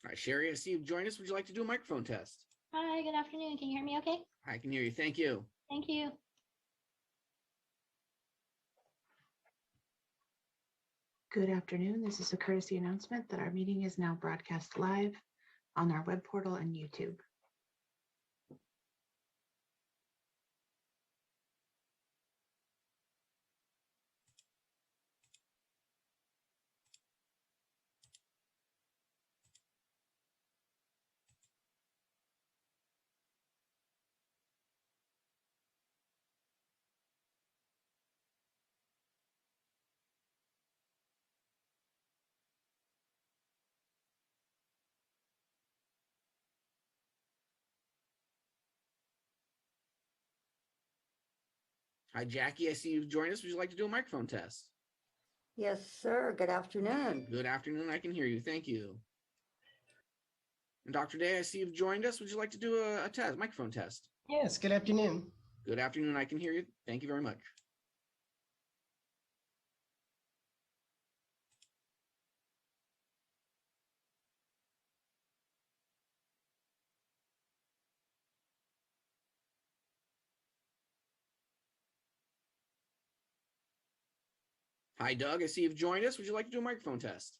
Hi, Sherry, I see you've joined us. Would you like to do a microphone test? Hi, good afternoon. Can you hear me okay? I can hear you. Thank you. Thank you. Good afternoon. This is a courtesy announcement that our meeting is now broadcast live on our web portal and YouTube. Hi, Jackie, I see you've joined us. Would you like to do a microphone test? Yes, sir. Good afternoon. Good afternoon. I can hear you. Thank you. And Dr. Day, I see you've joined us. Would you like to do a test, microphone test? Yes, good afternoon. Good afternoon. I can hear you. Thank you very much. Hi, Doug. I see you've joined us. Would you like to do a microphone test?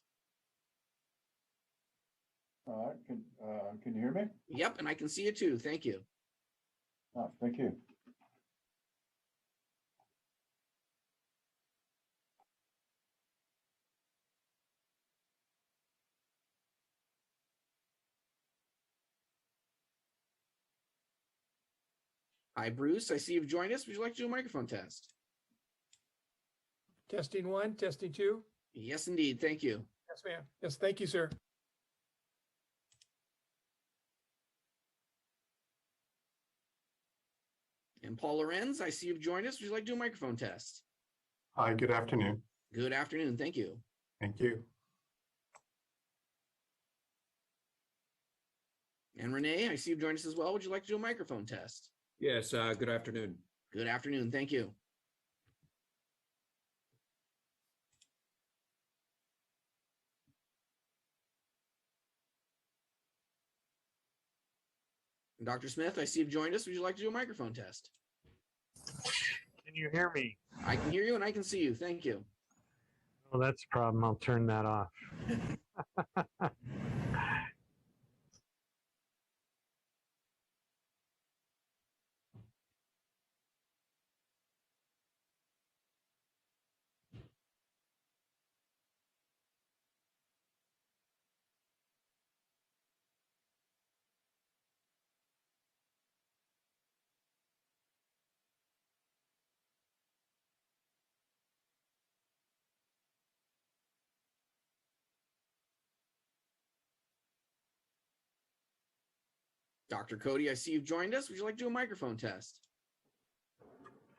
Can you hear me? Yep, and I can see you too. Thank you. Thank you. Hi, Bruce. I see you've joined us. Would you like to do a microphone test? Testing 1, testing 2. Yes, indeed. Thank you. Yes, ma'am. Yes, thank you, sir. And Paul Lorenz, I see you've joined us. Would you like to do a microphone test? Hi, good afternoon. Good afternoon. Thank you. Thank you. And Renee, I see you've joined us as well. Would you like to do a microphone test? Yes, good afternoon. Good afternoon. Thank you. And Dr. Smith, I see you've joined us. Would you like to do a microphone test? Can you hear me? I can hear you and I can see you. Thank you. Well, that's a problem. I'll turn that off. Dr. Cody, I see you've joined us. Would you like to do a microphone test?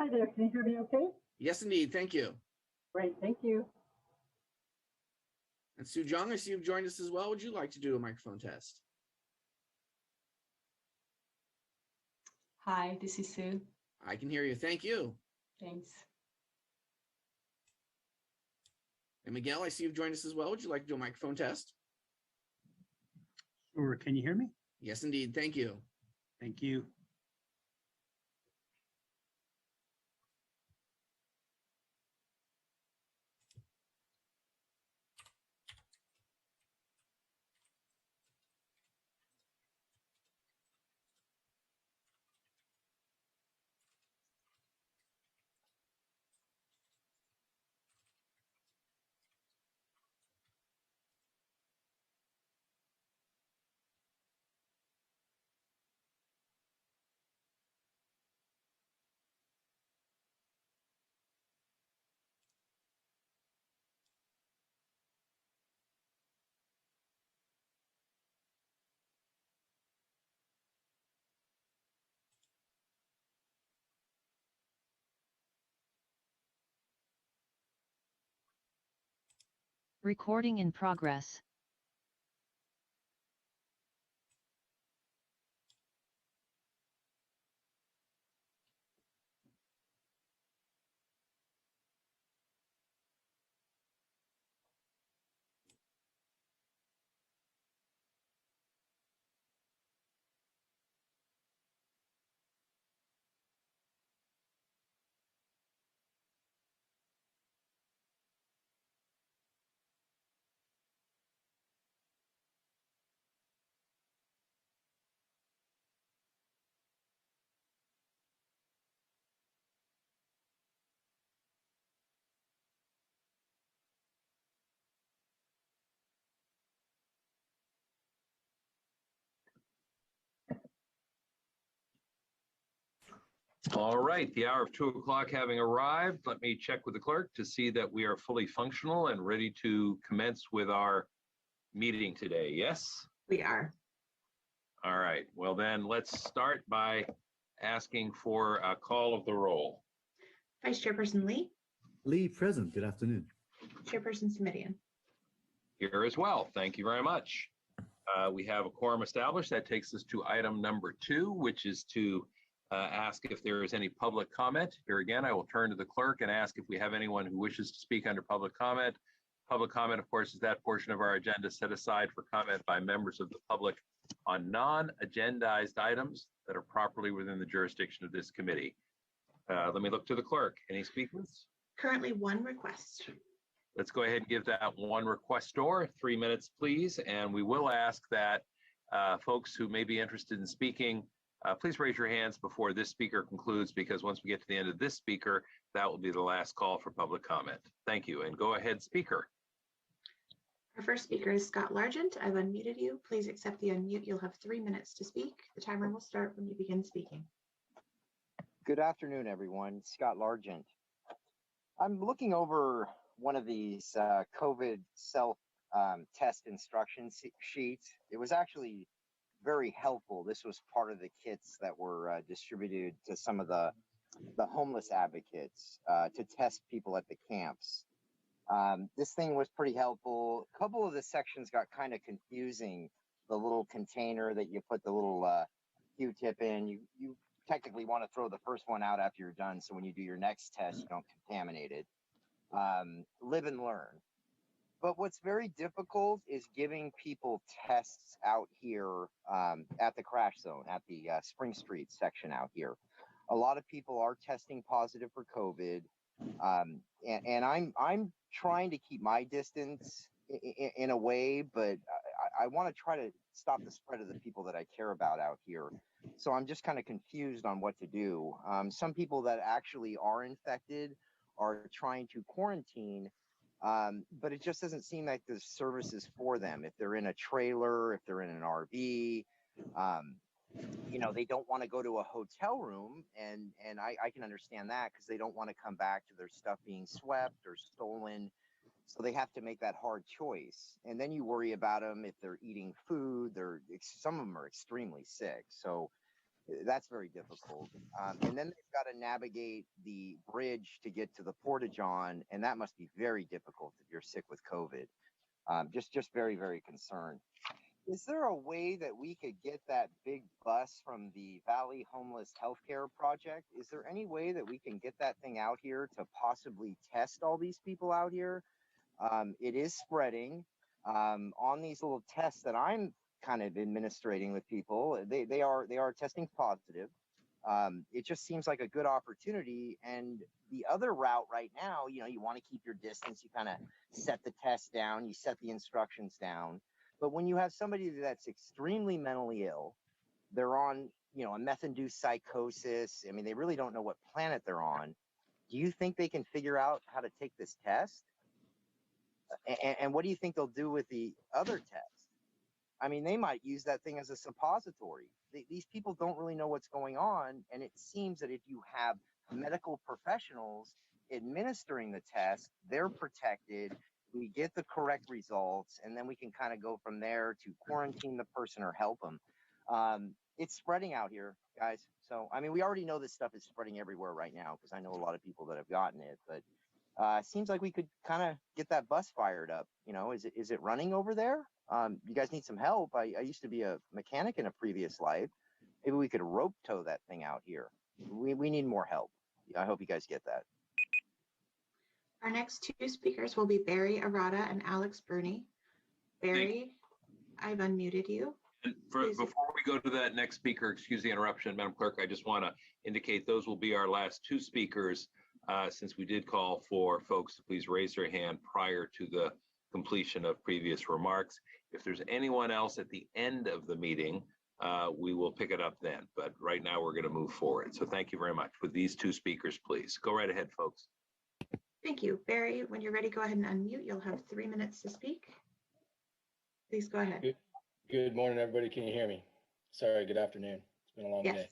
Hi there, can you hear me okay? Yes, indeed. Thank you. Great, thank you. And Sue Jung, I see you've joined us as well. Would you like to do a microphone test? Hi, this is Sue. I can hear you. Thank you. Thanks. And Miguel, I see you've joined us as well. Would you like to do a microphone test? Sure, can you hear me? Yes, indeed. Thank you. Thank you. Recording in progress. All right, the hour of 2 o'clock having arrived, let me check with the clerk to see that we are fully functional and ready to commence with our meeting today. Yes? We are. All right, well then let's start by asking for a call of the roll. Vice Chairperson Lee, Lee, present. Good afternoon. Chairperson Simidian. Here as well. Thank you very much. We have a quorum established. That takes us to item number 2, which is to ask if there is any public comment. Here again, I will turn to the clerk and ask if we have anyone who wishes to speak under public comment. Public comment, of course, is that portion of our agenda set aside for comment by members of the public on non-agendized items that are properly within the jurisdiction of this committee. Let me look to the clerk. Any speakers? Currently 1 request. Let's go ahead and give that one requestor 3 minutes, please. And we will ask that folks who may be interested in speaking, please raise your hands before this speaker concludes, because once we get to the end of this speaker, that will be the last call for public comment. Thank you. And go ahead, speaker. Our first speaker is Scott Largent. I've unmuted you. Please accept the unmute. You'll have 3 minutes to speak. The timer will start when you begin speaking. Good afternoon, everyone. Scott Largent. I'm looking over one of these COVID self-test instruction sheets. It was actually very helpful. This was part of the kits that were distributed to some of the homeless advocates to test people at the camps. This thing was pretty helpful. A couple of the sections got kind of confusing. The little container that you put the little Q-tip in, you technically want to throw the first one out after you're done, so when you do your next test, you don't contaminate it. Live and learn. But what's very difficult is giving people tests out here at the crash zone, at the Spring Street section out here. A lot of people are testing positive for COVID, and I'm trying to keep my distance in a way, but I want to try to stop the spread of the people that I care about out here. So I'm just kind of confused on what to do. Some people that actually are infected are trying to quarantine, but it just doesn't seem like there's services for them. If they're in a trailer, if they're in an RV, you know, they don't want to go to a hotel room, and I can understand that, because they don't want to come back to their stuff being swept or stolen. So they have to make that hard choice. And then you worry about them if they're eating food. Some of them are extremely sick. So that's very difficult. And then they've got to navigate the bridge to get to the Porta-John, and that must be very difficult if you're sick with COVID. Just very, very concerned. Is there a way that we could get that big bus from the Valley Homeless Healthcare Project? Is there any way that we can get that thing out here to possibly test all these people out here? It is spreading on these little tests that I'm kind of administrating with people. They are testing positive. It just seems like a good opportunity. And the other route right now, you know, you want to keep your distance. You kind of set the test down. You set the instructions down. But when you have somebody that's extremely mentally ill, they're on, you know, a meth-induced psychosis. I mean, they really don't know what planet they're on. Do you think they can figure out how to take this test? And what do you think they'll do with the other test? I mean, they might use that thing as a suppository. These people don't really know what's going on. And it seems that if you have medical professionals administering the test, they're protected. We get the correct results, and then we can kind of go from there to quarantine the person or help them. It's spreading out here, guys. So, I mean, we already know this stuff is spreading everywhere right now, because I know a lot of people that have gotten it, but it seems like we could kind of get that bus fired up. You know, is it running over there? You guys need some help. I used to be a mechanic in a previous life. Maybe we could rope tow that thing out here. We need more help. I hope you guys get that. Our next 2 speakers will be Barry Errata and Alex Bruni. Barry, I've unmuted you. And before we go to that next speaker, excuse the interruption, Madam Clerk, I just want to indicate those will be our last 2 speakers, since we did call for folks to please raise their hand prior to the completion of previous remarks. If there's anyone else at the end of the meeting, we will pick it up then. But right now we're going to move forward. So thank you very much. With these 2 speakers, please. Go right ahead, folks. Thank you. Barry, when you're ready, go ahead and unmute. You'll have 3 minutes to speak. Please go ahead. Good morning, everybody. Can you hear me? Sorry, good afternoon. It's been a long day.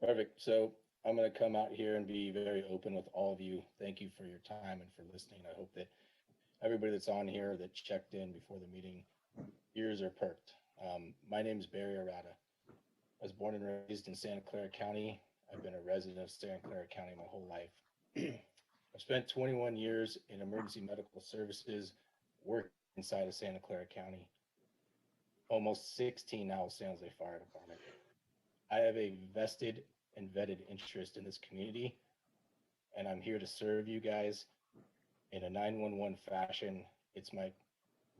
Perfect. So I'm going to come out here and be very open with all of you. Thank you for your time and for listening. I hope that everybody that's on here that checked in before the meeting, ears are perked. My name is Barry Errata. I was born and raised in Santa Clara County. I've been a resident of Santa Clara County my whole life. I've spent 21 years in emergency medical services, working inside of Santa Clara County. Almost 16 now with San Jose Fire Department. I have a vested and vetted interest in this community, and I'm here to serve you guys in a 911 fashion. It's my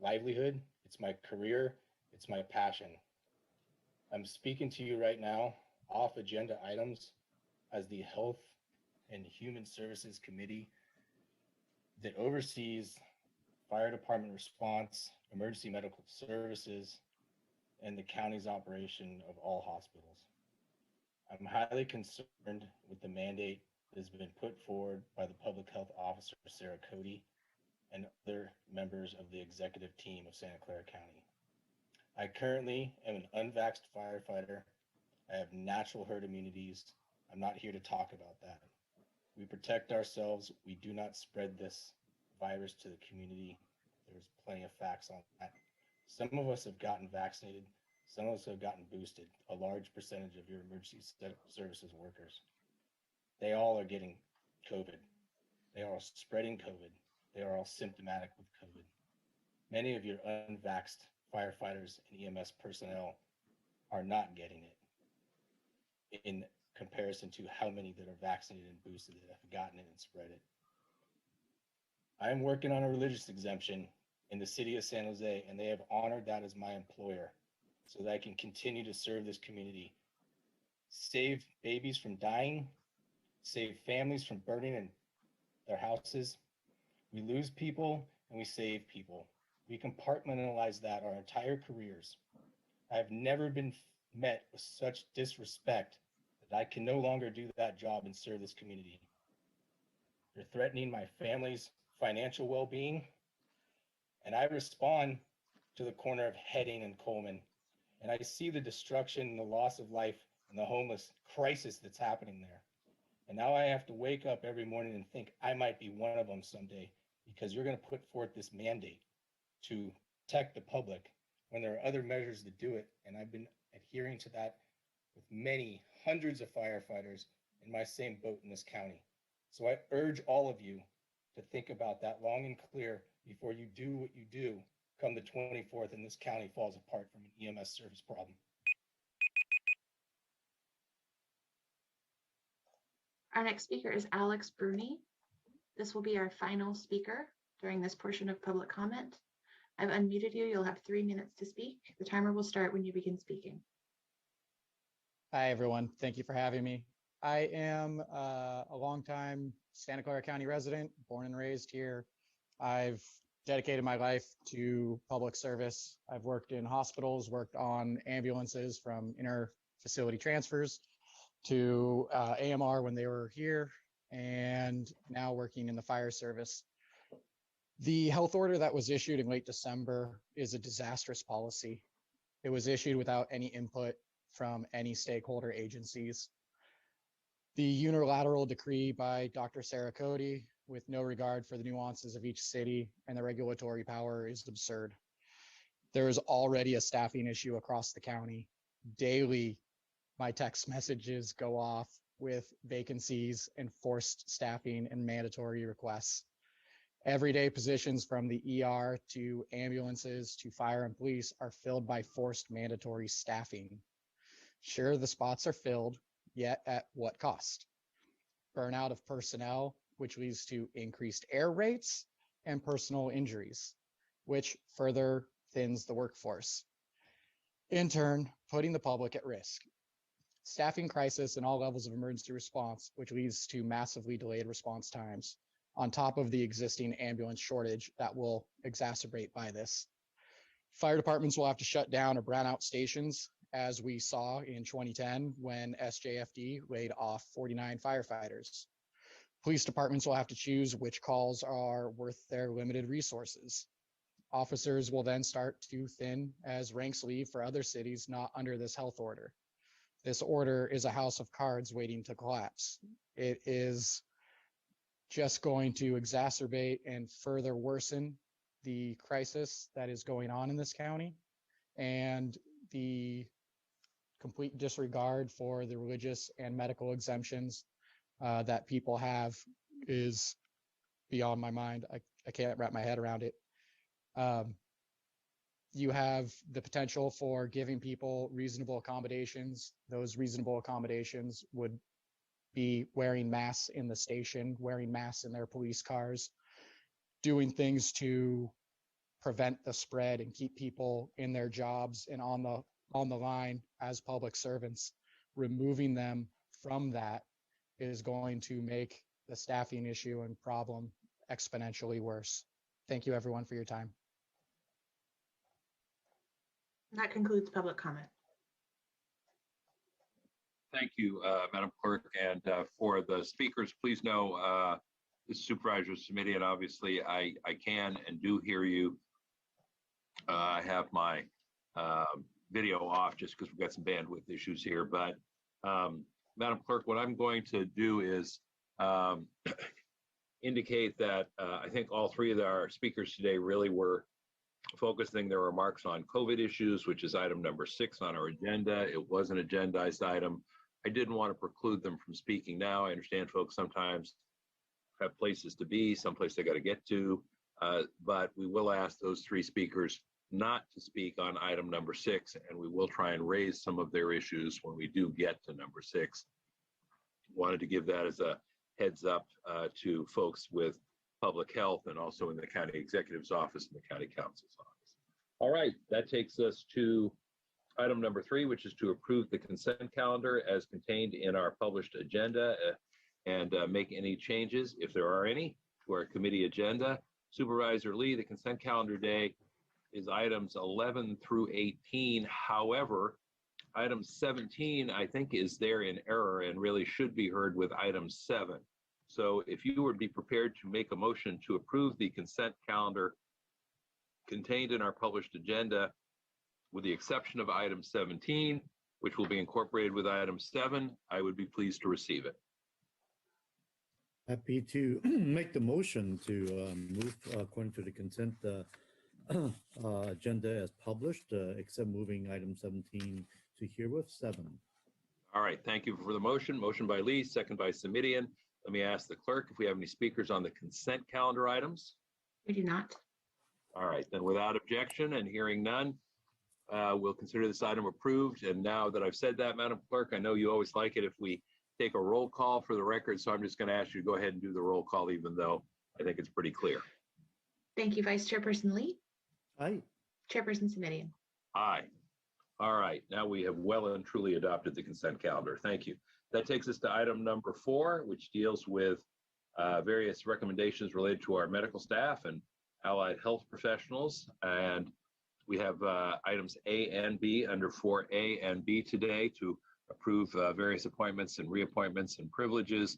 livelihood, it's my career, it's my passion. I'm speaking to you right now off agenda items as the Health and Human Services Committee that oversees fire department response, emergency medical services, and the county's operation of all hospitals. I'm highly concerned with the mandate that has been put forward by the public health officer, Sarah Cody, and other members of the executive team of Santa Clara County. I currently am an unvaxxed firefighter. I have natural herd immunities. I'm not here to talk about that. We protect ourselves. We do not spread this virus to the community. There's plenty of facts on that. Some of us have gotten vaccinated. Some of us have gotten boosted. A large percentage of your emergency services workers. They all are getting COVID. They are all spreading COVID. They are all symptomatic with COVID. Many of your unvaxxed firefighters and EMS personnel are not getting it in comparison to how many that are vaccinated and boosted that have gotten it and spread it. I am working on a religious exemption in the city of San Jose, and they have honored that as my employer so that I can continue to serve this community, save babies from dying, save families from burning in their houses. We lose people and we save people. We compartmentalize that our entire careers. I have never been met with such disrespect that I can no longer do that job and serve this community. You're threatening my family's financial well-being, and I respond to the corner of Heading and Coleman, and I see the destruction and the loss of life and the homeless crisis that's happening there. And now I have to wake up every morning and think I might be one of them someday, because you're going to put forth this mandate to protect the public when there are other measures to do it. And I've been adhering to that with many hundreds of firefighters in my same boat in this county. So I urge all of you to think about that long and clear before you do what you do come the 24th and this county falls apart from an EMS service problem. Our next speaker is Alex Bruni. This will be our final speaker during this portion of public comment. I've unmuted you. You'll have 3 minutes to speak. The timer will start when you begin speaking. Hi, everyone. Thank you for having me. I am a longtime Santa Clara County resident, born and raised here. I've dedicated my life to public service. I've worked in hospitals, worked on ambulances from inter-facility transfers to AMR when they were here, and now working in the fire service. The health order that was issued in late December is a disastrous policy. It was issued without any input from any stakeholder agencies. The unilateral decree by Dr. Sarah Cody, with no regard for the nuances of each city and the regulatory power, is absurd. There is already a staffing issue across the county. Daily, my text messages go off with vacancies and forced staffing and mandatory requests. Everyday positions from the ER to ambulances to fire and police are filled by forced mandatory staffing. Sure, the spots are filled, yet at what cost? Burnout of personnel, which leads to increased error rates and personal injuries, which further thins the workforce. In turn, putting the public at risk. Staffing crisis in all levels of emergency response, which leads to massively delayed response times, on top of the existing ambulance shortage that will exacerbate by this. Fire departments will have to shut down or brown out stations, as we saw in 2010 when SJFD laid off 49 firefighters. Police departments will have to choose which calls are worth their limited resources. Officers will then start to thin as ranks leave for other cities not under this health order. this order is a house of cards waiting to collapse. It is just going to exacerbate and further worsen the crisis that is going on in this county, and the complete disregard for the religious and medical exemptions that people have is beyond my mind. I can't wrap my head around it. You have the potential for giving people reasonable accommodations. Those reasonable accommodations would be wearing masks in the station, wearing masks in their police cars, doing things to prevent the spread and keep people in their jobs and on the line as public servants. Removing them from that is going to make the staffing issue and problem exponentially worse. Thank you, everyone, for your time. That concludes public comment. Thank you, Madam Clerk. And for the speakers, please know this is Supervisor's Committee, and obviously I can and do hear you. I have my video off just because we've got some bandwidth issues here. But Madam Clerk, what I'm going to do is indicate that I think all three of our speakers today really were focusing their remarks on COVID issues, which is item number 6 on our agenda. It was an agendized item. I didn't want to preclude them from speaking now. I understand folks sometimes have places to be, someplace they got to get to, but we will ask those 3 speakers not to speak on item number 6, and we will try and raise some of their issues when we do get to number 6. Wanted to give that as a heads up to folks with public health and also in the county executive's office and the county counsel's office. All right, that takes us to item number 3, which is to approve the consent calendar as contained in our published agenda and make any changes, if there are any, to our committee agenda. Supervisor Lee, the consent calendar day is items 11 through 18. However, item 17, I think, is there in error and really should be heard with item 7. So if you would be prepared to make a motion to approve the consent calendar contained in our published agenda, with the exception of item 17, which will be incorporated with item 7, I would be pleased to receive it. Happy to make the motion to move according to the consent agenda as published, except moving item 17 to herewith 7. All right, thank you for the motion. Motion by Lee, second by Simidian. Let me ask the clerk if we have any speakers on the consent calendar items. We do not. All right, then without objection and hearing none, we'll consider this item approved. And now that I've said that, Madam Clerk, I know you always like it if we take a roll call for the record, so I'm just going to ask you to go ahead and do the roll call, even though I think it's pretty clear. Thank you, Vice Chairperson Lee. Aye. Chairperson Simidian. Aye. All right, now we have well and truly adopted the consent calendar. Thank you. That takes us to item number 4, which deals with various recommendations related to our medical staff and allied health professionals. And we have items A and B under 4A and B today to approve various appointments and reappointments and privileges,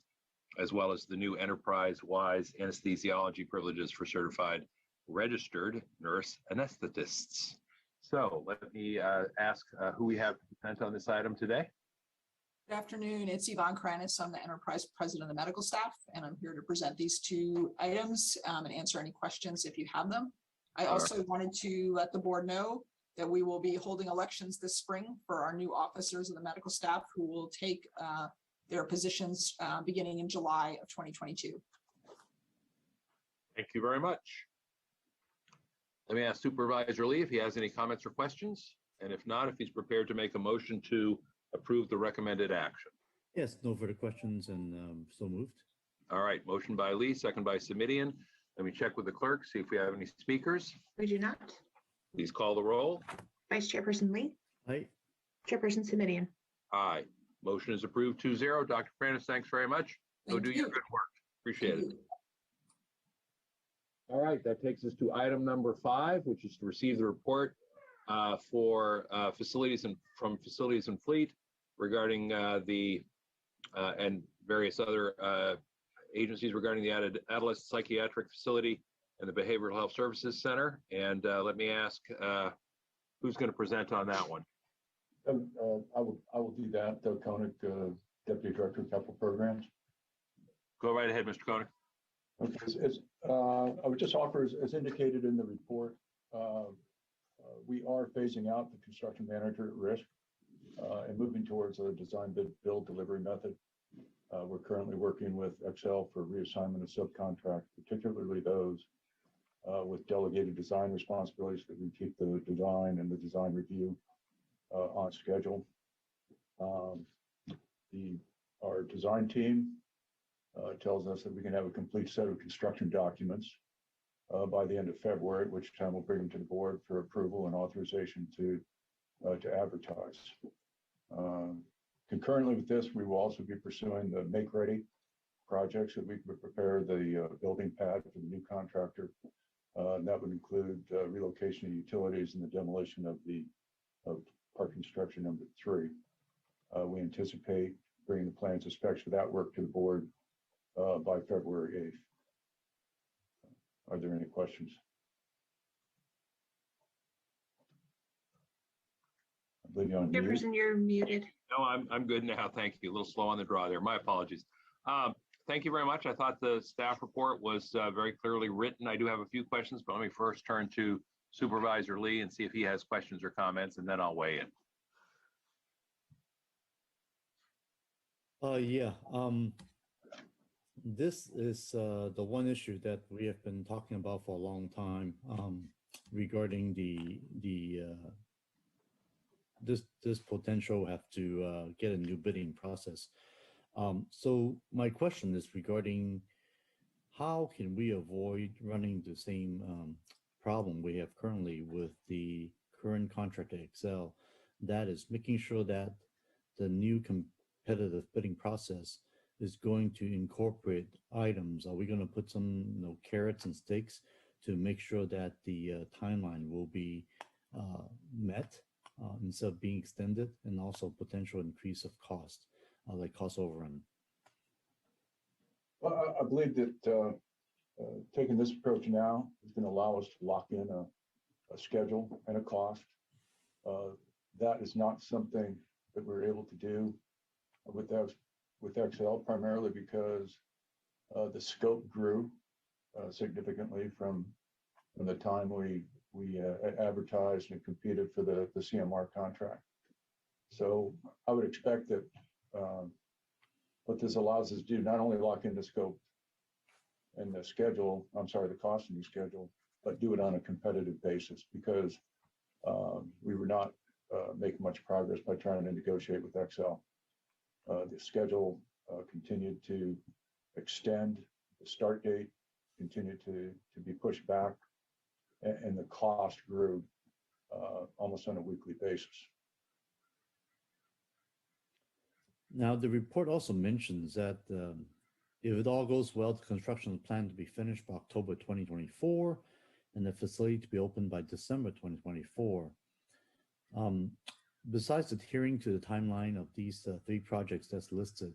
as well as the new enterprise-wise anesthesiology privileges for certified registered nurse anesthetists. So let me ask who we have to present on this item today. Good afternoon. It's Yvonne Kranis. I'm the enterprise president of the medical staff, and I'm here to present these 2 items and answer any questions if you have them. I also wanted to let the board know that we will be holding elections this spring for our new officers of the medical staff who will take their positions beginning in July of 2022. Thank you very much. Let me ask Supervisor Lee if he has any comments or questions, and if not, if he's prepared to make a motion to approve the recommended action. Yes, no further questions and so moved. All right, motion by Lee, second by Simidian. Let me check with the clerk, see if we have any speakers. We do not. Please call the roll. Vice Chairperson Lee. Aye. Chairperson Simidian. Aye. Motion is approved 2-0. Dr. Kranis, thanks very much. Go do your good work. Appreciate it. All right, that takes us to item number 5, which is to receive the report for facilities and from Facilities and Fleet regarding the and various other agencies regarding the Adolescent Psychiatric Facility and the Behavioral Health Services Center. And let me ask who's going to present on that one. I will do that. Doug Koenig, Deputy Director of Capital Programs. Go right ahead, Mr. Koenig. Okay, I would just offer, as indicated in the report, we are phasing out the construction manager at risk and moving towards a design bid build delivery method. We're currently working with Excel for reassignment of subcontracts, particularly those with delegated design responsibilities, that we keep the design and the design review on schedule. Our design team tells us that we can have a complete set of construction documents by the end of February, at which time we'll bring them to the board for approval and authorization to advertise. Concurrently with this, we will also be pursuing the make-ready projects that we would prepare the building pad for the new contractor. And that would include relocation of utilities and the demolition of park construction number 3. We anticipate bringing the plans and specs for that work to the board by February 8th. Are there any questions? I believe you're on mute. Chairperson, you're muted. No, I'm good now. Thank you. A little slow on the draw there. My apologies. Thank you very much. I thought the staff report was very clearly written. I do have a few questions, but let me first turn to Supervisor Lee and see if he has questions or comments, and then I'll weigh in. Yeah. This is the one issue that we have been talking about for a long time regarding this potential have to get a new bidding process. So my question is regarding how can we avoid running the same problem we have currently with the current contract at Excel, that is making sure that the new competitive bidding process is going to incorporate items. Are we going to put some carrots and sticks to make sure that the timeline will be met instead of being extended, and also potential increase of cost, like cost overrun? Well, I believe that taking this approach now is going to allow us to lock in a schedule and a cost. That is not something that we're able to do with Excel, primarily because the scope grew significantly from the time we advertised and competed for the CMR contract. So I would expect that what this allows us to do, not only lock in the scope and the schedule, the cost and the schedule, but do it on a competitive basis, because we were not making much progress by trying to negotiate with Excel. The schedule continued to extend, the start date continued to be pushed back, and the cost grew almost on a weekly basis. Now, the report also mentions that if it all goes well, the construction is planned to be finished by October 2024 and the facility to be open by December 2024. Besides adhering to the timeline of these 3 projects that's listed,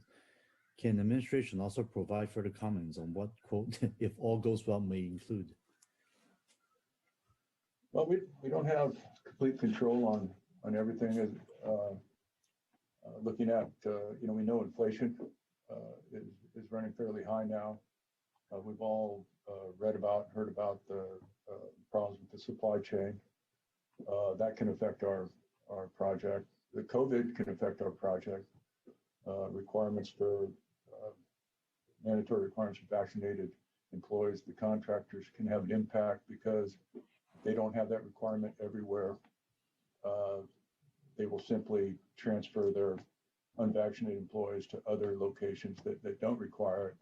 can the administration also provide further comments on what, quote, if all goes well may include? Well, we don't have complete control on everything. Looking at, we know inflation is running fairly high now. We've all heard about the problems with the supply chain. That can affect our project. The COVID can affect our project. Requirements for mandatory requirements for vaccinated employees, the contractors, can have an impact because they don't have that requirement everywhere. They will simply transfer their unvaccinated employees to other locations that don't require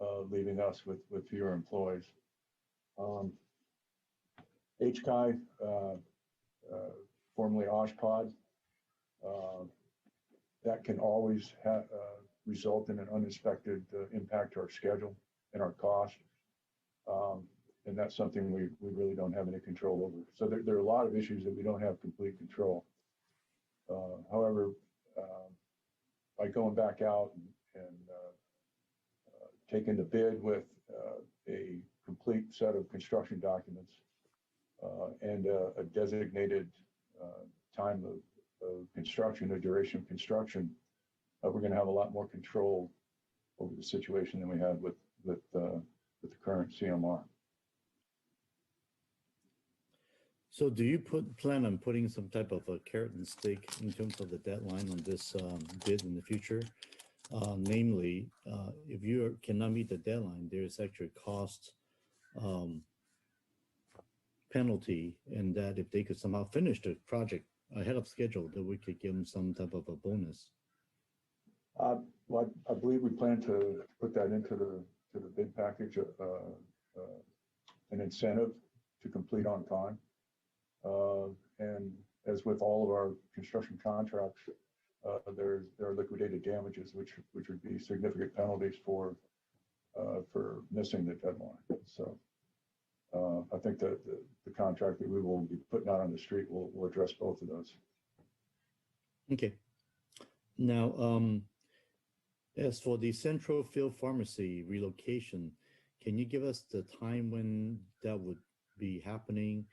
it, leaving us with fewer employees. HCI, formerly OSHPOD, that can always result in an unexpected impact to our schedule and our cost. And that's something we really don't have any control over. So there are a lot of issues that we don't have complete control. However, by going back out and taking the bid with a complete set of construction documents and a designated time construction, the duration of construction, we're going to have a lot more control over the situation than we had with the current CMR. So do you plan on putting some type of a carrot and stick in terms of the deadline on this bid in the future? Namely, if you cannot meet the deadline, there is actually a cost penalty, and that if they could somehow finish the project ahead of schedule, that we could give them some type of a bonus. Well, I believe we plan to put that into the bid package, an incentive to complete on time. And as with all of our construction contracts, there are liquidated damages, which would be significant penalties for missing the deadline. So I think that the contract that we will be putting out on the street will address both of those. Okay. Now, as for the Central Field Pharmacy relocation, can you give us the time when that would be happening?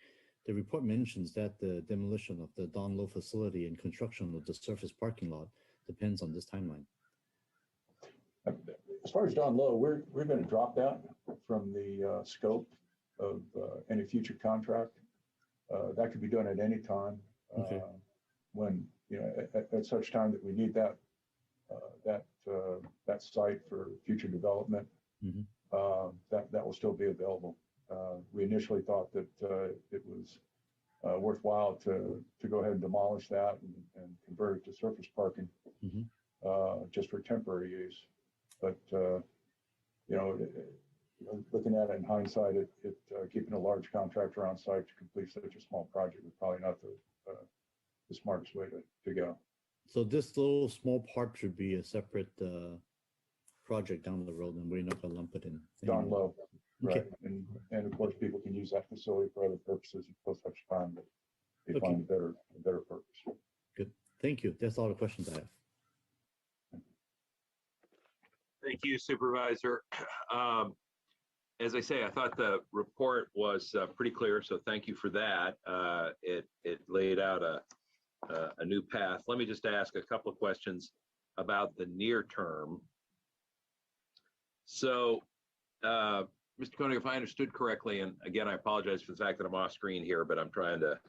The report mentions that the demolition of the Don Low facility and construction of the surface parking lot depends on this timeline. As far as Don Low, we're going to drop that from the scope of any future contract. That could be done at any time. Okay. When at such time that we need that site for future development, mm-hmm. That will still be available. We initially thought that it was worthwhile to go ahead and demolish that and convert it to surface parking, mm-hmm. Just for temporary use. But looking at it in hindsight, keeping a large contractor on site to complete such a small project was probably not the smartest way to go. So this little small part should be a separate project down the road, and we're not going to lump it in. Down low, okay. Right? And of course, people can use that facility for other purposes until such time that they find a better purpose. Good. Thank you. That's all the questions I have. Thank you, Supervisor. As I say, I thought the report was pretty clear, so thank you for that. It laid out a new path. Let me just ask a couple of questions about the near term. So, Mr. Koenig, if I understood correctly, and again, I apologize for the fact that I'm off screen here, but I'm trying to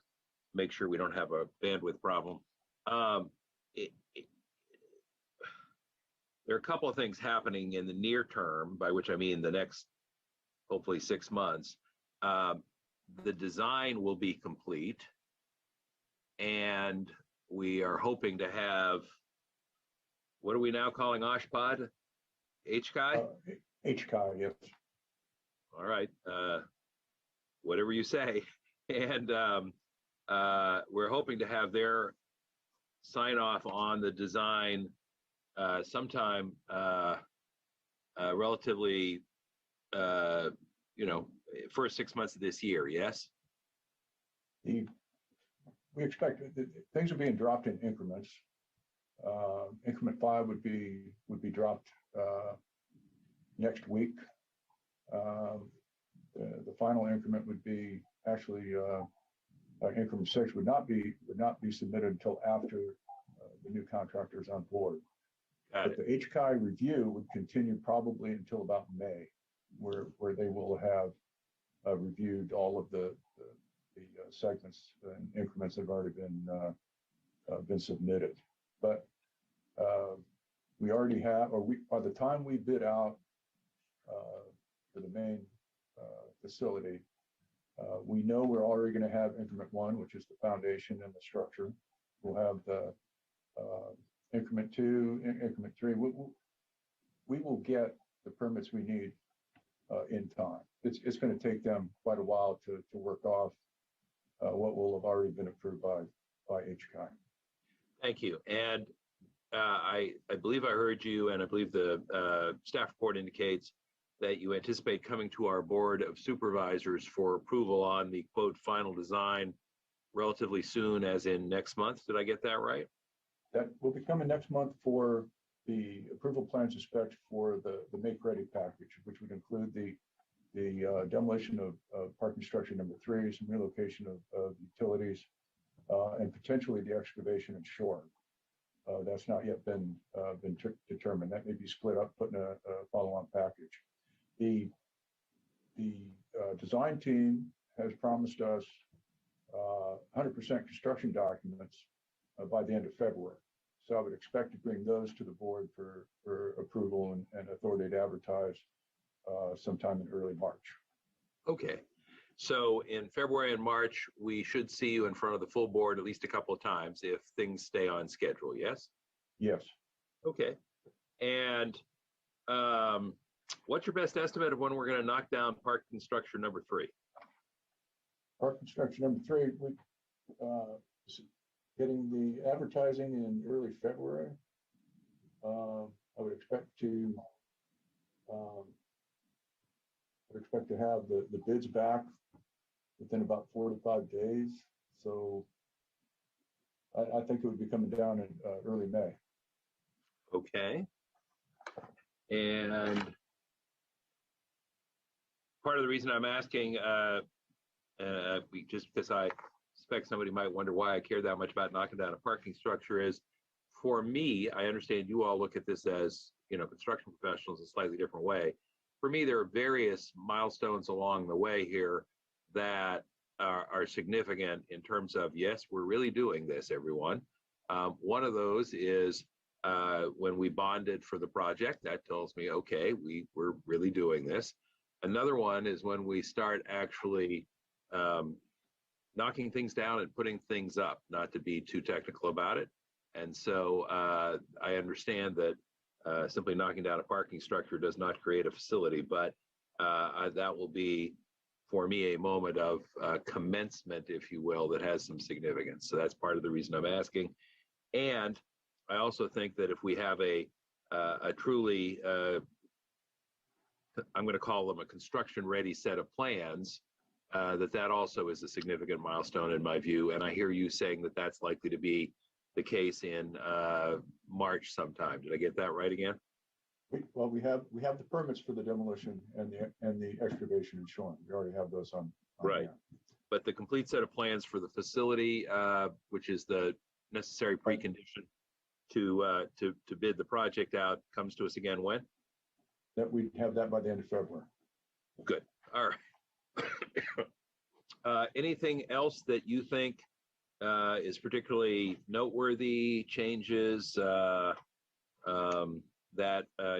make sure we don't have a bandwidth problem. There are a couple of things happening in the near term, by which I mean the next, hopefully 6 months. The design will be complete, and we are hoping to have, what are we now calling OSHPOD? HCI? HCI, yes. All right, whatever you say. And we're hoping to have their sign off on the design sometime relatively, first 6 months of this year, yes? We expect things are being dropped in increments. Increment 5 would be dropped next week. The final increment would be actually increment 6 would not be submitted until after the new contractor is on board. But the HCI review would continue probably until about May, where they will have reviewed all of the segments and increments that have already been submitted. But we already have, by the time we bid out for the main facility, we know we're already going to have increment 1, which is the foundation and the structure. We'll have the increment 2, increment 3. We will get the permits we need in time. It's going to take them quite a while to work off what will have already been approved by HCI. Thank you. And I believe I heard you, and I believe the staff report indicates that you anticipate coming to our board of supervisors for approval on the quote final design relatively soon, as in next month. Did I get that right? That will be coming next month for the approval plans and specs for the make ready package, which would include the demolition of parking structure number 3, some relocation of utilities, and potentially the excavation and shore. That's not yet been determined. That may be split up, put in a follow-on package. The design team has promised us 100% construction documents by the end of February. So I would expect to bring those to the board for approval and authority to advertise sometime in early March. Okay. So in February and March, we should see you in front of the full board at least a couple of times if things stay on schedule, yes? Yes. Okay. And what's your best estimate of when we're going to knock down parking structure number 3? Parking structure number 3, we getting the advertising in early February. I would expect to have the bids back within about 4 to 5 days. So I think it would be coming down in early May. Okay. And part of the reason I'm asking, just because I suspect somebody might wonder why I care that much about knocking down a parking structure is, for me, I understand you all look at this as, construction professionals a slightly different way. For me, there are various milestones along the way here that are significant in terms of, yes, we're really doing this, everyone. One of those is when we bonded for the project. That tells me, okay, we're really doing this. Another one is when we start actually knocking things down and putting things up, not to be too technical about it. And so I understand that simply knocking down a parking structure does not create a facility, but that will be, for me, a moment of commencement, if you will, that has some significance. So that's part of the reason I'm asking. And I also think that if we have a truly, I'm going to call them a construction-ready set of plans, that also is a significant milestone in my view. And I hear you saying that that's likely to be the case in March sometime. Did I get that right again? Well, we have the permits for the demolition and the excavation and shoring. We already have those on Right. hand. But the complete set of plans for the facility, which is the necessary precondition to bid the project out, comes to us again when? That we have that by the end of February. Good. All right. Anything else that you think is particularly noteworthy changes that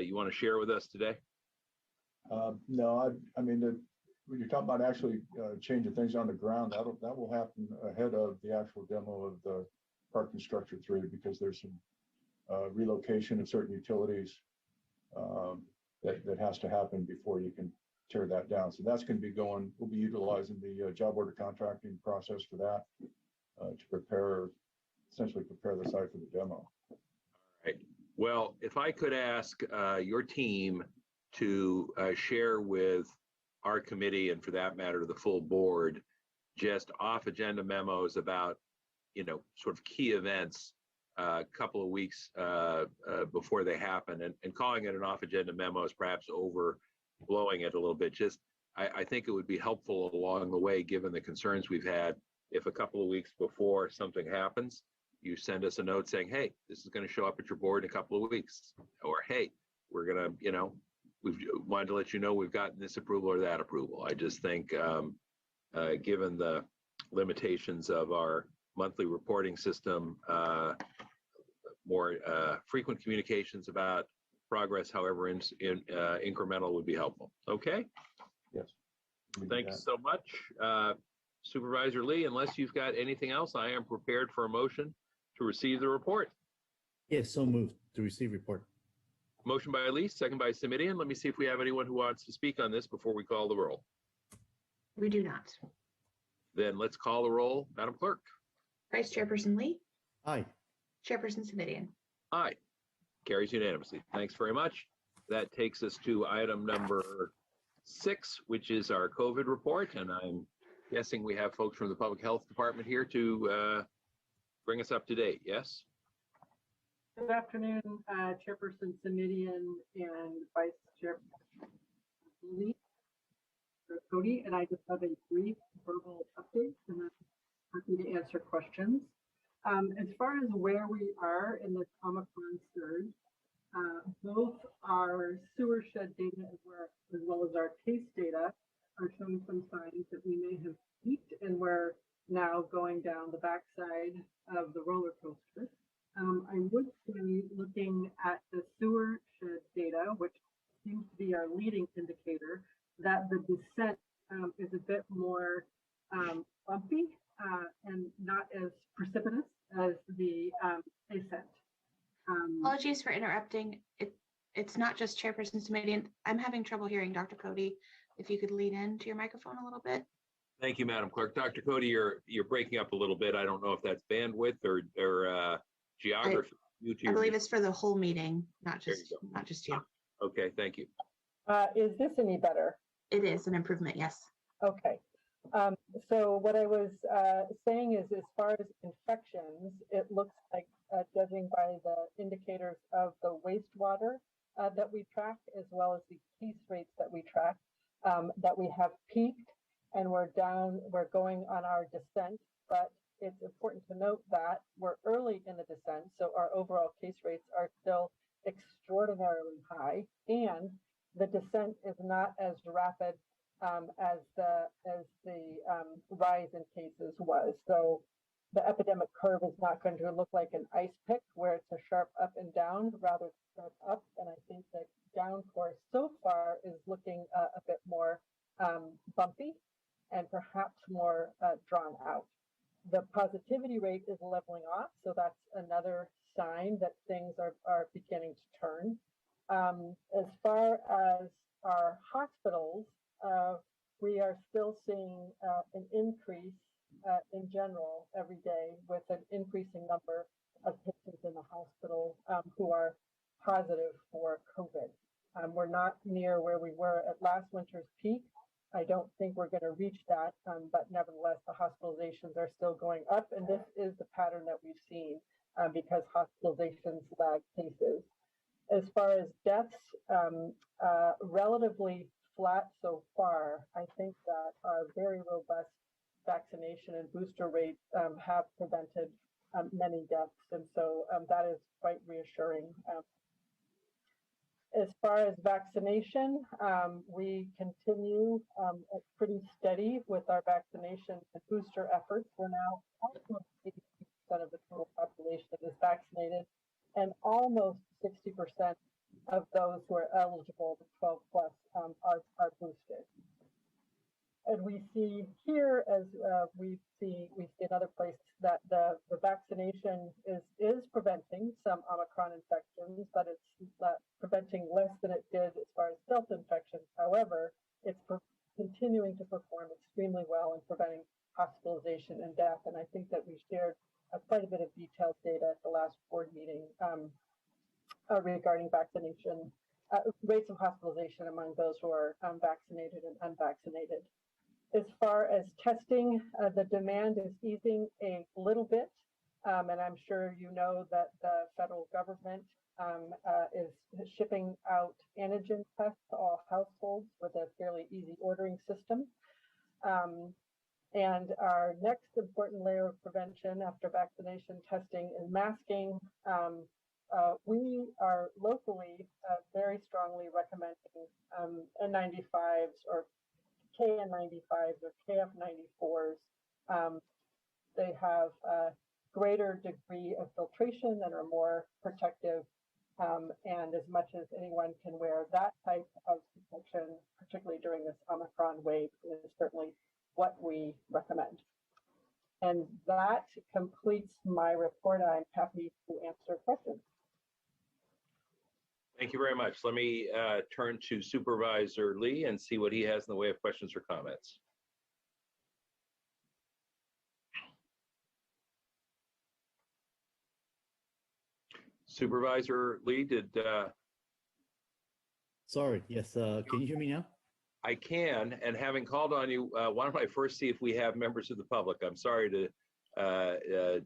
you want to share with us today? No, I mean, when you're talking about actually changing things on the ground, that will happen ahead of the actual demo of the parking structure 3, because there's some relocation of certain utilities that has to happen before you can tear that down. So that's going to be going, we'll be utilizing the job order contracting process for that to essentially prepare the site for the demo. All right. Well, if I could ask your team to share with our committee, and for that matter, the full board, just off-agenda memos about, sort of key events a couple of weeks before they happen, and calling it an off-agenda memo is perhaps overblowing it a little bit. Just, I think it would be helpful along the way, given the concerns we've had, if a couple of weeks before something happens, you send us a note saying, hey, this is going to show up at your board in a couple of weeks, or hey, we're going to, we've wanted to let you know we've gotten this approval or that approval. I just think, given the limitations of our monthly reporting system, more frequent communications about progress, however incremental, would be helpful. Okay? Yes. Thank you so much. Supervisor Lee, unless you've got anything else, I am prepared for a motion to receive the report. Yes, so moved to receive report. Motion by Lee, second by Simidian. Let me see if we have anyone who wants to speak on this before we call the roll. We do not. Then let's call the roll. Madam Clerk. Vice Chairperson Lee. Aye. Chairperson Simidian. Aye. Carries unanimously. Thanks very much. That takes us to item number 6, which is our COVID report. And I'm guessing we have folks from the Public Health Department here to bring us up to date. Yes? Good afternoon, Chairperson Simidian and Vice Chairperson Lee, Cody, and I just have a brief verbal update, and then happy to answer questions. As far as where we are in this Omicron surge, both our sewer shed data as well as our case data are showing some signs that we may have peaked and we're now going down the backside of the roller coaster. I would say, looking at the sewer shed data, which seems to be our leading indicator, that the descent is a bit more bumpy and not as precipitous as the ascent. Apologies for interrupting. It's not just Chairperson Simidian. I'm having trouble hearing Dr. Cody. If you could lean into your microphone a little bit. Thank you, Madam Clerk. Dr. Cody, you're breaking up a little bit. I don't know if that's bandwidth or geography. I believe it's for the whole meeting, not just you. Okay, thank you. Is this any better? It is an improvement, yes. Okay. So what I was saying is, as far as infections, it looks like, judging by the indicators of the wastewater that we track, as well as the case rates that we track, that we have peaked and we're going on our descent. But it's important to note that we're early in the descent, so our overall case rates are still extraordinarily high, and the descent is not as rapid as the rise in cases was. So the epidemic curve is not going to look like an ice pick where it's a sharp up and down, rather sharp up. And I think that down course so far is looking a bit more bumpy and perhaps more drawn out. The positivity rate is leveling off, so that's another sign that things are beginning to turn. As far as our hospitals, we are still seeing an increase in general every day, with an increasing number of patients in the hospital who are positive for COVID. We're not near where we were at last winter's peak. I don't think we're going to reach that, but nevertheless, the hospitalizations are still going up, and this is the pattern that we've seen because hospitalizations lag cases. As far as deaths, relatively flat so far. I think that our very robust vaccination and booster rates have prevented many deaths, and so that is quite reassuring. As far as vaccination, we continue pretty steady with our vaccination and booster efforts. We're now almost 80% of the total population is vaccinated, and almost 60% of those who are eligible, the 12 plus, are boosted. And we see here, as we see in other places, that the vaccination is preventing some Omicron infections, but it's preventing less than it did as far as Delta infections. However, it's continuing to perform extremely well in preventing hospitalization and death. And I think that we shared quite a bit of detailed data at the last board meeting regarding vaccination, rates of hospitalization among those who are vaccinated and unvaccinated. As far as testing, the demand is easing a little bit, and I'm sure you know that the federal government is shipping out antigen tests to all households with a fairly easy ordering system. And our next important layer of prevention after vaccination testing is masking. We are locally very strongly recommending N95s or KN95s or KF94s. They have a greater degree of filtration and are more protective. And as much as anyone can wear that type of protection, particularly during this Omicron wave, is certainly what we recommend. And that completes my report. I'm happy to answer questions. Thank you very much. Let me turn to Supervisor Lee and see what he has in the way of questions or comments. Supervisor Lee, Sorry, yes, can you hear me now? I can, and having called on you, why don't I first see if we have members of the public? I'm sorry to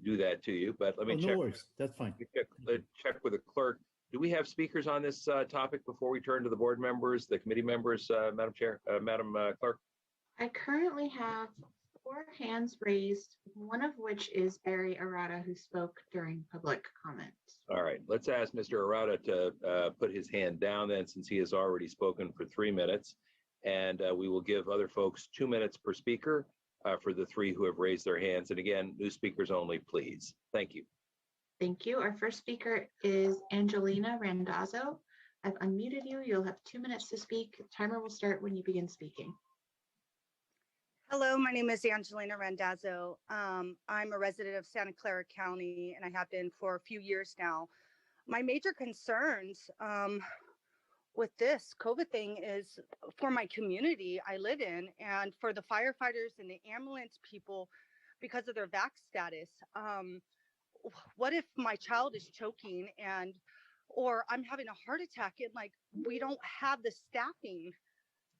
do that to you, but let me check. No worries, that's fine. Check with the clerk. Do we have speakers on this topic before we turn to the board members, the committee members, Madam Chair, Madam Clerk? I currently have 4 hands raised, one of which is Barry Errata, who spoke during public comment. All right, let's ask Mr. Errata to put his hand down then, since he has already spoken for 3 minutes. And we will give other folks 2 minutes per speaker for the 3 who have raised their hands. And again, new speakers only, please. Thank you. Thank you. Our first speaker is Angelina Randazzo. I've unmuted you. You'll have 2 minutes to speak. The timer will start when you begin speaking. Hello, my name is Angelina Randazzo. I'm a resident of Santa Clara County, and I have been for a few years now. My major concerns with this COVID thing is for my community I live in and for the firefighters and the ambulance people because of their vax status. What if my child is choking or I'm having a heart attack and like we don't have the staffing?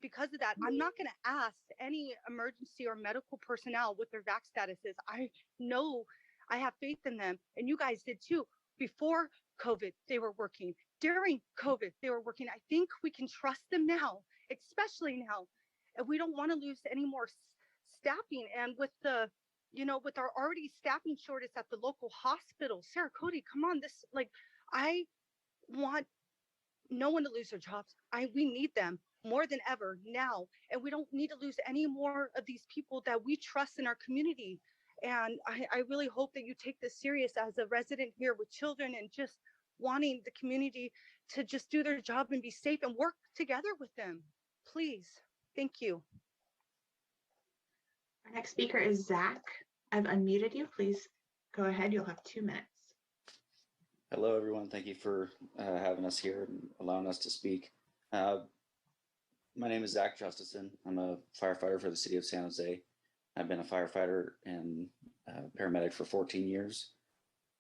Because of that, I'm not going to ask any emergency or medical personnel what their vax status is. I know I have faith in them, and you guys did too. Before COVID, they were working. During COVID, they were working. I think we can trust them now, especially now. And we don't want to lose any more staffing. And with with our already staffing shortage at the local hospital, Sarah Cody, come on, I want no one to lose their jobs. We need them more than ever now. And we don't need to lose any more of these people that we trust in our community. And I really hope that you take this serious as a resident here with children and just wanting the community to just do their job and be safe and work together with them. Please. Thank you. Our next speaker is Zach. I've unmuted you. Please go ahead. You'll have 2 minutes. Hello, everyone. Thank you for having us here and allowing us to speak. My name is Zach Justinson. I'm a firefighter for the city of San Jose. I've been a firefighter and paramedic for 14 years.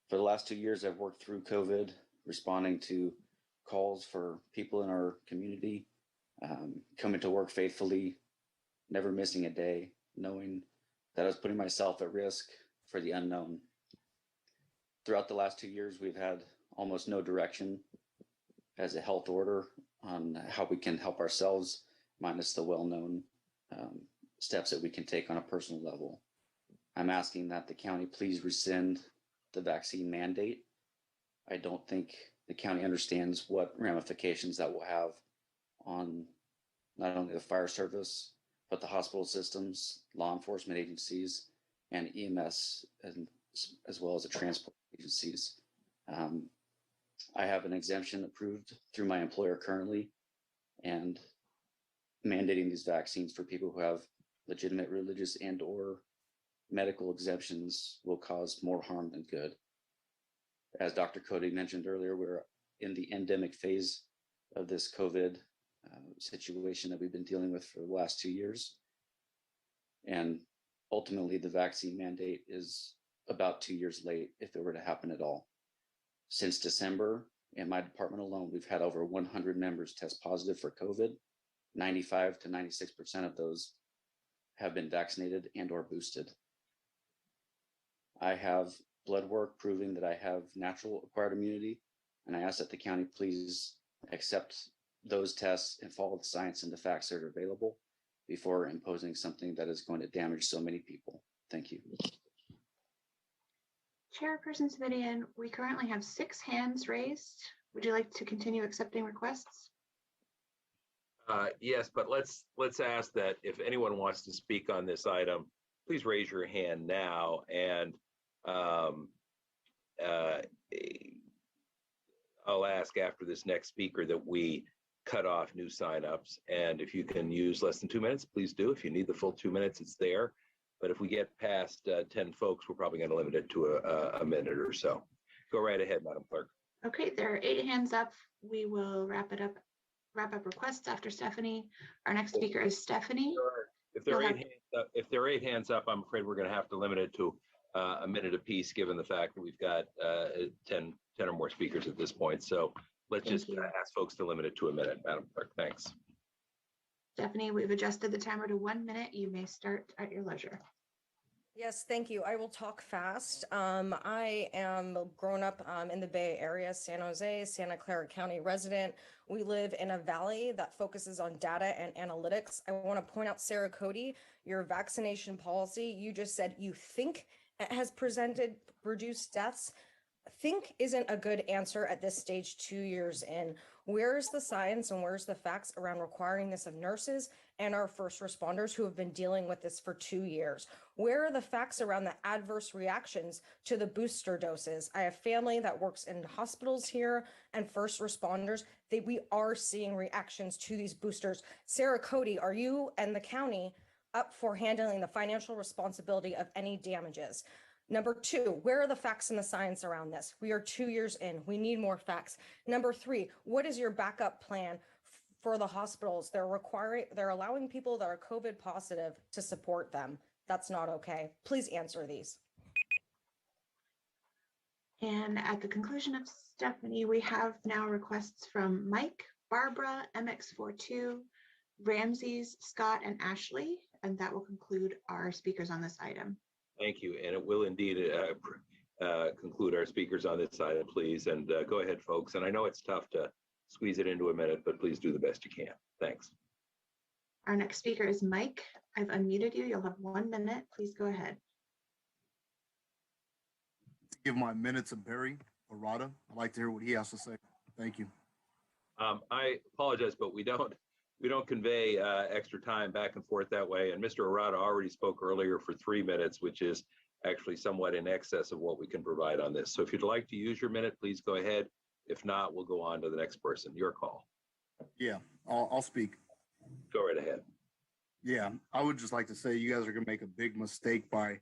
For the last 2 years, I've worked through COVID, responding to calls for people in our community, coming to work faithfully, never missing a day, knowing that I was putting myself at risk for the unknown. Throughout the last 2 years, we've had almost no direction as a health order on how we can help ourselves, minus the well-known steps that we can take on a personal level. I'm asking that the county please rescind the vaccine mandate. I don't think the county understands what ramifications that will have on not only the fire service, but the hospital systems, law enforcement agencies, and EMS, as well as the transport agencies. I have an exemption approved through my employer currently, and mandating these vaccines for people who have legitimate religious and/or medical exemptions will cause more harm than good. As Dr. Cody mentioned earlier, we're in the endemic phase of this COVID situation that we've been dealing with for the last 2 years. And ultimately, the vaccine mandate is about 2 years late if it were to happen at all. Since December, in my department alone, we've had over 100 members test positive for COVID. 95 to 96% of those have been vaccinated and/or boosted. I have blood work proving that I have natural acquired immunity, and I ask that the county please accept those tests and follow the science and the facts that are available before imposing something that is going to damage so many people. Thank you. Chairperson Smidian, we currently have 6 hands raised. Would you like to continue accepting requests? Yes, but let's ask that if anyone wants to speak on this item, please raise your hand now. And I'll ask after this next speaker that we cut off new signups. And if you can use less than 2 minutes, please do. If you need the full 2 minutes, it's there. But if we get past 10 folks, we're probably going to limit it to a minute or so. Go right ahead, Madam Clerk. Okay, there are 8 hands up. We will wrap up requests after Stephanie. Our next speaker is Stephanie. If there are 8 hands up, I'm afraid we're going to have to limit it to a minute apiece, given the fact that we've got 10 or more speakers at this point. So let's just ask folks to limit it to a minute, Madam Clerk. Thanks. Stephanie, we've adjusted the timer to 1 minute. You may start at your leisure. Yes, thank you. I will talk fast. I am grown up in the Bay Area, San Jose, Santa Clara County resident. We live in a valley that focuses on data and analytics. I want to point out, Sarah Cody, your vaccination policy, you just said you think it has reduced deaths. Think isn't a good answer at this stage 2 years in. Where's the science and where's the facts around requiring this of nurses and our first responders who have been dealing with this for 2 years? Where are the facts around the adverse reactions to the booster doses? I have family that works in hospitals here and first responders. We are seeing reactions to these boosters. Sarah Cody, are you and the county up for handling the financial responsibility of any damages? Number two, where are the facts and the science around this? We are 2 years in. We need more facts. Number three, what is your backup plan for the hospitals? They're allowing people that are COVID positive to support them. That's not okay. Please answer these. And at the conclusion of Stephanie, we have now requests from Mike, Barbara, MX42, Ramses, Scott, and Ashley, and that will conclude our speakers on this item. Thank you. And it will indeed conclude our speakers on this item, please. And go ahead, folks. And I know it's tough to squeeze it into a minute, but please do the best you can. Thanks. Our next speaker is Mike. I've unmuted you. You'll have 1 minute. Please go ahead. Give my minute to Barry Errata. I'd like to hear what he has to say. Thank you. I apologize, but we don't convey extra time back and forth that way. And Mr. Errata already spoke earlier for 3 minutes, which is actually somewhat in excess of what we can provide on this. So if you'd like to use your minute, please go ahead. If not, we'll go on to the next person. Your call. Yeah, I'll speak. Go right ahead. Yeah, I would just like to say you guys are going to make a big mistake by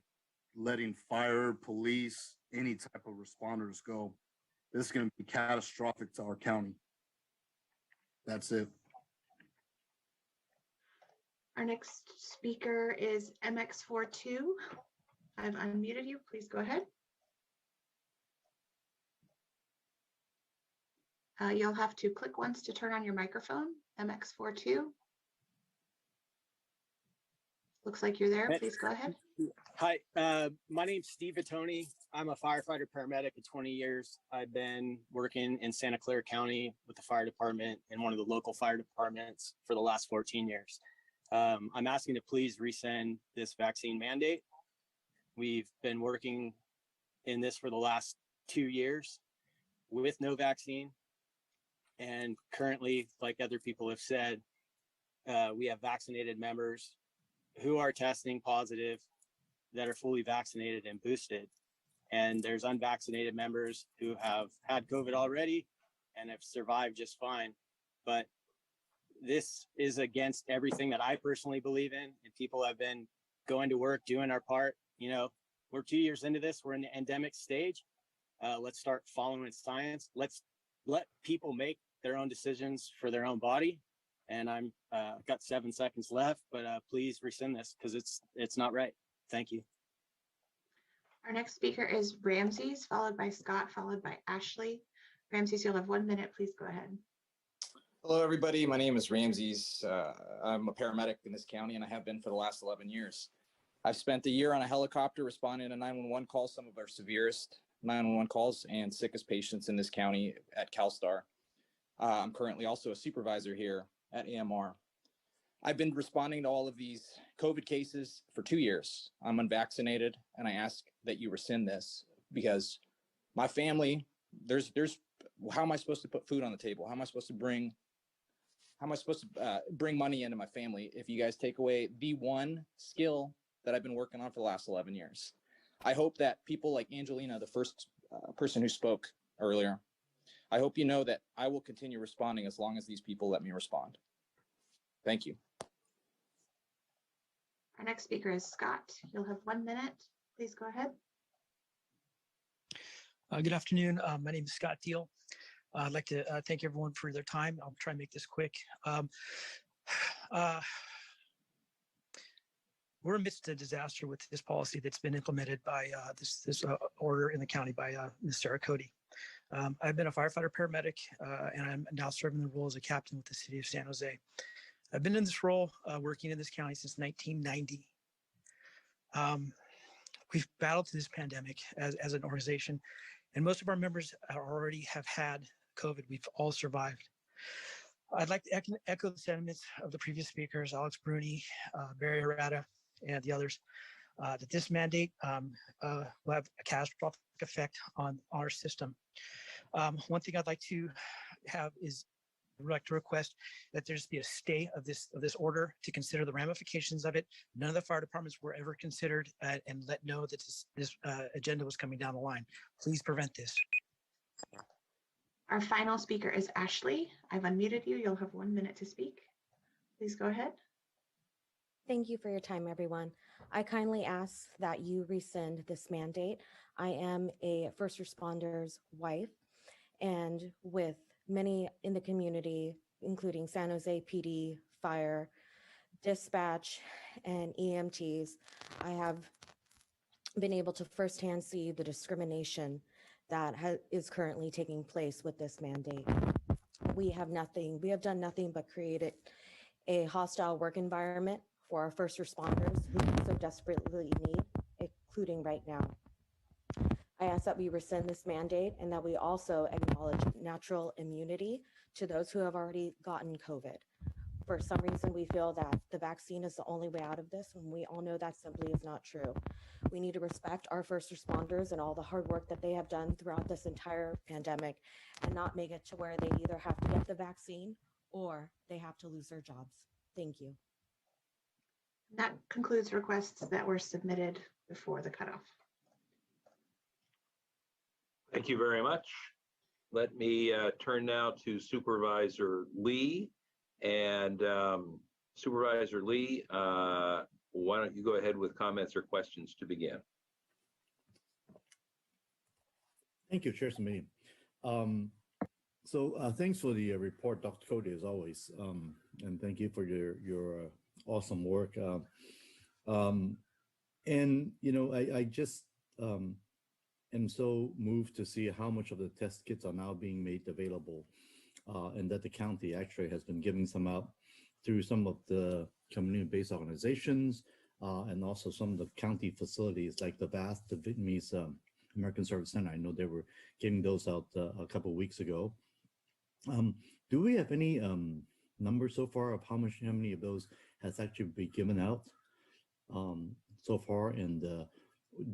letting fire, police, any type of responders go. This is going to be catastrophic to our county. That's it. Our next speaker is MX42. I've unmuted you. Please go ahead. You'll have to click once to turn on your microphone, MX42. Looks like you're there. Please go ahead. Hi, my name's Steve Vitoni. I'm a firefighter paramedic for 20 years. I've been working in Santa Clara County with the fire department and one of the local fire departments for the last 14 years. I'm asking to please rescind this vaccine mandate. We've been working in this for the last 2 years with no vaccine. And currently, like other people have said, we have vaccinated members who are testing positive that are fully vaccinated and boosted. And there's unvaccinated members who have had COVID already and have survived just fine. But this is against everything that I personally believe in. And people have been going to work, doing our part. You know, we're 2 years into this. We're in the endemic stage. Let's start following science. Let's let people make their own decisions for their own body. And I'm got 7 seconds left, but please rescind this because it's not right. Thank you. Our next speaker is Ramses, followed by Scott, followed by Ashley. Ramses, you'll have 1 minute. Please go ahead. Hello, everybody. My name is Ramses. I'm a paramedic in this county, and I have been for the last 11 years. I've spent a year on a helicopter responding to 911 calls, some of our severest 911 calls and sickest patients in this county at CalSTAR. I'm currently also a supervisor here at AMR. I've been responding to all of these COVID cases for 2 years. I'm unvaccinated, and I ask that you rescind this because my family, how am I supposed to put food on the table? How am I supposed to bring money into my family if you guys take away the one skill that I've been working on for the last 11 years? I hope that people like Angelina, the first person who spoke earlier, I hope you know that I will continue responding as long as these people let me respond. Thank you. Our next speaker is Scott. You'll have 1 minute. Please go ahead. Good afternoon. My name is Scott Deal. I'd like to thank everyone for their time. I'll try and make this quick. We're amidst a disaster with this policy that's been implemented by this order in the county by Ms. Sarah Cody. I've been a firefighter paramedic, and I'm now serving the role as a captain with the city of San Jose. I've been in this role working in this county since 1990. we've battled through this pandemic as an organization, and most of our members already have had COVID. We've all survived. I'd like to echo the sentiments of the previous speakers, Alex Bruni, Barry Errata, and the others, that this mandate will have a catastrophic effect on our system. One thing I'd like to have is I'd like to request that there just be a stay of this order to consider the ramifications of it. None of the fire departments were ever considered, and let know that this agenda was coming down the line. Please prevent this. Our final speaker is Ashley. I've unmuted you. You'll have 1 minute to speak. Please go ahead. Thank you for your time, everyone. I kindly ask that you rescind this mandate. I am a first responder's wife, and with many in the community, including San Jose PD, fire, dispatch, and EMTs, I have been able to firsthand see the discrimination that is currently taking place with this mandate. We have done nothing but created a hostile work environment for our first responders who so desperately need, including right now. I ask that we rescind this mandate and that we also acknowledge natural immunity to those who have already gotten COVID. For some reason, we feel that the vaccine is the only way out of this, and we all know that simply is not true. We need to respect our first responders and all the hard work that they have done throughout this entire pandemic, and not make it to where they either have to get the vaccine or they have to lose their jobs. Thank you. That concludes requests that were submitted before the cutoff. Thank you very much. Let me turn now to Supervisor Lee. And Supervisor Lee, why don't you go ahead with comments or questions to begin? Thank you, Chair Subcommittee. Thanks for the report, Dr. Cody, as always, and thank you for your awesome work. And you know, I just am so moved to see how much of the test kits are now being made available, and that the county actually has been giving some out through some of the community-based organizations, and also some of the county facilities like the Vietnamese American Service Center. I know they were giving those out a couple of weeks ago. Do we have any numbers so far of how many of those has actually been given out so far? And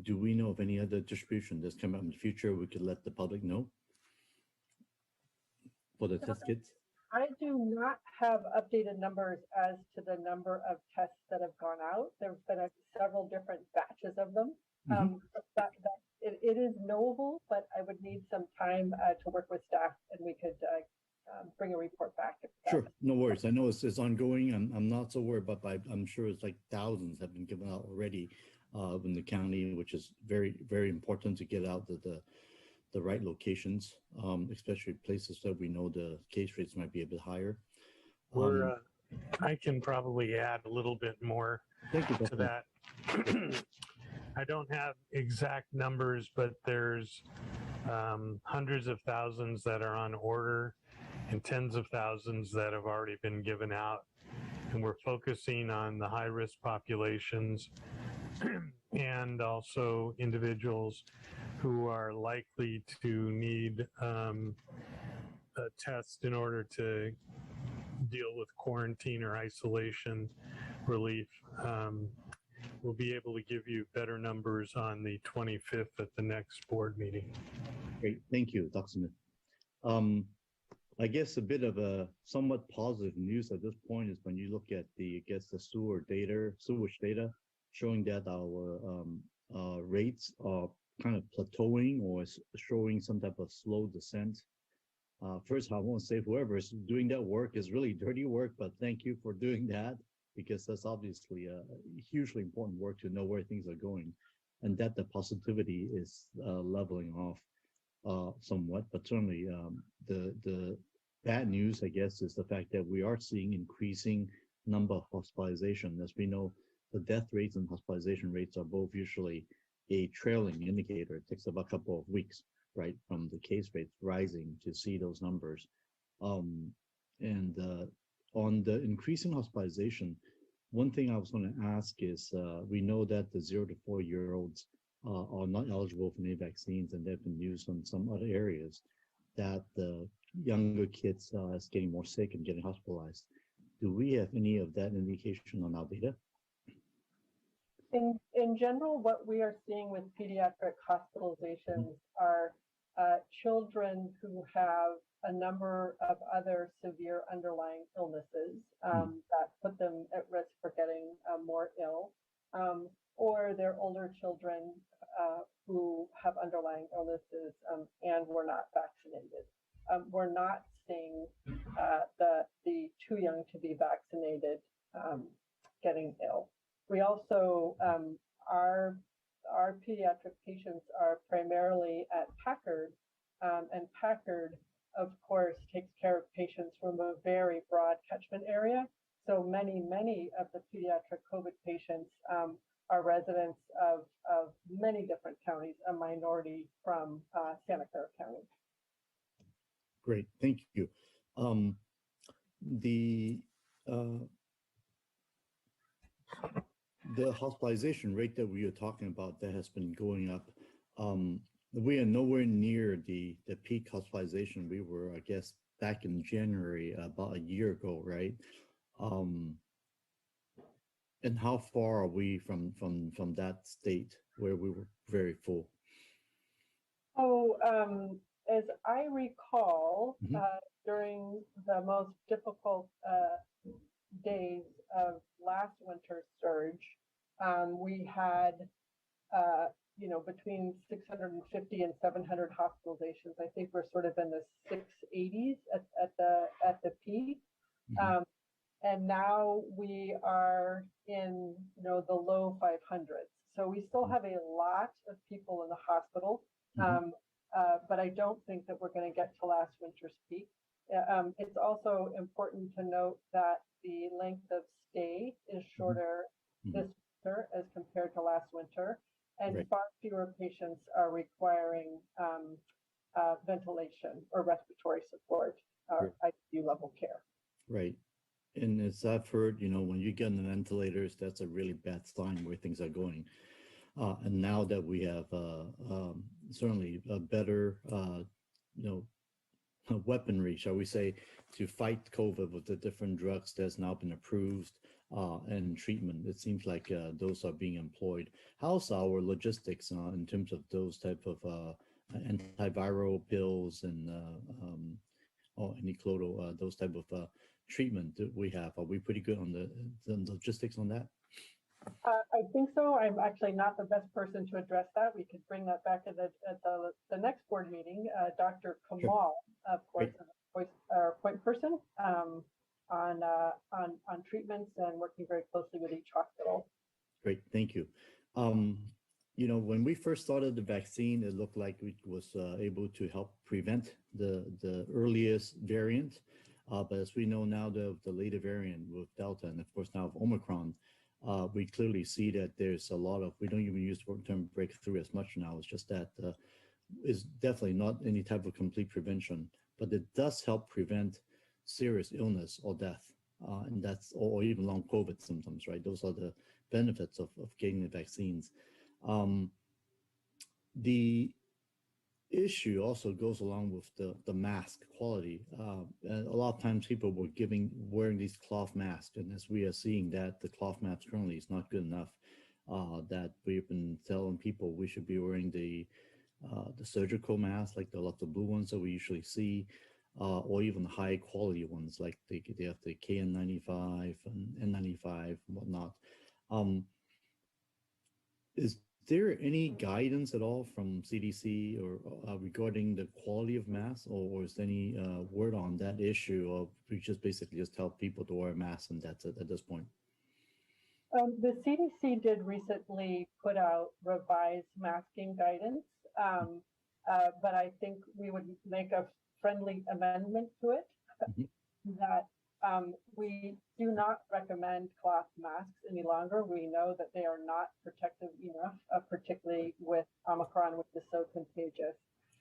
do we know of any other distribution that's coming up in the future we could let the public know for the test kits? I do not have updated numbers as to the number of tests that have gone out. There's been several different batches of them. It is knowable, but I would need some time to work with staff, and we could bring a report back. Sure, no worries. I know it's ongoing. I'm not so worried, but I'm sure it's like thousands have been given out already in the county, which is very, very important to get out the right locations, especially places that we know the case rates might be a bit higher. I can probably add a little bit more to that. I don't have exact numbers, but there's hundreds of thousands that are on order and tens of thousands that have already been given out. And we're focusing on the high-risk populations and also individuals who are likely to need a test in order to deal with quarantine or isolation relief. We'll be able to give you better numbers on the 25th at the next board meeting. Great, thank you, Dr. Smith. I guess a bit of a somewhat positive news at this point is when you look at the sewage data, showing that our rates are kind of plateauing or showing some type of slow descent. First, I want to say whoever is doing that work is really dirty work, but thank you for doing that, because that's obviously a hugely important work to know where things are going, and that the positivity is leveling off somewhat. But certainly the bad news, I guess, is the fact that we are seeing increasing number of hospitalization. As we know, the death rates and hospitalization rates are both usually a trailing indicator. It takes about a couple of weeks, right, from the case rates rising to see those numbers. On the increasing hospitalization, one thing I was going to ask is, we know that the 0 to 4-year-olds are not eligible for any vaccines, and they've been used in some other areas, that the younger kids is getting more sick and getting hospitalized. Do we have any of that indication on our data? In general, what we are seeing with pediatric hospitalizations are children who have a number of other severe underlying illnesses that put them at risk for getting more ill, or they're older children who have underlying illnesses and were not vaccinated. We're not seeing the too young to be vaccinated getting ill. We also, our pediatric patients are primarily at Packard, and Packard, of course, takes care of patients from a very broad catchment area. So many of the pediatric COVID patients are residents of many different counties, a minority from Santa Clara County. Great, thank you. The hospitalization rate that we are talking about that has been going up, we are nowhere near the peak hospitalization we were, I guess, back in January, about a year ago, right? And how far are we from that state where we were very full? Oh, as I recall, during the most difficult days of last winter's surge, we had, between 650 and 700 hospitalizations. I think we're sort of in the 680s at the peak. And now we are in, the low 500s. So we still have a lot of people in the hospital, but I don't think that we're going to get to last winter's peak. It's also important to note that the length of stay is shorter this winter as compared to last winter, and far fewer patients are requiring ventilation or respiratory support, ICU level care. Right. And as I've heard, when you get on the ventilators, that's a really bad sign where things are going. And now that we have certainly a better, weaponry, shall we say, to fight COVID with the different drugs that's now been approved and treatment, it seems like those are being employed. How's our logistics in terms of those type of antiviral pills and or anecdotal, those type of treatment that we have? Are we pretty good on the logistics on that? I think so. I'm actually not the best person to address that. We could bring that back at the next board meeting. Dr. Kamal, of course, is our point person on treatments and working very closely with each hospital. Great, thank you. When we first started the vaccine, it looked like it was able to help prevent the earliest variant. But as we know now, the later variant with Delta and of course now of Omicron, we clearly see that there's a lot of, we don't even use the term breakthrough as much now. It's just that is definitely not any type of complete prevention, but it does help prevent serious illness or death. And that's, or even long COVID symptoms, right? Those are the benefits of getting the vaccines. The issue also goes along with the mask quality. And a lot of times people were wearing these cloth masks, and as we are seeing that the cloth mask currently is not good enough, that we've been telling people we should be wearing the surgical masks, like the blue ones that we usually see, or even the high quality ones, like they have the KN95 and N95 and whatnot. Is there any guidance at all from CDC or regarding the quality of masks, or is there any word on that issue, or we just basically just tell people to wear masks and that's it at this point? The CDC did recently put out revised masking guidance, but I think we would make a friendly amendment to it that we do not recommend cloth masks any longer. We know that they are not protective enough, particularly with Omicron, which is so contagious.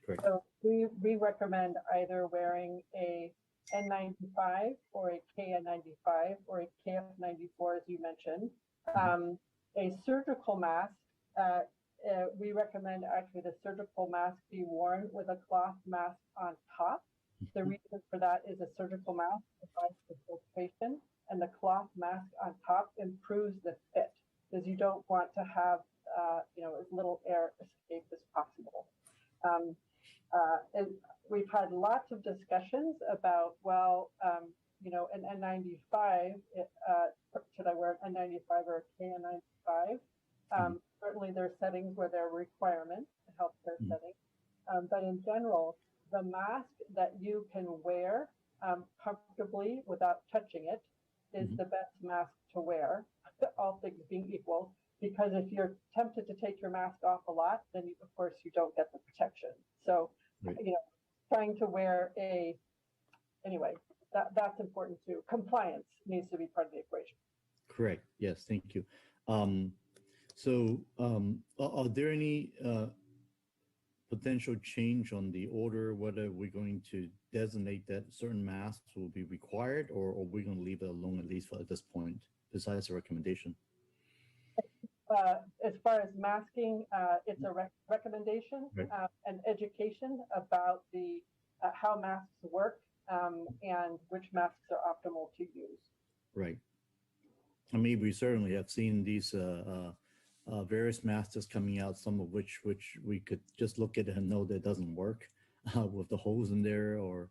Great. So we recommend either wearing a N95 or a KN95 or a KF94, as you mentioned. A surgical mask we recommend actually the surgical mask be worn with a cloth mask on top. The reason for that is a surgical mask provides the filtration, and the cloth mask on top improves the fit because you don't want to have as little air escape as possible. And we've had lots of discussions about, an N95, should I wear an N95 or a KN95? Certainly there are settings where there are requirements, healthcare settings, but in general, the mask that you can wear comfortably without touching it is the best mask to wear, all things being equal, because if you're tempted to take your mask off a lot, then of course you don't get the protection. So, trying to wear that's important too. Compliance needs to be part of the equation. Correct. Yes. Thank you. Are there any potential change on the order, whether we're going to designate that certain masks will be required, or are we going to leave it alone at least at this point, besides the recommendation? As far as masking, it's a recommendation and education about the how masks work and which masks are optimal to use. Right. I mean, we certainly have seen these various masks coming out, some of which we could just look at it and know that it doesn't work with the holes in there, or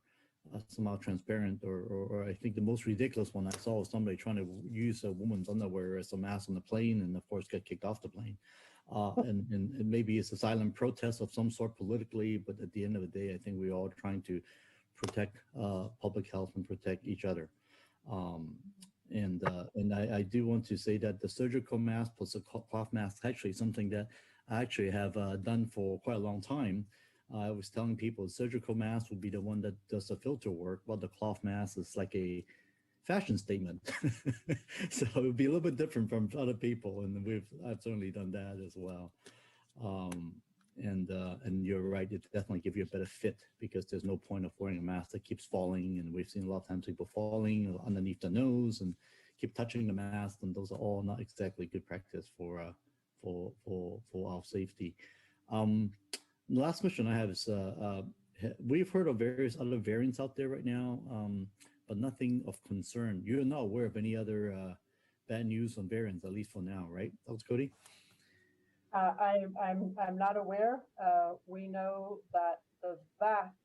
somehow transparent, or I think the most ridiculous one I saw was somebody trying to use a woman's underwear as a mask on the plane, and of course got kicked off the plane. And maybe it's a silent protest of some sort politically, but at the end of the day, I think we're all trying to protect public health and protect each other. And I do want to say that the surgical mask plus the cloth mask is actually something that I actually have done for quite a long time. I was telling people the surgical mask would be the one that does the filter work, while the cloth mask is like a fashion statement. So it would be a little bit different from other people, and I've certainly done that as well. And you're right, it definitely gives you a better fit, because there's no point of wearing a mask that keeps falling, and we've seen a lot of times people falling underneath the nose and keep touching the mask, and those are all not exactly good practice for our safety. The last question I have is, we've heard of various other variants out there right now, but nothing of concern. You're not aware of any other bad news on variants, at least for now, right, Dr. Cody? I'm not aware. We know that the vast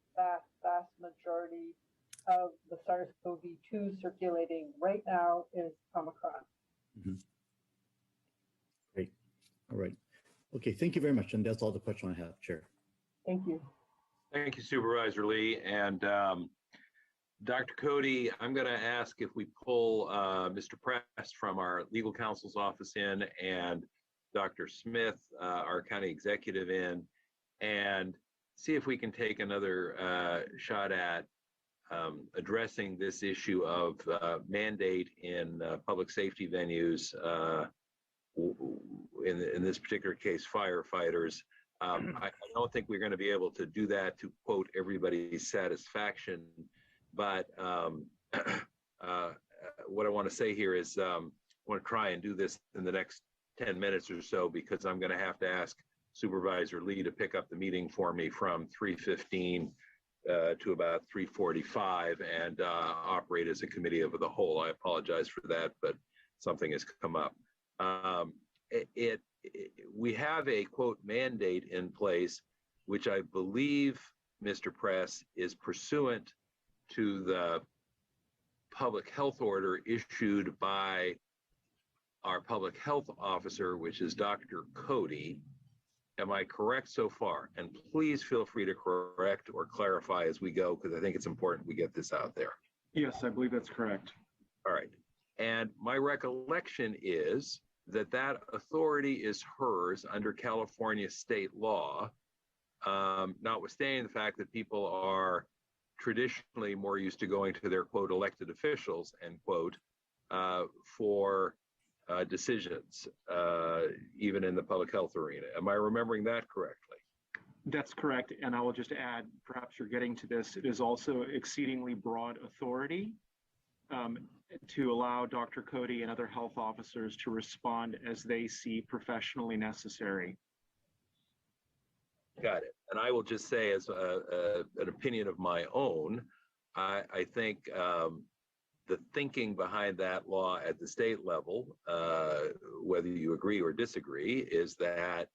majority of the SARS-CoV-2 circulating right now is Omicron. Mm-hmm. Great. All right. Okay. Thank you very much. And that's all the question I have, Chair. Thank you. Thank you, Supervisor Lee. And Dr. Cody, I'm going to ask if we pull Mr. Press from our legal counsel's office in, and Dr. Smith, our county executive, in, and see if we can take another shot at addressing this issue of mandate in public safety venues, in this particular case, firefighters. I don't think we're going to be able to do that to quote everybody's satisfaction, but what I want to say here is I want to try and do this in the next 10 minutes or so, because I'm going to have to ask Supervisor Lee to pick up the meeting for me from 3:15 to about 3:45 and operate as a committee of the whole. I apologize for that, but something has come up. We have a quote mandate in place, which I believe, Mr. Press, is pursuant to the public health order issued by our public health officer, which is Dr. Cody. Am I correct so far? And please feel free to correct or clarify as we go, because I think it's important we get this out there. Yes, I believe that's correct. All right. And my recollection is that that authority is hers under California state law, notwithstanding the fact that people are traditionally more used to going to their quote elected officials, end quote, for decisions, even in the public health arena. Am I remembering that correctly? That's correct. And I will just add, perhaps you're getting to this, it is also exceedingly broad authority to allow Dr. Cody and other health officers to respond as they see professionally necessary. Got it. And I will just say, as an opinion of my own, I think the thinking behind that law at the state level, whether you agree or disagree, is that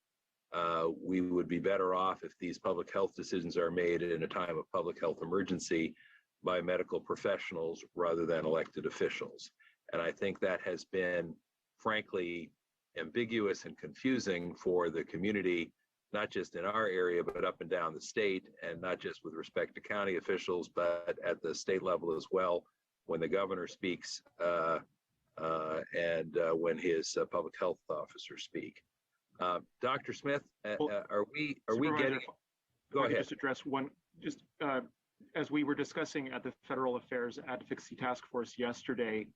we would be better off if these public health decisions are made in a time of public health emergency by medical professionals rather than elected officials. And I think that has been, frankly, ambiguous and confusing for the community, not just in our area, but up and down the state, and not just with respect to county officials, but at the state level as well, when the governor speaks and when his public health officers speak. Dr. Smith, are we getting? Go ahead. Just address one. Just as we were discussing at the Federal Affairs Advocacy Task Force yesterday,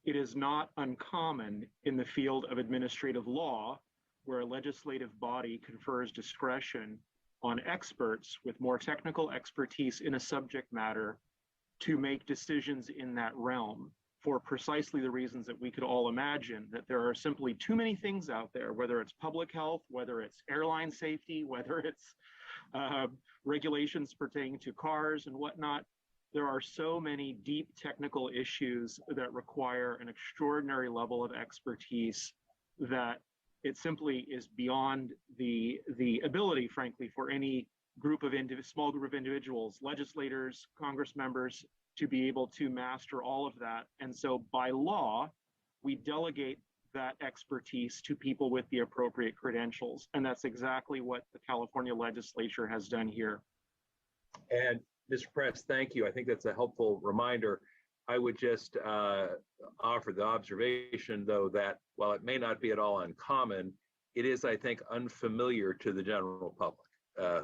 it is not uncommon in the field of administrative law, where a legislative body confers discretion on experts with more technical expertise in a subject matter to make decisions in that realm, for precisely the reasons that we could all imagine, that there are simply too many things out there, whether it's public health, whether it's airline safety, whether it's regulations pertaining to cars and whatnot. There are so many deep technical issues that require an extraordinary level of expertise that it simply is beyond the ability, frankly, for any small group of individuals, legislators, Congress members, to be able to master all of that. And so by law, we delegate that expertise to people with the appropriate credentials. And that's exactly what the California legislature has done here. And Mr. Press, thank you. I think that's a helpful reminder. I would just offer the observation, though, that while it may not be at all uncommon, it is, I think, unfamiliar to the general public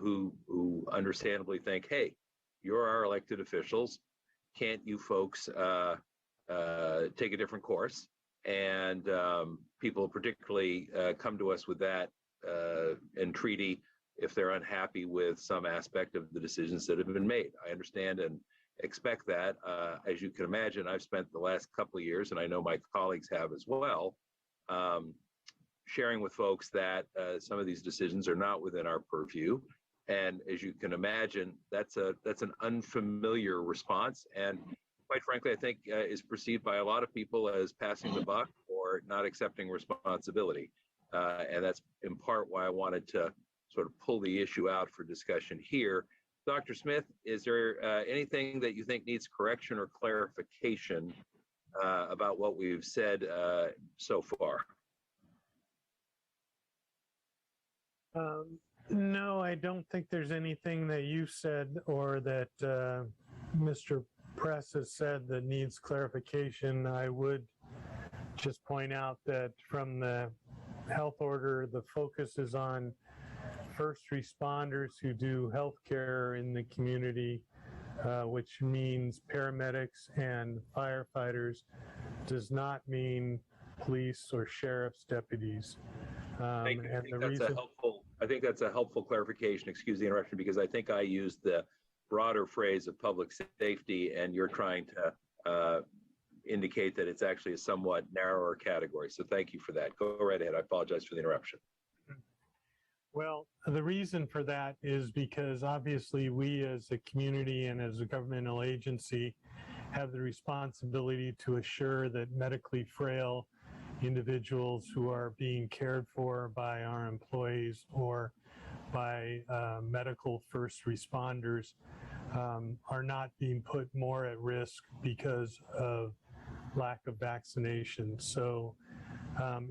who understandably think, hey, you're our elected officials. Can't you folks take a different course? And people particularly come to us with that entreaty if they're unhappy with some aspect of the decisions that have been made. I understand and expect that. As you can imagine, I've spent the last couple of years, and I know my colleagues have as well, sharing with folks that some of these decisions are not within our purview. And as you can imagine, that's an unfamiliar response. And quite frankly, I think is perceived by a lot of people as passing the buck or not accepting responsibility. And that's in part why I wanted to sort of pull the issue out for discussion here. Dr. Smith, is there anything that you think needs correction or clarification about what we've said so far? No, I don't think there's anything that you said or that Mr. Press has said that needs clarification. I would just point out that from the health order, the focus is on first responders who do healthcare in the community, which means paramedics and firefighters, does not mean police or sheriff's deputies. I think that's a helpful clarification. Excuse the interruption, because I think I used the broader phrase of public safety, and you're trying to indicate that it's actually a somewhat narrower category. So thank you for that. Go right ahead. I apologize for the interruption. Well, the reason for that is because obviously we as a community and as a governmental agency have the responsibility to assure that medically frail individuals who are being cared for by our employees or by medical first responders are not being put more at risk because of lack of vaccination. So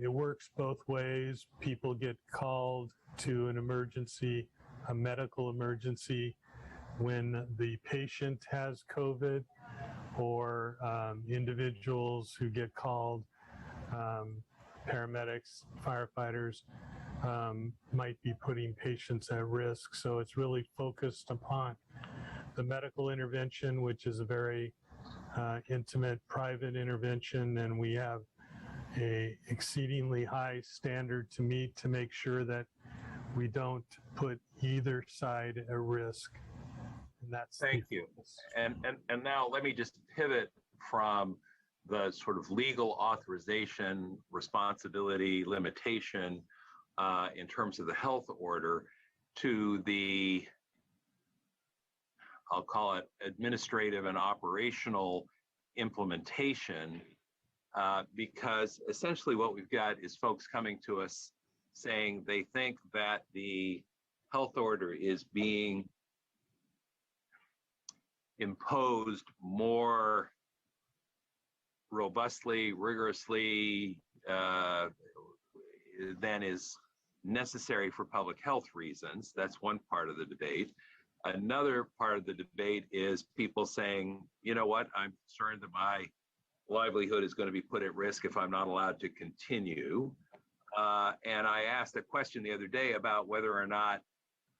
it works both ways. People get called to an emergency, a medical emergency, when the patient has COVID, or individuals who get called, paramedics, firefighters, might be putting patients at risk. So it's really focused upon the medical intervention, which is a very intimate, private intervention, and we have a exceedingly high standard to meet to make sure that we don't put either side at risk. And that's thank you. And now let me just pivot from the sort of legal authorization, responsibility, limitation in terms of the health order to the, I'll call it administrative and operational implementation, because essentially what we've got is folks coming to us saying they think that the health order is being imposed more robustly, rigorously than is necessary for public health reasons. That's one part of the debate. Another part of the debate is people saying, you know what, I'm concerned that my livelihood is going to be put at risk if I'm not allowed to continue. And I asked a question the other day about whether or not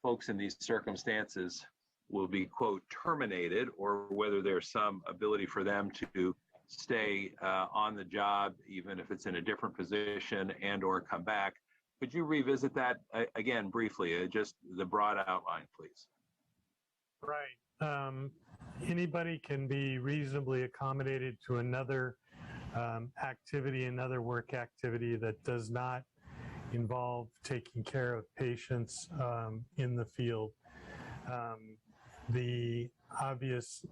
folks in these circumstances will be, quote, terminated, or whether there's some ability for them to stay on the job, even if it's in a different position, and or come back. Could you revisit that again briefly, just the broad outline, please? Right. Anybody can be reasonably accommodated to another activity, another work activity that does not involve taking care of patients in the field. The obvious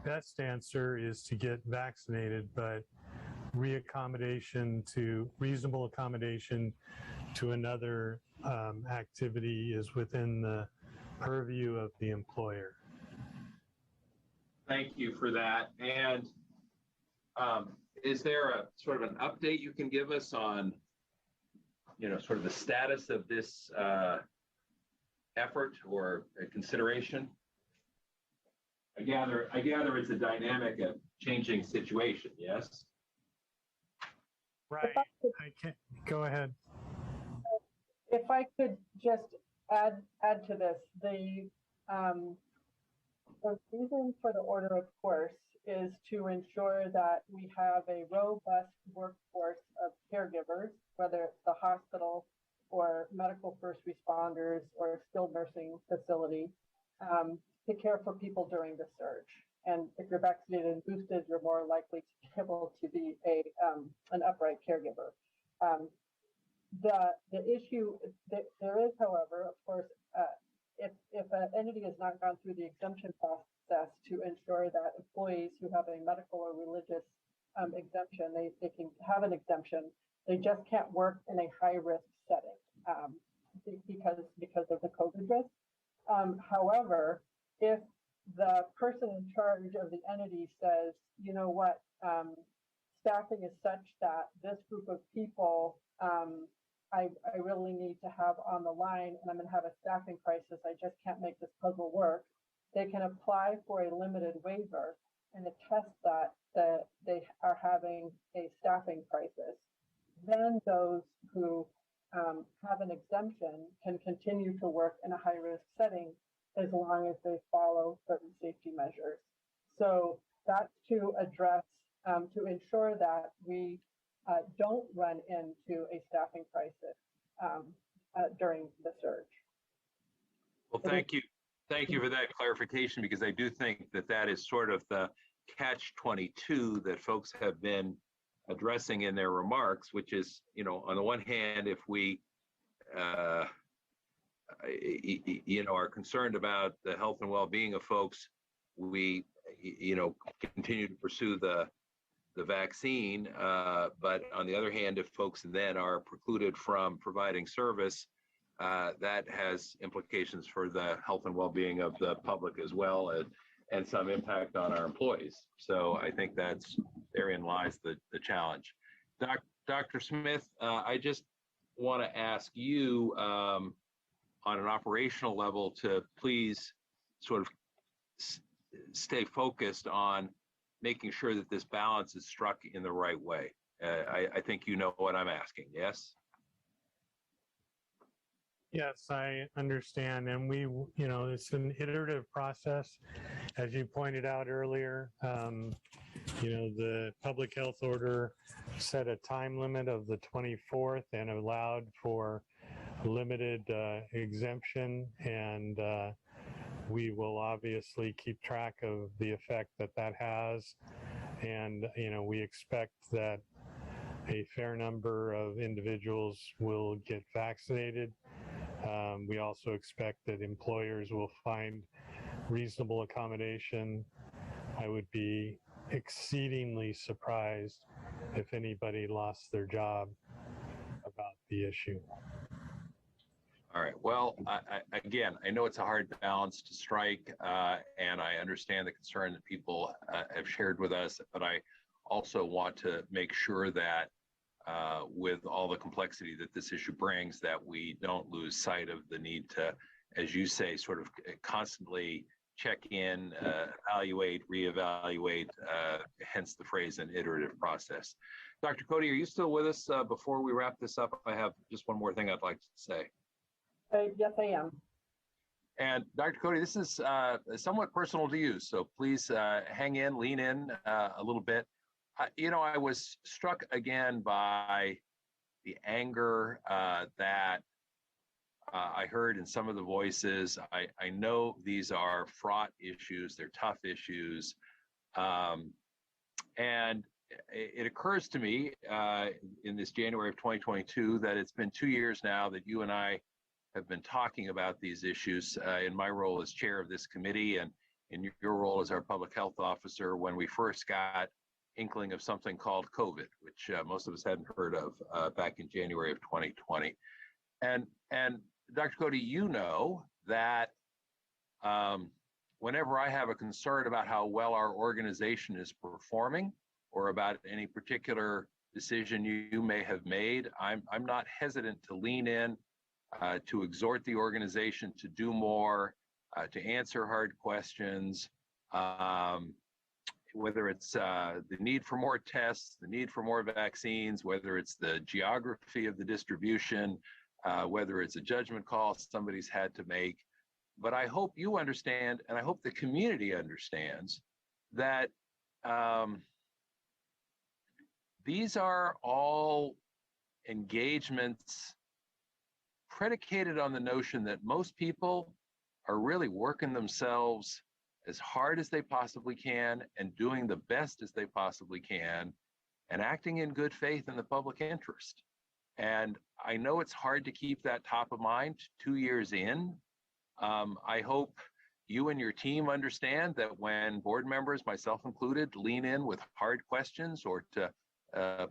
best answer is to get vaccinated, but reasonable accommodation to another activity is within the purview of the employer. Thank you for that. And is there a sort of an update you can give us on, sort of the status of this effort or consideration? I gather it's a dynamic and changing situation, yes? Right. I can't, go ahead. If I could just add to this, the reason for the order of course is to ensure that we have a robust workforce of caregivers, whether it's the hospital or medical first responders or skilled nursing facility, to care for people during the surge. And if you're vaccinated and boosted, you're more likely to be able to be an upright caregiver. The issue there is, however, of course, if an entity has not gone through the exemption process to ensure that employees who have a medical or religious exemption, they can have an exemption, they just can't work in a high risk setting because of the COVID risk. However, if the person in charge of the entity says, you know what, staffing is such that this group of people I really need to have on the line, and I'm going to have a staffing crisis, I just can't make this puzzle work, they can apply for a limited waiver and attest that they are having a staffing crisis. Then those who have an exemption can continue to work in a high-risk setting as long as they follow certain safety measures. So that's to address, to ensure that we don't run into a staffing crisis during the surge. Well, thank you. Thank you for that clarification, because I do think that is sort of the catch-22 that folks have been addressing in their remarks, which is, on the one hand, if we, are concerned about the health and well-being of folks, we, continue to pursue the vaccine. But on the other hand, if folks then are precluded from providing service, that has implications for the health and well-being of the public as well, and some impact on our employees. So I think therein lies the challenge. Dr. Smith, I just want to ask you on an operational level to please sort of stay focused on making sure that this balance is struck in the right way. I think you know what I'm asking, yes? Yes, I understand. And it's an iterative process. As you pointed out earlier, the public health order set a time limit of the 24th and allowed for limited exemption. And we will obviously keep track of the effect that has. And, we expect that a fair number of individuals will get vaccinated We also expect that employers will find reasonable accommodation. I would be exceedingly surprised if anybody lost their job about the issue. All right. Well, again, I know it's a hard balance to strike, and I understand the concern that people have shared with us, but I also want to make sure that with all the complexity that this issue brings, that we don't lose sight of the need to, as you say, sort of constantly check in, evaluate, reevaluate, hence the phrase an iterative process. Dr. Cody, are you still with us? Before we wrap this up, I have just one more thing I'd like to say. Yes, I am. And Dr. Cody, this is somewhat personal to you, so please hang in, lean in a little bit. I was struck again by the anger that I heard in some of the voices. I know these are fraught issues, they're tough issues. And it occurs to me in this January of 2022 that it's been 2 years now that you and I have been talking about these issues in my role as chair of this committee and in your role as our public health officer when we first got inkling of something called COVID, which most of us hadn't heard of back in January of 2020. And Dr. Cody, you know that whenever I have a concern about how well our organization is performing or about any particular decision you may have made, I'm not hesitant to lean in, to exhort the organization to do more, to answer hard questions, whether it's the need for more tests, the need for more vaccines, whether it's the geography of the distribution, whether it's a judgment call somebody's had to make. But I hope you understand, and I hope the community understands, that these are all engagements predicated on the notion that most people are really working themselves as hard as they possibly can and doing the best as they possibly can and acting in good faith in the public interest. And I know it's hard to keep that top of mind 2 years in. I hope you and your team understand that when board members, myself included, lean in with hard questions or to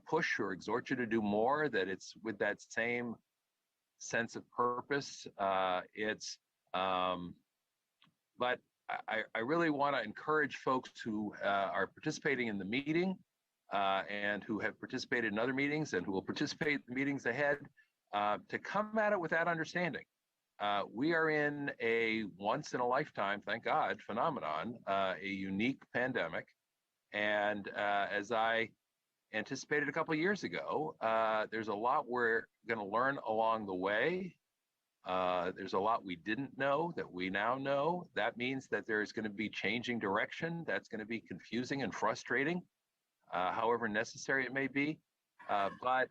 push or exhort you to do more, that it's with that same sense of purpose. But I really want to encourage folks who are participating in the meeting and who have participated in other meetings and who will participate in the meetings ahead to come at it with that understanding. We are in a once in a lifetime, thank God, phenomenon, a unique pandemic. And as I anticipated a couple of years ago, there's a lot we're going to learn along the way. There's a lot we didn't know that we now know. That means that there's going to be changing direction. That's going to be confusing and frustrating, however necessary it may be. But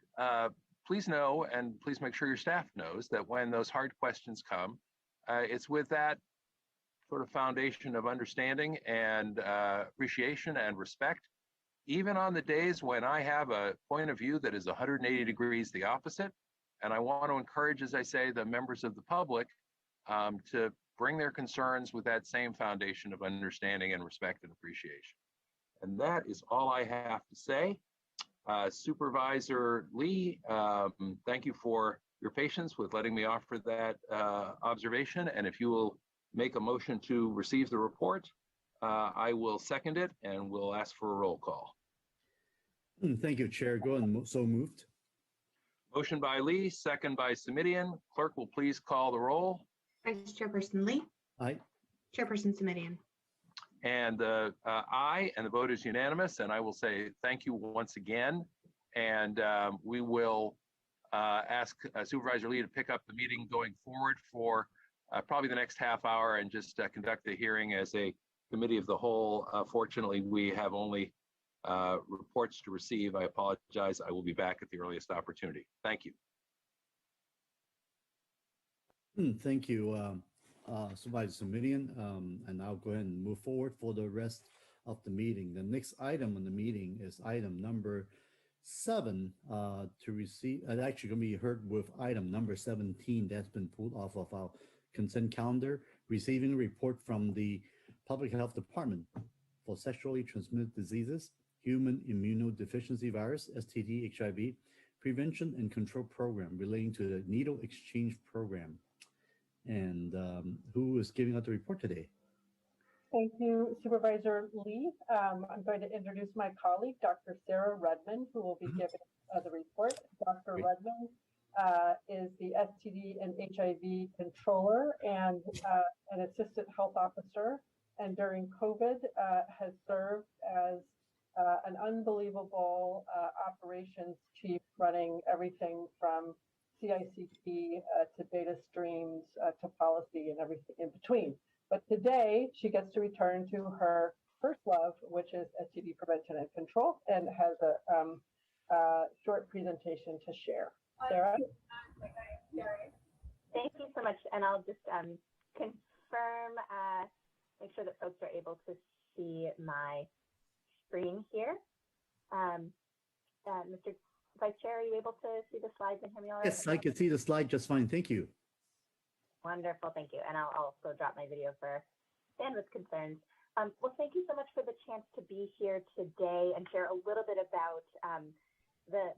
please know, and please make sure your staff knows, that when those hard questions come, it's with that sort of foundation of understanding and appreciation and respect. Even on the days when I have a point of view that is 180 degrees the opposite, and I want to encourage, as I say, the members of the public to bring their concerns with that same foundation of understanding and respect and appreciation. And that is all I have to say. Supervisor Lee, thank you for your patience with letting me offer that observation. And if you will make a motion to receive the report, I will second it and we'll ask for a roll call. Thank you, Chair. Go and so moved. Motion by Lee, second by Simidian. Clerk will please call the roll. Vice Chairperson Lee. Aye. Chairperson Simidian. And aye, and the vote is unanimous. And I will say thank you once again. And we will ask Supervisor Lee to pick up the meeting going forward for probably the next half hour and just conduct the hearing as a committee of the whole. Fortunately, we have only reports to receive. I apologize. I will be back at the earliest opportunity. Thank you. Thank you, Supervisor Simidian. And I'll go ahead and move forward for the rest of the meeting. The next item on the meeting is item number 7 to receive, actually going to be heard with item number 17 that's been pulled off of our consent calendar, receiving a report from the Public Health Department for sexually transmitted diseases, human immunodeficiency virus, STD, HIV, prevention and control program relating to the needle exchange program. And who is giving out the report today? Thank you, Supervisor Lee. I'm going to introduce my colleague, Dr. Sarah Redmond, who will be giving the report. Dr. Great. Redmond is the STD and HIV controller and an assistant health officer. And during COVID has served as an unbelievable operations chief, running everything from CICP to data streams to policy and everything in between. But today she gets to return to her first love, which is STD prevention and control, and has a short presentation to share. Sarah? Thank you so much. And I'll just confirm, make sure that folks are able to see my screen here. Mr. Vice Chair, are you able to see the slides and hear me all right? Yes, I can see the slide just fine. Thank you. Wonderful, thank you. And I'll also drop my video for bandwidth concerns. Well, thank you so much for the chance to be here today and share a little bit about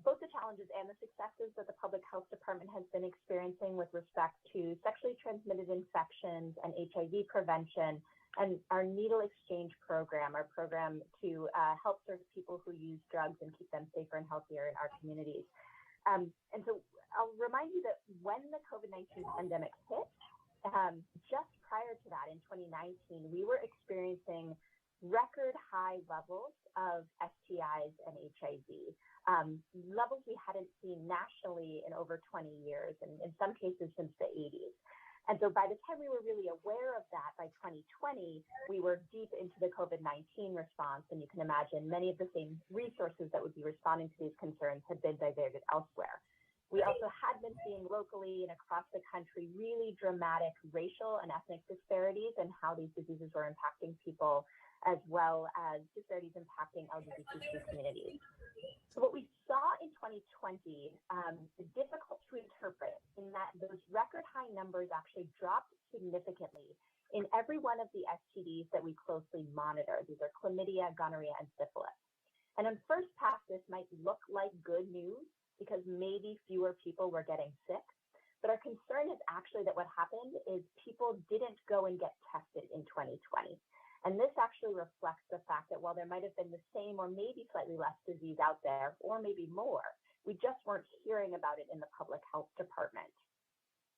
both the challenges and the successes that the Public Health Department has been experiencing with respect to sexually transmitted infections and HIV prevention, and our needle exchange program, our program to help serve people who use drugs and keep them safer and healthier in our communities. And so I'll remind you that when the COVID-19 pandemic hit, just prior to that in 2019, we were experiencing record high levels of STIs and HIV, levels we hadn't seen nationally in over 20 years, and in some cases since the 80s. And so by the time we were really aware of that by 2020, we were deep into the COVID-19 response. And you can imagine many of the same resources that would be responding to these concerns had been diverted elsewhere. We also had been seeing locally and across the country really dramatic racial and ethnic disparities and how these diseases were impacting people, as well as disparities impacting LGBTQ communities. So what we saw in 2020 is difficult to interpret in that those record high numbers actually dropped significantly in every one of the STDs that we closely monitor. These are chlamydia, gonorrhea, and syphilis. And on first pass, this might look like good news because maybe fewer people were getting sick. But our concern is actually that what happened is people didn't go and get tested in 2020. And this actually reflects the fact that while there might have been the same or maybe slightly less disease out there, or maybe more, we just weren't hearing about it in the Public Health Department.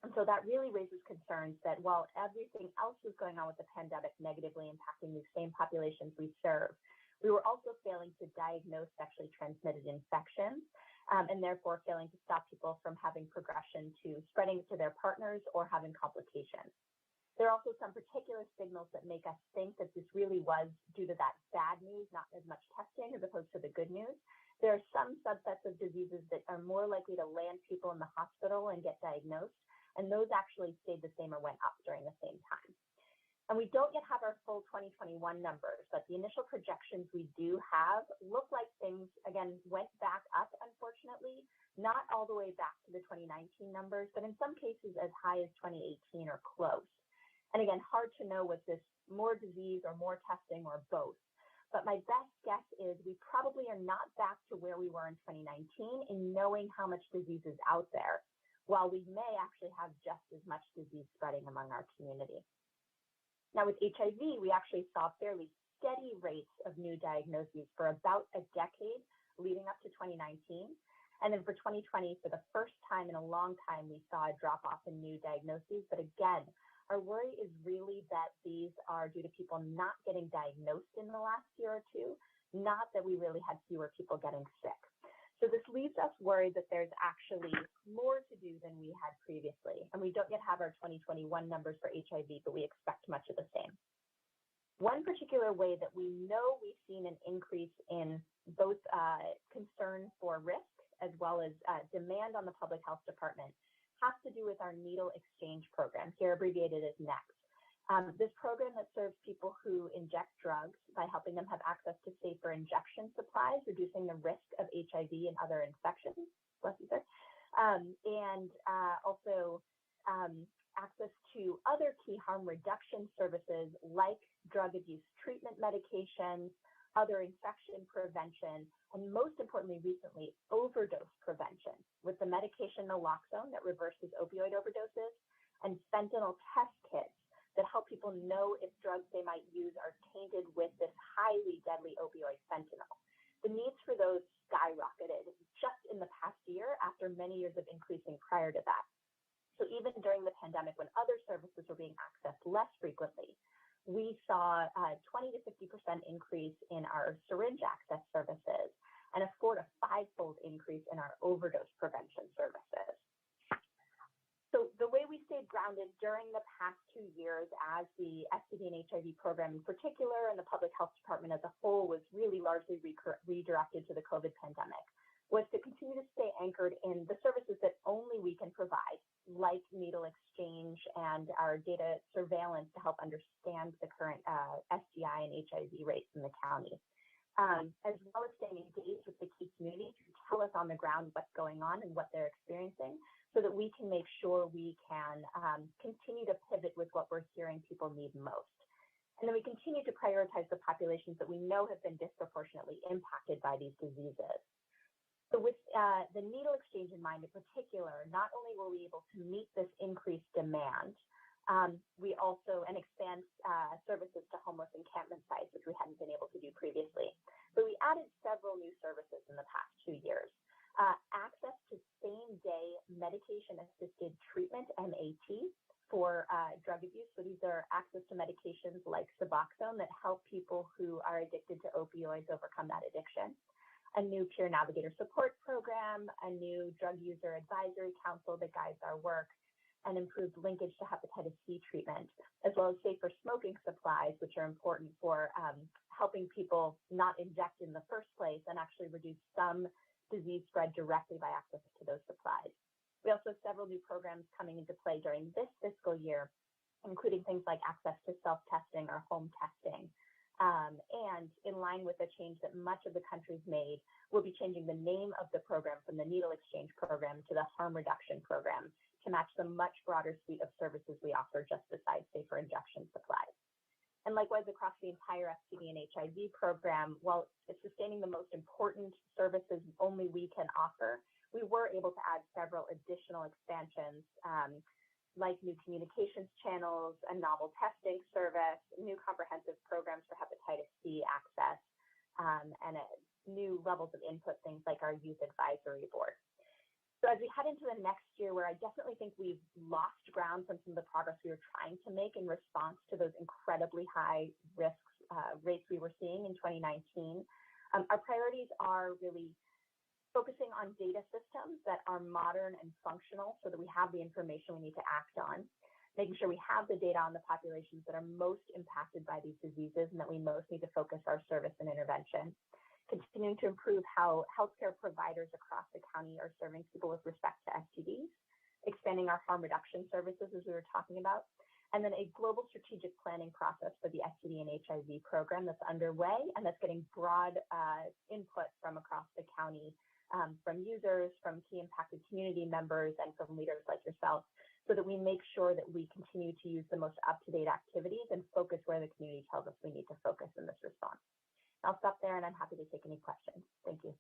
And so that really raises concerns that while everything else was going on with the pandemic negatively impacting these same populations we serve, we were also failing to diagnose sexually transmitted infections, and therefore failing to stop people from having progression to spreading to their partners or having complications. There are also some particular signals that make us think that this really was due to that bad news, not as much testing as opposed to the good news. There are some subsets of diseases that are more likely to land people in the hospital and get diagnosed, and those actually stayed the same or went up during the same time. And we don't yet have our full 2021 numbers, but the initial projections we do have look like things, again, went back up, unfortunately, not all the way back to the 2019 numbers, but in some cases as high as 2018 or close. And again, hard to know was this more disease or more testing or both. But my best guess is we probably are not back to where we were in 2019 in knowing how much disease is out there, while we may actually have just as much disease spreading among our community. Now with HIV, we actually saw fairly steady rates of new diagnoses for about a decade leading up to 2019. And then for 2020, for the first time in a long time, we saw a drop off in new diagnoses. But again, our worry is really that these are due to people not getting diagnosed in the last year or two, not that we really had fewer people getting sick. So this leaves us worried that there's actually more to do than we had previously. And we don't yet have our 2021 numbers for HIV, but we expect much of the same. One particular way that we know we've seen an increase in both concern for risk as well as demand on the Public Health Department has to do with our needle exchange program, here abbreviated as NEXT. This program that serves people who inject drugs by helping them have access to safer injection supplies, reducing the risk of HIV and other infections. Bless you, sir. And also access to other key harm reduction services like drug abuse treatment medications, other infection prevention, and most importantly, recently, overdose prevention with the medication naloxone that reverses opioid overdoses and fentanyl test kits that help people know if drugs they might use are tainted with this highly deadly opioid fentanyl. The needs for those skyrocketed just in the past year after many years of increasing prior to that. So even during the pandemic, when other services were being accessed less frequently, we saw a 20 to 50% increase in our syringe access services and a 4 to 5-fold increase in our overdose prevention services. So the way we stayed grounded during the past 2 years as the STD and HIV program in particular and the public health department as a whole was really largely redirected to the COVID pandemic was to continue to stay anchored in the services that only we can provide, like needle exchange and our data surveillance to help understand the current STI and HIV rates in the county, as well as staying engaged with the key community to tell us on the ground what's going on and what they're experiencing so that we can make sure we can continue to pivot with what we're hearing people need most. And then we continue to prioritize the populations that we know have been disproportionately impacted by these diseases. So with the needle exchange in mind in particular, not only were we able to meet this increased demand, we also expand services to homeless encampment sites, which we hadn't been able to do previously. But we added several new services in the past 2 years. Access to same-day medication-assisted treatment, MAT, for drug abuse. So these are access to medications like Suboxone that help people who are addicted to opioids overcome that addiction. A new peer navigator support program, a new drug user advisory council that guides our work, and improved linkage to hepatitis C treatment, as well as safer smoking supplies, which are important for helping people not inject in the first place and actually reduce some disease spread directly by access to those supplies. We also have several new programs coming into play during this fiscal year, including things like access to self-testing or home testing. And in line with the change that much of the country's made, we'll be changing the name of the program from the Needle Exchange Program to the Harm Reduction Program to match the much broader suite of services we offer just besides safer injection supplies. And likewise, across the entire STD and HIV program, while it's sustaining the most important services only we can offer, we were able to add several additional expansions like new communications channels, a novel testing service, new comprehensive programs for hepatitis C access, and new levels of input, things like our youth advisory board. So as we head into the next year, where I definitely think we've lost ground from some of the progress we were trying to make in response to those incredibly high rates we were seeing in 2019, our priorities are really focusing on data systems that are modern and functional so that we have the information we need to act on, making sure we have the data on the populations that are most impacted by these diseases and that we most need to focus our service and intervention, continuing to improve how healthcare providers across the county are serving people with respect to STDs, expanding our harm reduction services as we were talking about, and then a global strategic planning process for the STD and HIV program that's underway and that's getting broad input from across the county, from users, from key impacted community members, and from leaders like yourself, so that we make sure that we continue to use the most up-to-date activities and focus where the community tells us we need to focus in this response. I'll stop there and I'm happy to take any questions. Thank you.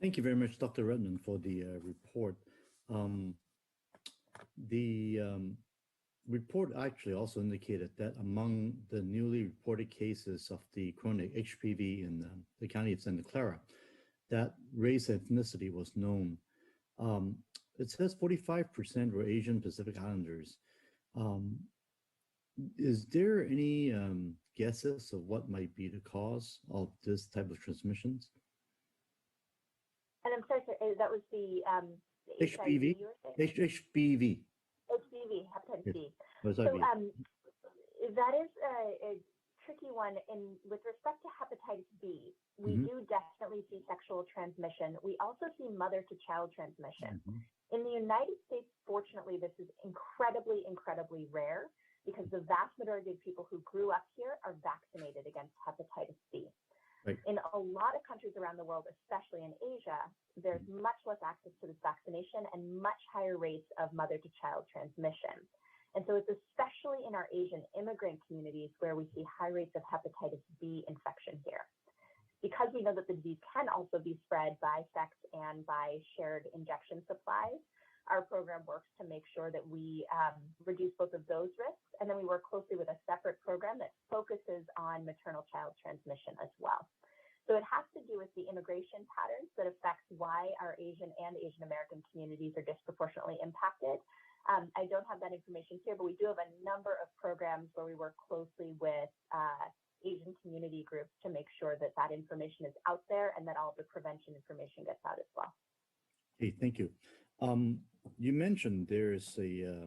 Thank you very much, Dr. Redmond, for the report. The report actually also indicated that among the newly reported cases of the chronic HPV in the county of Santa Clara, that race ethnicity was known. It says 45% were Asian Pacific Islanders. Is there any guesses of what might be the cause of this type of transmissions? And I'm sorry, sir, that was the HPV? HPV. HPV, hepatitis B. Oh, So that is a tricky one. With respect to hepatitis B, we do definitely see sexual transmission. We also see mother-to-child transmission. In the United States, fortunately, this is incredibly, incredibly rare because the vast majority of people who grew up here are vaccinated against hepatitis B. Right. In a lot of countries around the world, especially in Asia, there's much less access to this vaccination and much higher rates of mother-to-child transmission. And so it's especially in our Asian immigrant communities where we see high rates of hepatitis B infection here. Because we know that the disease can also be spread by sex and by shared injection supplies, our program works to make sure that we reduce both of those risks. And then we work closely with a separate program that focuses on maternal-child transmission as well. So it has to do with the immigration patterns that affects why our Asian and Asian American communities are disproportionately impacted. I don't have that information here, but we do have a number of programs where we work closely with Asian community groups to make sure that that information is out there and that all of the prevention information gets out as well. Okay, thank you. You mentioned there is a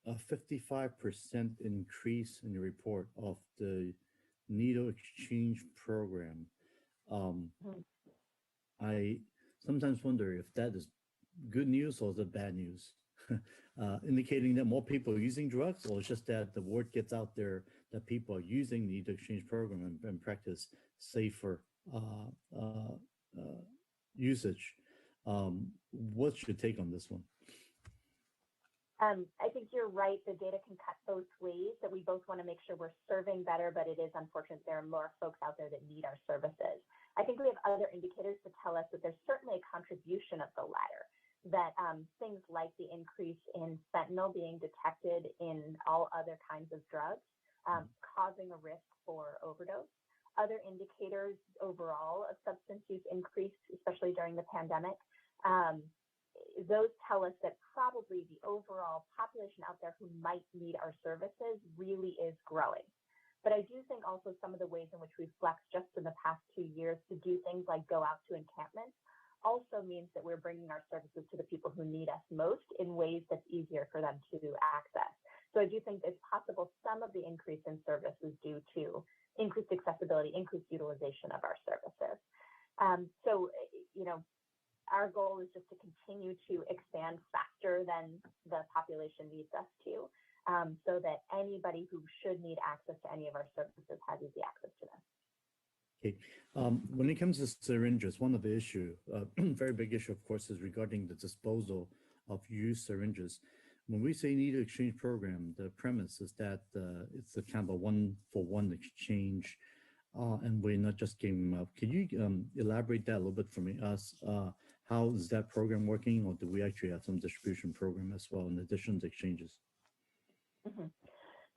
55% increase in your report of the needle exchange program. I sometimes wonder if that is good news or is it bad news? Indicating that more people are using drugs, or it's just that the word gets out there that people are using the needle exchange program and practice safer usage. What's your take on this one? I think you're right. The data can cut both ways, that we both want to make sure we're serving better, but it is unfortunate there are more folks out there that need our services. I think we have other indicators to tell us that there's certainly a contribution of the latter, that things like the increase in fentanyl being detected in all other kinds of drugs, causing a risk for overdose. Other indicators overall of substance use increase, especially during the pandemic. Those tell us that probably the overall population out there who might need our services really is growing. But I do think also some of the ways in which we've flexed just in the past 2 years to do things like go out to encampments also means that we're bringing our services to the people who need us most in ways that's easier for them to access. So I do think it's possible some of the increase in service is due to increased accessibility, increased utilization of our services. So, you know, our goal is just to continue to expand faster than the population needs us to, so that anybody who should need access to any of our services has easy access to them. Okay. When it comes to syringes, one of the issue, very big issue, of course, is regarding the disposal of used syringes. When we say needle exchange program, the premise is that it's a kind of a one-for-one exchange, and we're not just giving them up. Can you elaborate that a little bit for us? How is that program working, or do we actually have some distribution program as well in addition to exchanges?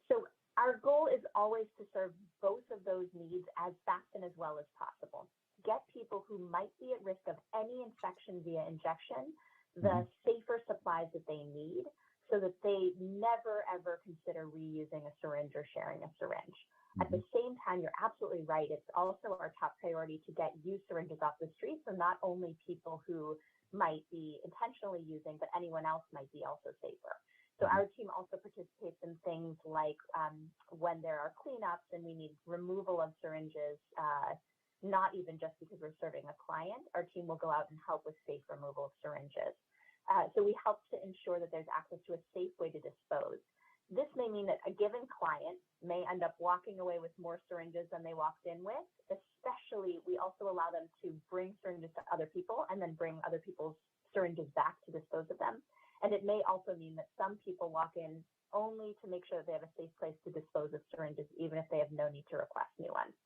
So our goal is always to serve both of those needs as fast and as well as possible. Get people who might be at risk of any infection via injection the safer supplies that they need, so that they never ever consider reusing a syringe or sharing a syringe. At the same time, you're absolutely right. It's also our top priority to get used syringes off the street, so not only people who might be intentionally using, but anyone else might be also safer. So our team also participates in things like when there are cleanups and we need removal of syringes, not even just because we're serving a client, our team will go out and help with safe removal of syringes. So we help to ensure that there's access to a safe way to dispose. This may mean that a given client may end up walking away with more syringes than they walked in with. Especially, we also allow them to bring syringes to other people and then bring other people's syringes back to dispose of them. And it may also mean that some people walk in only to make sure that they have a safe place to dispose of syringes, even if they have no need to request new ones.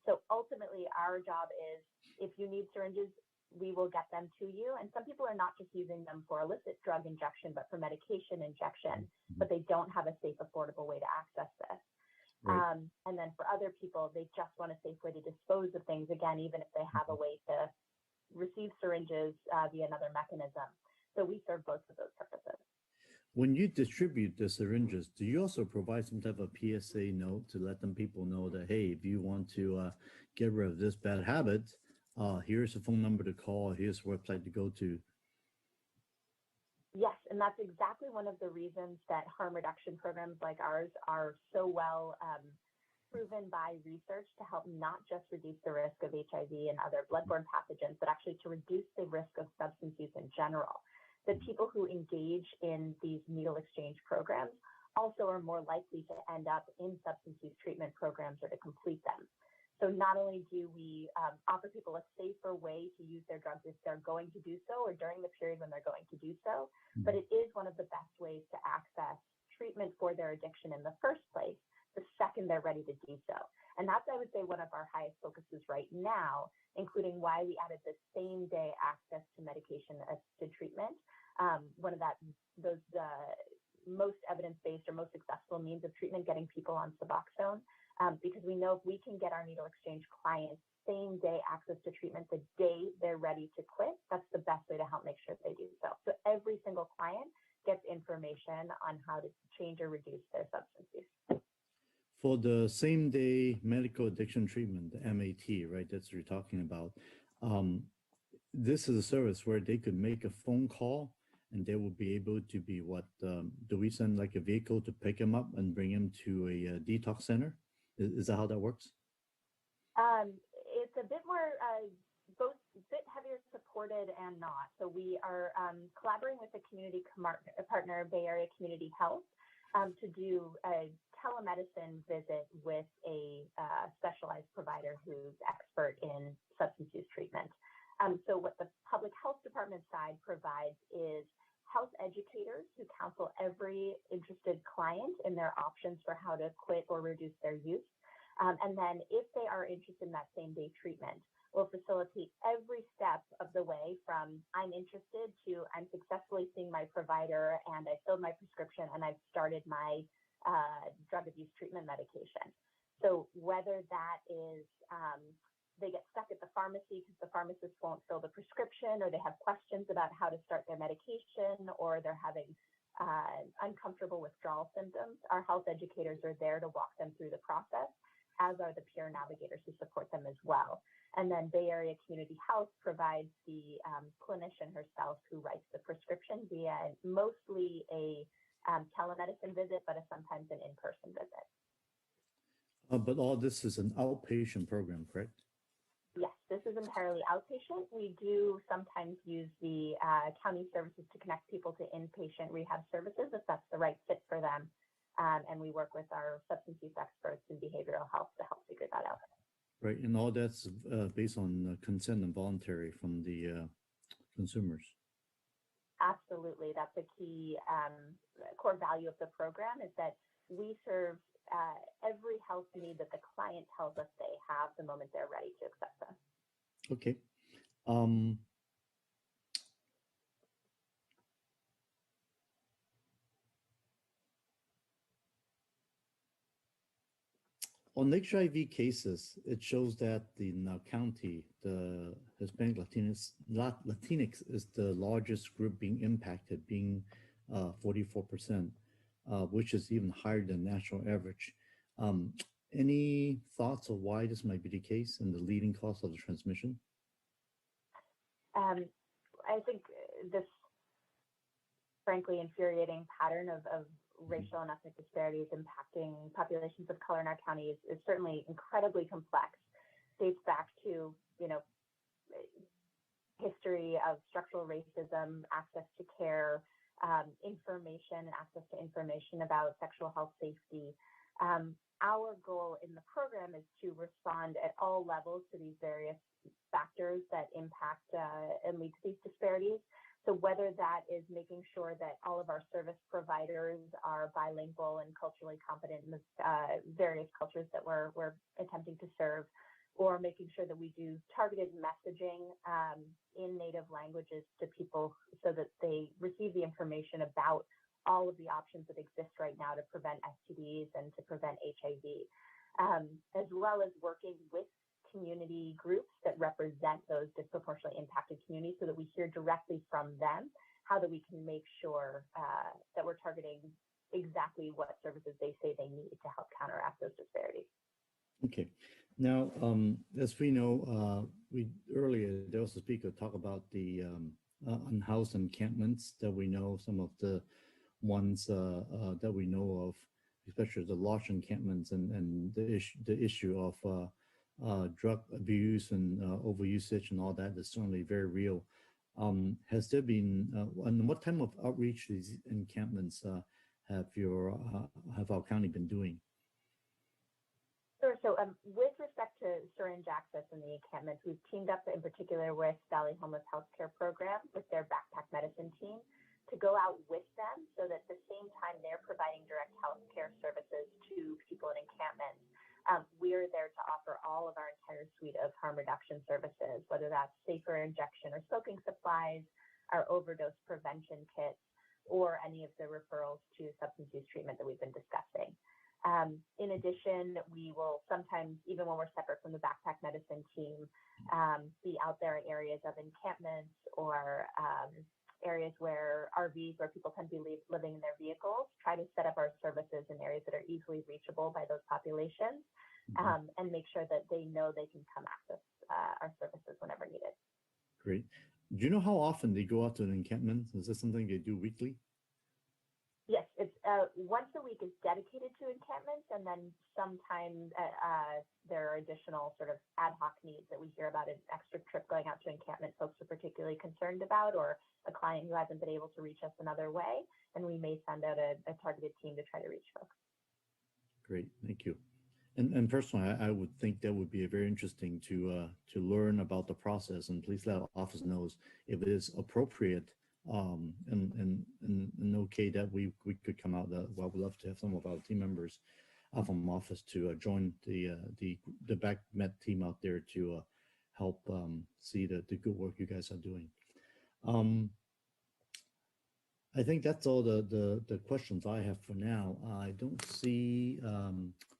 So ultimately, our job is, if you need syringes, we will get them to you. And some people are not just using them for illicit drug injection, but for medication injection, but they don't have a safe, affordable way to access this. Right. And then for other people, they just want a safe way to dispose of things, again, even if they have a way to receive syringes via another mechanism. So we serve both of those purposes. When you distribute the syringes, do you also provide some type of PSA note to let them people know that, hey, if you want to get rid of this bad habit, here's a phone number to call, here's a website to go to? Yes, and that's exactly one of the reasons that harm reduction programs like ours are so well proven by research to help not just reduce the risk of HIV and other bloodborne pathogens, but actually to reduce the risk of substance use in general. The people who engage in these needle exchange programs also are more likely to end up in substance use treatment programs or to complete them. So not only do we offer people a safer way to use their drugs if they're going to do so or during the period when they're going to do so, but it is one of the best ways to access treatment for their addiction in the first place, the second they're ready to do so. And that's, I would say, one of our highest focuses right now, including why we added the same day access to medication-assisted treatment. One of those most evidence-based or most successful means of treatment, getting people on Suboxone. Because we know if we can get our needle exchange clients same day access to treatment the day they're ready to quit, that's the best way to help make sure they do so. So every single client gets information on how to change or reduce their substance use. For the same day medical addiction treatment, the MAT, right, that's what you're talking about. This is a service where they could make a phone call and they will be able to be do we send like a vehicle to pick them up and bring them to a detox center? Is that how that works? It's a bit more, both a bit heavier supported and not. So we are collaborating with a community partner, Bay Area Community Health, to do a telemedicine visit with a specialized provider who's expert in substance use treatment. So what the public health department side provides is health educators who counsel every interested client in their options for how to quit or reduce their use. And then if they are interested in that same day treatment, we'll facilitate every step of the way from I'm interested to I'm successfully seeing my provider and I filled my prescription and I've started my drug abuse treatment medication. So whether that is they get stuck at the pharmacy because the pharmacist won't fill the prescription, or they have questions about how to start their medication, or they're having uncomfortable withdrawal symptoms, our health educators are there to walk them through the process, as are the peer navigators who support them as well. And then Bay Area Community Health provides the clinician herself who writes the prescription via mostly a telemedicine visit, but sometimes an in-person visit. But all this is an outpatient program, correct? Yes, this is entirely outpatient. We do sometimes use the county services to connect people to inpatient rehab services if that's the right fit for them. And we work with our substance use experts in behavioral health to help figure that out. Right, and all that's based on consent and voluntary from the consumers. Absolutely, that's a key core value of the program is that we serve every health need that the client tells us they have the moment they're ready to accept them. Okay. On HIV cases, it shows that in the county, the Hispanic Latinx is the largest group being impacted, being 44%, which is even higher than national average. Any thoughts of why this might be the case and the leading cause of the transmission? I think this frankly infuriating pattern of racial and ethnic disparities impacting populations of color in our county is certainly incredibly complex. Dates back to, history of structural racism, access to care, information and access to information about sexual health safety. Our goal in the program is to respond at all levels to these various factors that impact and lead to these disparities. So whether that is making sure that all of our service providers are bilingual and culturally competent in the various cultures that we're attempting to serve, or making sure that we do targeted messaging in native languages to people so that they receive the information about all of the options that exist right now to prevent STDs and to prevent HIV, as well as working with community groups that represent those disproportionately impacted communities so that we hear directly from them how that we can make sure that we're targeting exactly what services they say they need to help counteract those disparities. Okay. Now, as we know, earlier there was a speaker talk about the unhoused encampments that we know, some of the ones that we know of. especially the large encampments and the issue of drug abuse and overusage and all that is certainly very real. Has there been, and what type of outreach these encampments have our county been doing? Sure. So with respect to syringe access in the encampments, we've teamed up in particular with Valley Homeless Healthcare Program with their backpack medicine team to go out with them so that at the same time they're providing direct healthcare services to people in encampments. We're there to offer all of our entire suite of harm reduction services, whether that's safer injection or soaking supplies, our overdose prevention kits, or any of the referrals to substance use treatment that we've been discussing. In addition, we will sometimes, even when we're separate from the backpack medicine team, be out there in areas of encampments or areas where RVs, where people tend to be living in their vehicles, try to set up our services in areas that are easily reachable by those populations, and make sure that they know they can come access our services whenever needed. Great. Do you know how often they go out to an encampment? Is this something they do weekly? Yes, it's once a week is dedicated to encampments, and then sometimes there are additional sort of ad hoc needs that we hear about, an extra trip going out to encampment folks are particularly concerned about, or a client who hasn't been able to reach us another way, and we may send out a targeted team to try to reach folks. Great, thank you. And personally, I would think that would be very interesting to learn about the process, and please let our office knows if it is appropriate and okay that we could come out. Well, we'd love to have some of our team members from office to join the back med team out there to help see the good work you guys are doing. I think that's all the questions I have for now. I don't see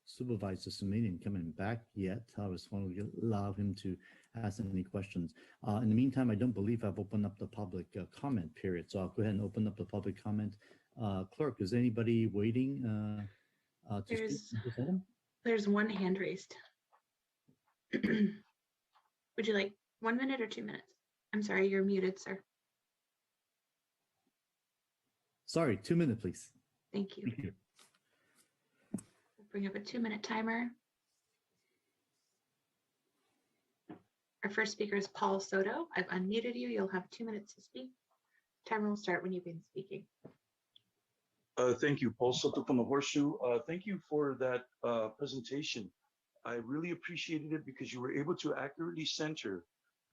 Supervisor Semenian coming back yet. I was going to allow him to ask any questions. In the meantime, I don't believe I've opened up the public comment period, so I'll go ahead and open up the public comment. Clerk, is anybody waiting to speak to this item? There's one hand raised. Would you like 1 minute or 2 minutes? I'm sorry, you're muted, sir. Sorry, 2 minutes, please. Thank you. Thank you. We'll bring up a 2-minute timer. Our first speaker is Paul Soto. I've unmuted you. You'll have 2 minutes to speak. Timer will start when you've been speaking. Thank you, Paul Soto from the Horseshoe. Thank you for that presentation. I really appreciated it because you were able to accurately center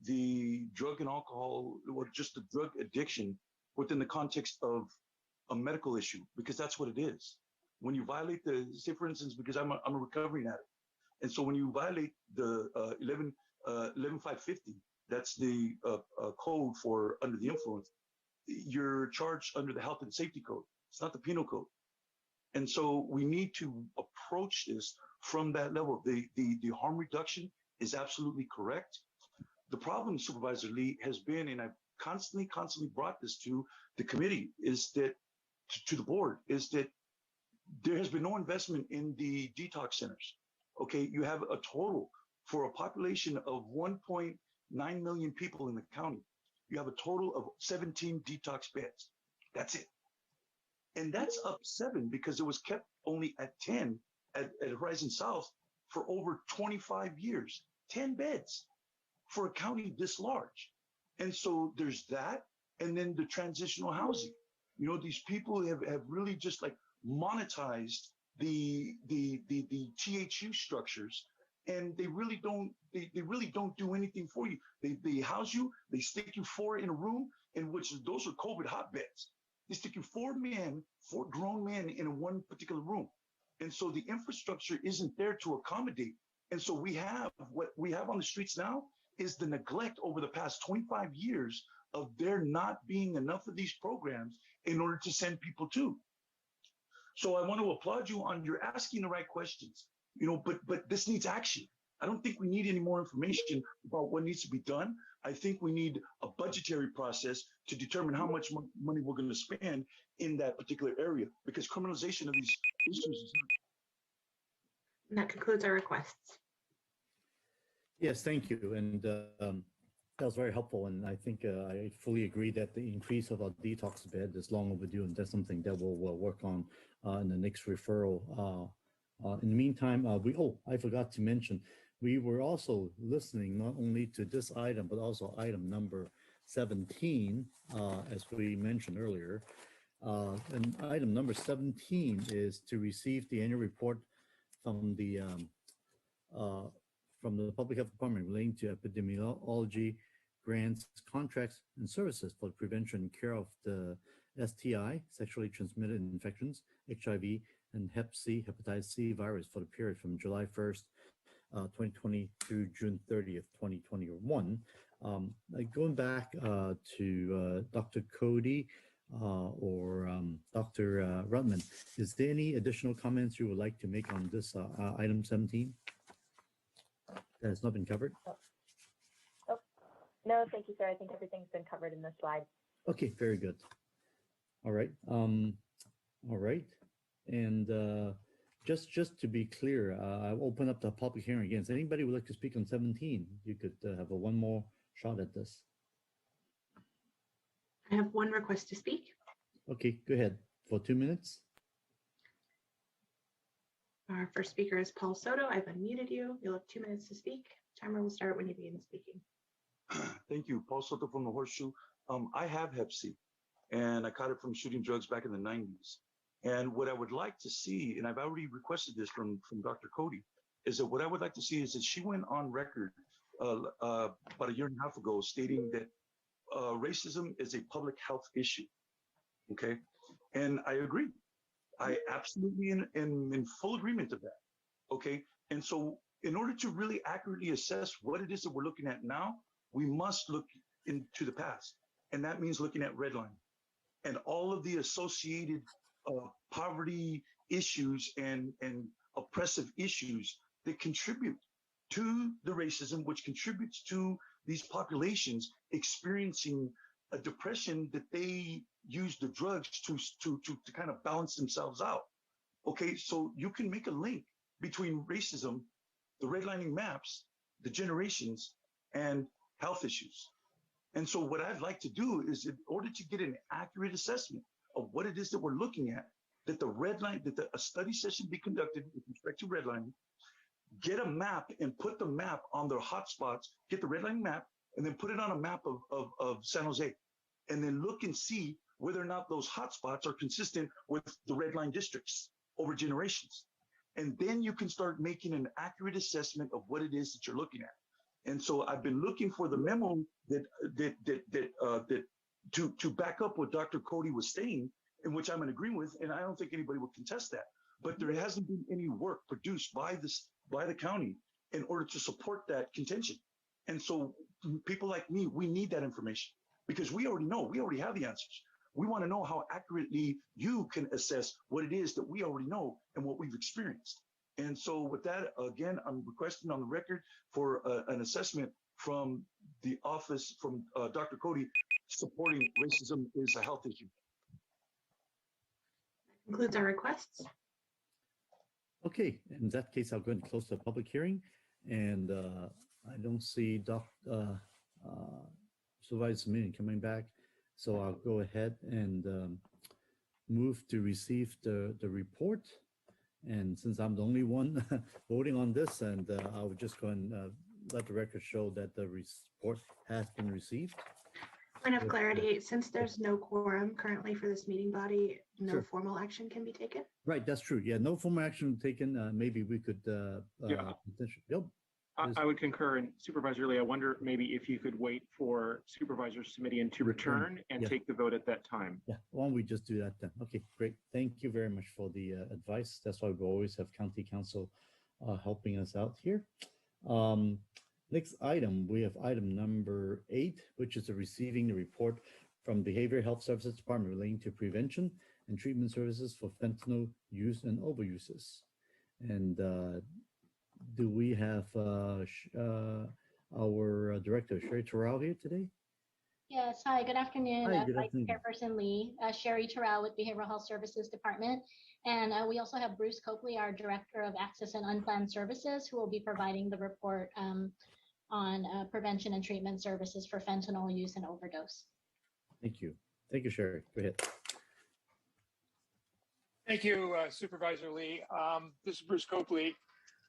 the drug and alcohol, or just the drug addiction within the context of a medical issue, because that's what it is. When you violate say for instance, because I'm a recovering addict, and so when you violate the 11550, that's the code for under the influence, you're charged under the health and safety code. It's not the penal code. And so we need to approach this from that level. The harm reduction is absolutely correct. The problem, Supervisor Lee, has been, and I've constantly brought this to the committee, is that to the board, is that there has been no investment in the detox centers. Okay, you have a total for a population of 1.9 million people in the county. You have a total of 17 detox beds. That's it. And that's up 7 because it was kept only at 10 at Horizon South for over 25 years. 10 beds for a county this large. And so there's that. And then the transitional housing. You know, these people have really just like monetized the THU structures, and they really don't do anything for you. They house you, they stick you 4 in a room, in which those are COVID hotbeds. They stick you 4 grown men in one particular room. And so the infrastructure isn't there to accommodate. And so what we have on the streets now is the neglect over the past 25 years of there not being enough of these programs in order to send people to. So I want to applaud you on your asking the right questions, you know, but this needs action. I don't think we need any more information about what needs to be done. I think we need a budgetary process to determine how much money we're going to spend in that particular area, because criminalization of these issues is not. And that concludes our requests. Yes, thank you. And That was very helpful, and I think I fully agree that the increase of our detox bed is long overdue, and that's something that we'll work on in the next referral. In the meantime, I forgot to mention, we were also listening not only to this item, but also item number 17, as we mentioned earlier. And item number 17 is to receive the annual report from the Public Health Department relating to epidemiology, grants, contracts, and services for the prevention and care of the STI, sexually transmitted infections, HIV, and Hep C, hepatitis C virus for the period from July 1st, 2020 through June 30th, 2021. Going back to Dr. Cody or Dr. Rutman, is there any additional comments you would like to make on this item 17 that has not been covered? Oh, no, thank you, sir. I think everything's been covered in this slide. Okay, very good. All right. All right. And just to be clear, I'll open up the public hearing again. So anybody would like to speak on 17, you could have one more shot at this. I have one request to speak. Okay, go ahead for 2 minutes. Our first speaker is Paul Soto. I've unmuted you. You'll have 2 minutes to speak. Timer will start when you begin speaking. Thank you. Paul Soto from the Horseshoe. I have Hep C, and I caught it from shooting drugs back in the 90s. And what I would like to see, and I've already requested this from Dr. Cody, is that what I would like to see is that she went on record about a year and a half ago stating that racism is a public health issue. Okay. And I agree. I absolutely am in full agreement of that. Okay. And so in order to really accurately assess what it is that we're looking at now, we must look into the past. And that means looking at redlining and all of the associated poverty issues and oppressive issues that contribute to the racism, which contributes to these populations experiencing a depression that they use the drugs to kind of balance themselves out. Okay, so you can make a link between racism, the redlining maps, the generations, and health issues. And so what I'd like to do is, in order to get an accurate assessment of what it is that we're looking at, that a study session be conducted with respect to redlining, get a map and put the map on their hotspots, get the redlining map, and then put it on a map of San Jose, and then look and see whether or not those hotspots are consistent with the red line districts over generations. And then you can start making an accurate assessment of what it is that you're looking at. And so I've been looking for the memo that to back up what Dr. Cody was saying, in which I'm in agreement with, and I don't think anybody will contest that. But there hasn't been any work produced by the county in order to support that contention. And so people like me, we need that information because we already know, we already have the answers. We want to know how accurately you can assess what it is that we already know and what we've experienced. And so with that, again, I'm requesting on the record for an assessment from the office, from Dr. Cody, supporting racism is a health issue. That concludes our requests. Okay, in that case, I'll go ahead and close the public hearing. And I don't see Supervisor Meeting coming back. So I'll go ahead and move to receive the report. And since I'm the only one voting on this, and I would just go and let the record show that the report has been received. Point of clarity, since there's no quorum currently for this meeting body, no Sure. formal action can be taken? Right, that's true. Yeah, no formal action taken. Maybe we could potentially. Yep. I would concur. And Supervisor Lee, I wonder maybe if you could wait for Supervisor Simidian to return and take the vote at that time. Yeah, why don't we just do that then? Okay, great. Thank you very much for the advice. That's why we always have County Council helping us out here. Next item, we have item number 8, which is receiving the report from Behavioral Health Services Department relating to prevention and treatment services for fentanyl use and overuses. And do we have our director, Sherry Terrell, here today? Yes, hi, good afternoon. Hi, good Vice afternoon. Chairperson Lee, Sherry Terrell with Behavioral Health Services Department. And we also have Bruce Copley, our Director of Access and Unplanned Services, who will be providing the report on prevention and treatment services for fentanyl use and overdose. Thank you. Thank you, Sherry. Go ahead. Thank you, Supervisor Lee. This is Bruce Copley,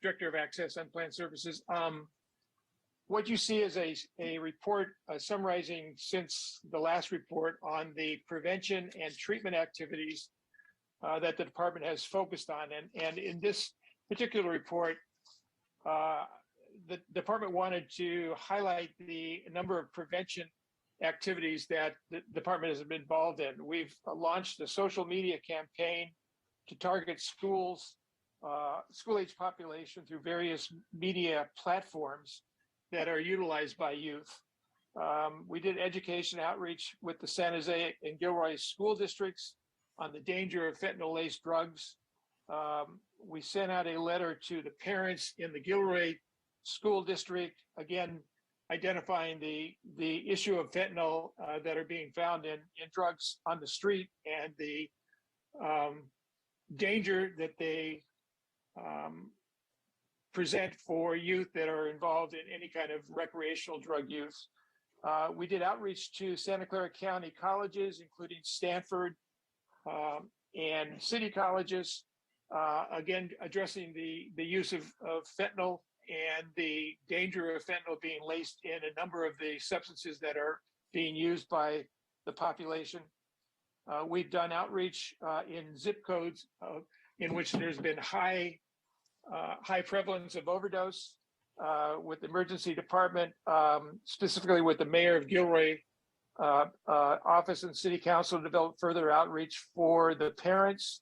Director of Access Unplanned Services. What you see is a report summarizing since the last report on the prevention and treatment activities that the department has focused on. And in this particular report, the department wanted to highlight the number of prevention activities that the department has been involved in. We've launched a social media campaign to target schools, school-age population through various media platforms that are utilized by youth. We did education outreach with the San Jose and Gilroy school districts on the danger of fentanyl-laced drugs. We sent out a letter to the parents in the Gilroy school district, again, identifying the issue of fentanyl that are being found in drugs on the street and the danger that they present for youth that are involved in any kind of recreational drug use. We did outreach to Santa Clara County colleges, including Stanford and city colleges, again, addressing the use of fentanyl and the danger of fentanyl being laced in a number of the substances that are being used by the population. We've done outreach in zip codes in which there's been high prevalence of overdose with the emergency department, specifically with the mayor of Gilroy office and city council to develop further outreach for the parents.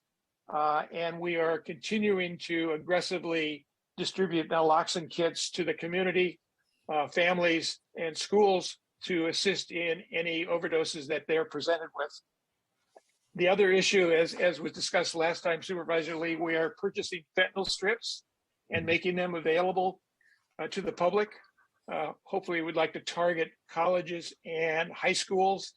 And we are continuing to aggressively distribute naloxone kits to the community, families, and schools to assist in any overdoses that they're presented with. The other issue, as was discussed last time, Supervisor Lee, we are purchasing fentanyl strips and making them available to the public. Hopefully, we'd like to target colleges and high schools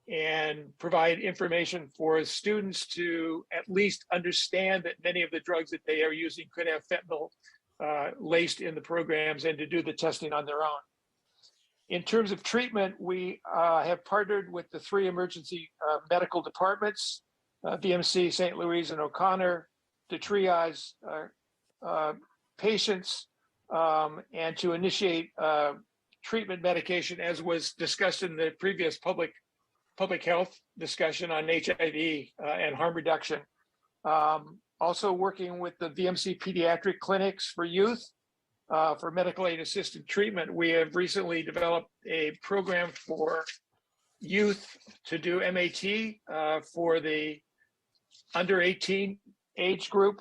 and provide information for students to at least understand that many of the drugs that they are using could have fentanyl laced in the programs, and to do the testing on their own. In terms of treatment, we have partnered with the 3 emergency medical departments, VMC, St. Louis, and O'Connor, to triage patients and to initiate treatment medication, as was discussed in the previous public health discussion on HIV and harm reduction. Also working with the VMC pediatric clinics for youth for medical aid assisted treatment. We have recently developed a program for youth to do MAT for the under 18 age group,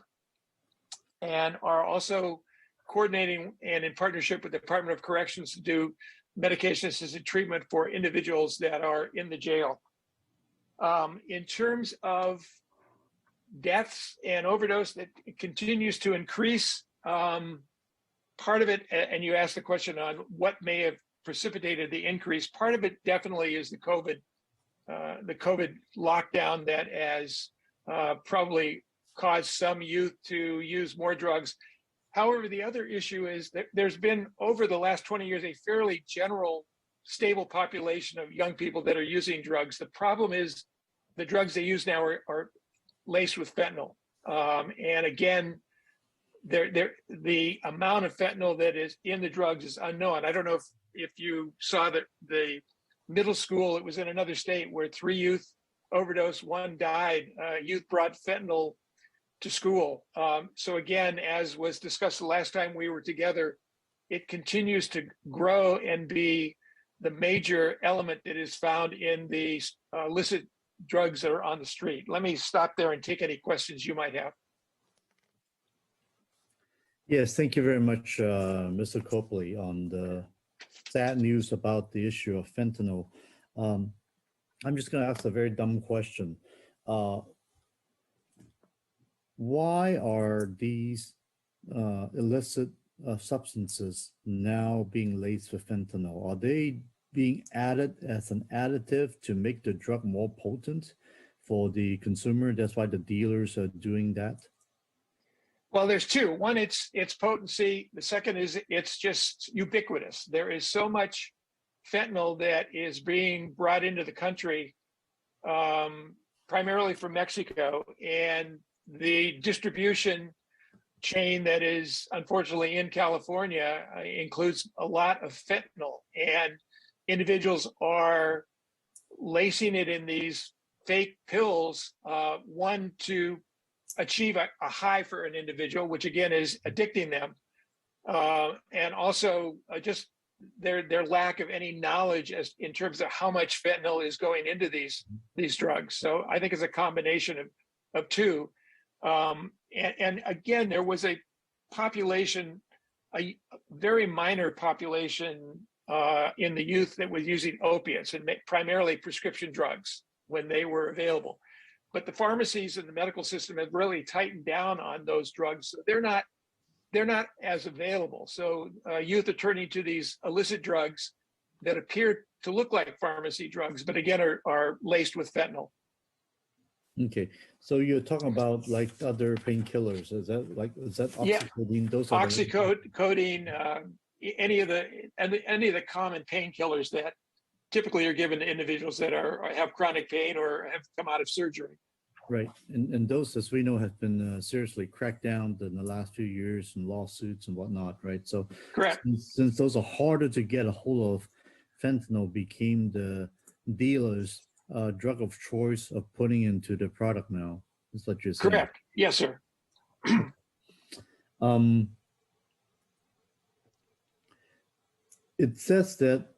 and are also coordinating and in partnership with the Department of Corrections to do medication assisted treatment for individuals that are in the jail. In terms of deaths and overdose, that continues to increase. Part of it, and you asked the question on what may have precipitated the increase, part of it definitely is the COVID lockdown that has probably caused some youth to use more drugs. However, the other issue is that there's been, over the last 20 years, a fairly general stable population of young people that are using drugs. The problem is the drugs they use now are laced with fentanyl. And again, the amount of fentanyl that is in the drugs is unknown. I don't know if you saw that the middle school, it was in another state, where 3 youth overdosed, 1 died. Youth brought fentanyl to school. So again, as was discussed the last time we were together, it continues to grow and be the major element that is found in the illicit drugs that are on the street. Let me stop there and take any questions you might have. Yes, thank you very much, Mr. Copley, on the sad news about the issue of fentanyl. I'm just going to ask a very dumb question. Why are these illicit substances now being laced with fentanyl? Are they being added as an additive to make the drug more potent for the consumer? That's why the dealers are doing that? Well, there's two. One, it's potency. The second is it's just ubiquitous. There is so much fentanyl that is being brought into the country, primarily from Mexico, and the distribution chain that is unfortunately in California includes a lot of fentanyl, and individuals are lacing it in these fake pills, one to achieve a high for an individual, which again is addicting them, and also just their lack of any knowledge as in terms of how much fentanyl is going into these drugs. So I think it's a combination of two. And again, there was a population, a very minor population in the youth that was using opiates and primarily prescription drugs when they were available. But the pharmacies and the medical system have really tightened down on those drugs. So they're not as available. So youth are turning to these illicit drugs that appear to look like pharmacy drugs, but again are laced with fentanyl. Okay, so you're talking about like other painkillers. Is that oxycodone? Yeah. Those are Oxycodone, any of the common painkillers that typically are given to individuals that have chronic pain or have come out of surgery. Right, and those, as we know, have been seriously cracked down in the last few years in lawsuits and whatnot, right? So, correct. Since those are harder to get a hold of, fentanyl became the dealers' drug of choice of putting into the product now. Is what you're saying? Correct. Yes, sir. It says that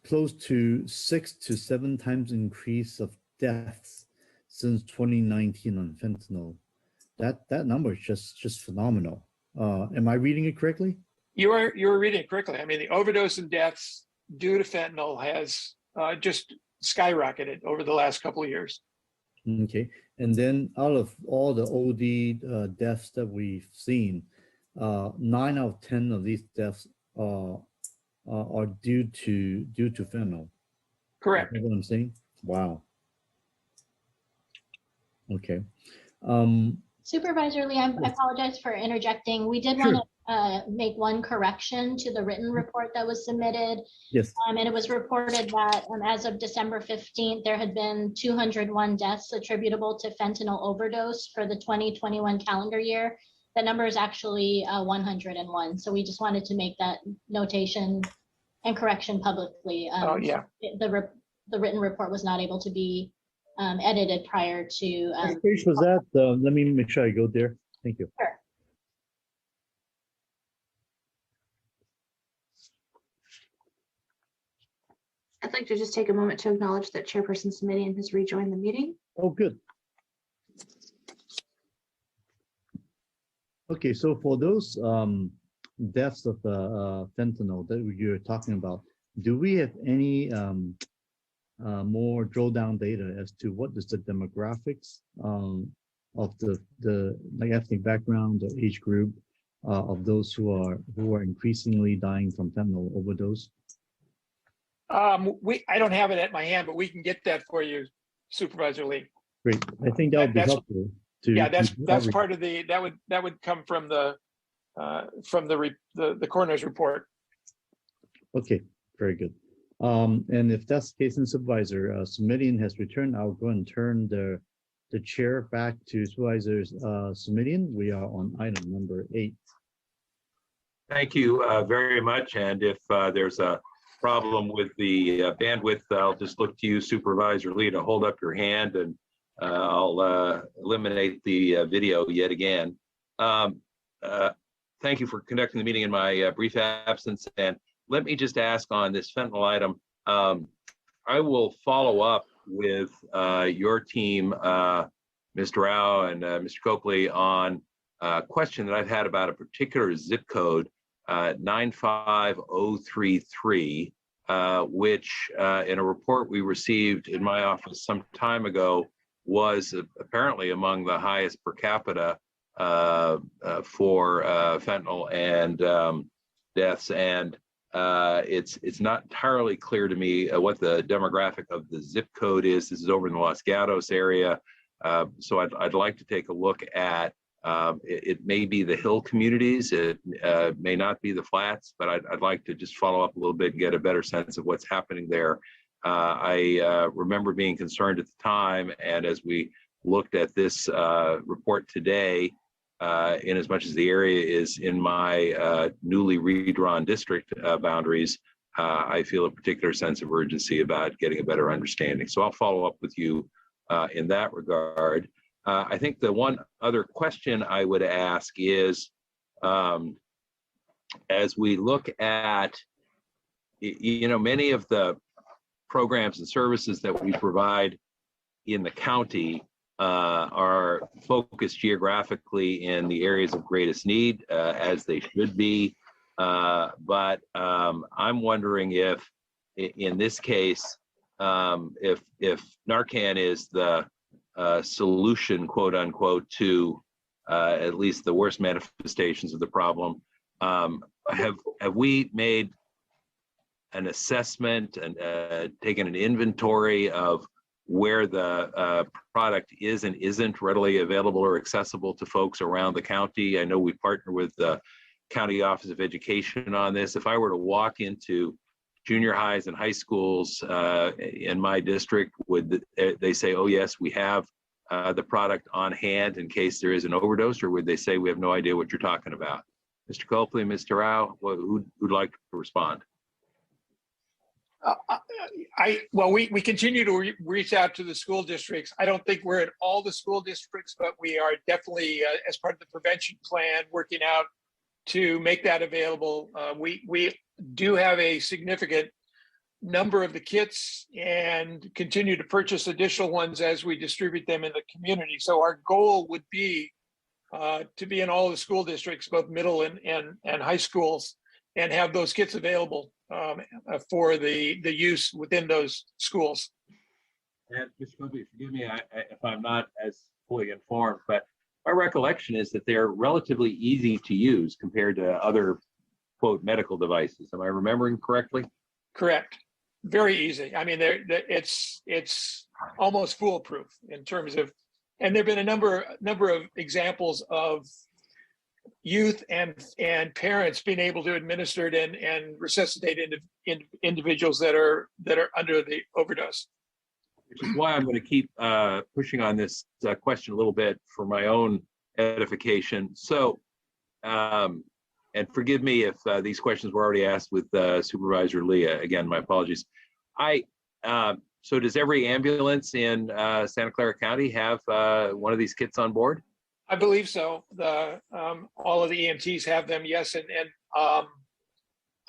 close to 6 to 7 times increase of deaths since 2019 on fentanyl. That number is just phenomenal. Am I reading it correctly? You're reading it correctly. I mean, the overdose and deaths due to fentanyl has just skyrocketed over the last couple of years. Okay, and then out of all the OD deaths that we've seen, 9 out of 10 of these deaths are due to fentanyl. Correct. Is that what I'm saying? Wow. Okay. Supervisor Lee, I apologize for interjecting. We did want to make one correction to the written report that was submitted. Yes. And it was reported that as of December 15th, there had been 201 deaths attributable to fentanyl overdose for the 2021 calendar year. The number is actually 101. So we just wanted to make that notation and correction publicly. Oh, yeah. The written report was not able to be edited prior to. What page was that? Let me make sure I go there. Thank you. Sure. I'd like to just take a moment to acknowledge that Chairperson Simidian has rejoined the meeting. Oh, good. Okay, so for those deaths of fentanyl that you're talking about, do we have any more drill down data as to what is the demographics of the like ethnic background or age group of those who are increasingly dying from fentanyl overdose? I don't have it at my hand, but we can get that for you, Supervisor Lee. Great, I think that would be helpful. Yeah, that's part of the that would come from the coroner's report. Okay, very good. And if that's the case, Supervisor Simidian has returned, I'll go and turn the chair back to Supervisor Simidian. We are on item number 8. Thank you very much. And if there's a problem with the bandwidth, I'll just look to you, Supervisor Lee, to hold up your hand, and I'll eliminate the video yet again. Thank you for conducting the meeting in my brief absence. And let me just ask on this fentanyl item, I will follow up with your team, Mr. Rao and Mr. Copley, on a question that I've had about a particular zip code, 95033, which in a report we received in my office some time ago was apparently among the highest per capita for fentanyl and deaths. And it's not entirely clear to me what the demographic of the zip code is. This is over in the Los Gatos area. So I'd like to take a look at It may be the hill communities, it may not be the flats, but I'd like to just follow up a little bit and get a better sense of what's happening there. I remember being concerned at the time, and as we looked at this report today, in as much as the area is in my newly redrawn district boundaries, I feel a particular sense of urgency about getting a better understanding. So I'll follow up with you in that regard. I think the one other question I would ask is, as we look at, many of the programs and services that we provide in the county are focused geographically in the areas of greatest need, as they should be. But I'm wondering if, in this case, if Narcan is the solution, quote unquote, to at least the worst manifestations of the problem, have we made an assessment and taken an inventory of where the product is and isn't readily available or accessible to folks around the county? I know we partner with the County Office of Education on this. If I were to walk into junior highs and high schools in my district, would they say, oh yes, we have the product on hand in case there is an overdose, or would they say we have no idea what you're talking about? Mr. Copley, Mr. Rao, who'd like to respond? We continue to reach out to the school districts. I don't think we're at all the school districts, but we are definitely, as part of the prevention plan, working out to make that available. We do have a significant number of the kits and continue to purchase additional ones as we distribute them in the community. So our goal would be to be in all the school districts, both middle and high schools, and have those kits available for the use within those schools. And Mr. Copley, forgive me if I'm not as fully informed, but my recollection is that they're relatively easy to use compared to other, quote, medical devices. Am I remembering correctly? Correct. Very easy. I mean, it's almost foolproof in terms of, and there've been a number of examples of youth and parents being able to administer it and resuscitate individuals that are under the overdose. Which is why I'm going to keep pushing on this question a little bit for my own edification. So, and forgive me if these questions were already asked with Supervisor Leah. Again, my apologies. So does every ambulance in Santa Clara County have one of these kits on board? I believe so. All of the EMTs have them, yes, and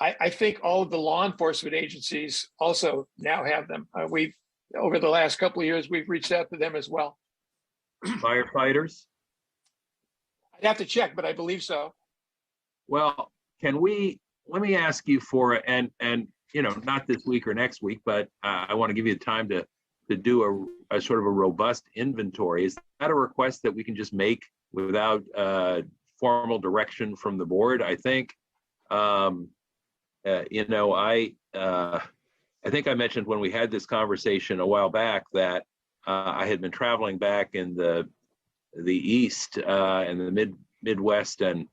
I think all of the law enforcement agencies also now have them. We've, over the last couple of years, we've reached out to them as well. Firefighters? I'd have to check, but I believe so. Well, let me ask you for, and not this week or next week, but I want to give you time to do a sort of a robust inventory. Is that a request that we can just make without formal direction from the board? I think, I think I mentioned when we had this conversation a while back that I had been traveling back in the East and the Midwest and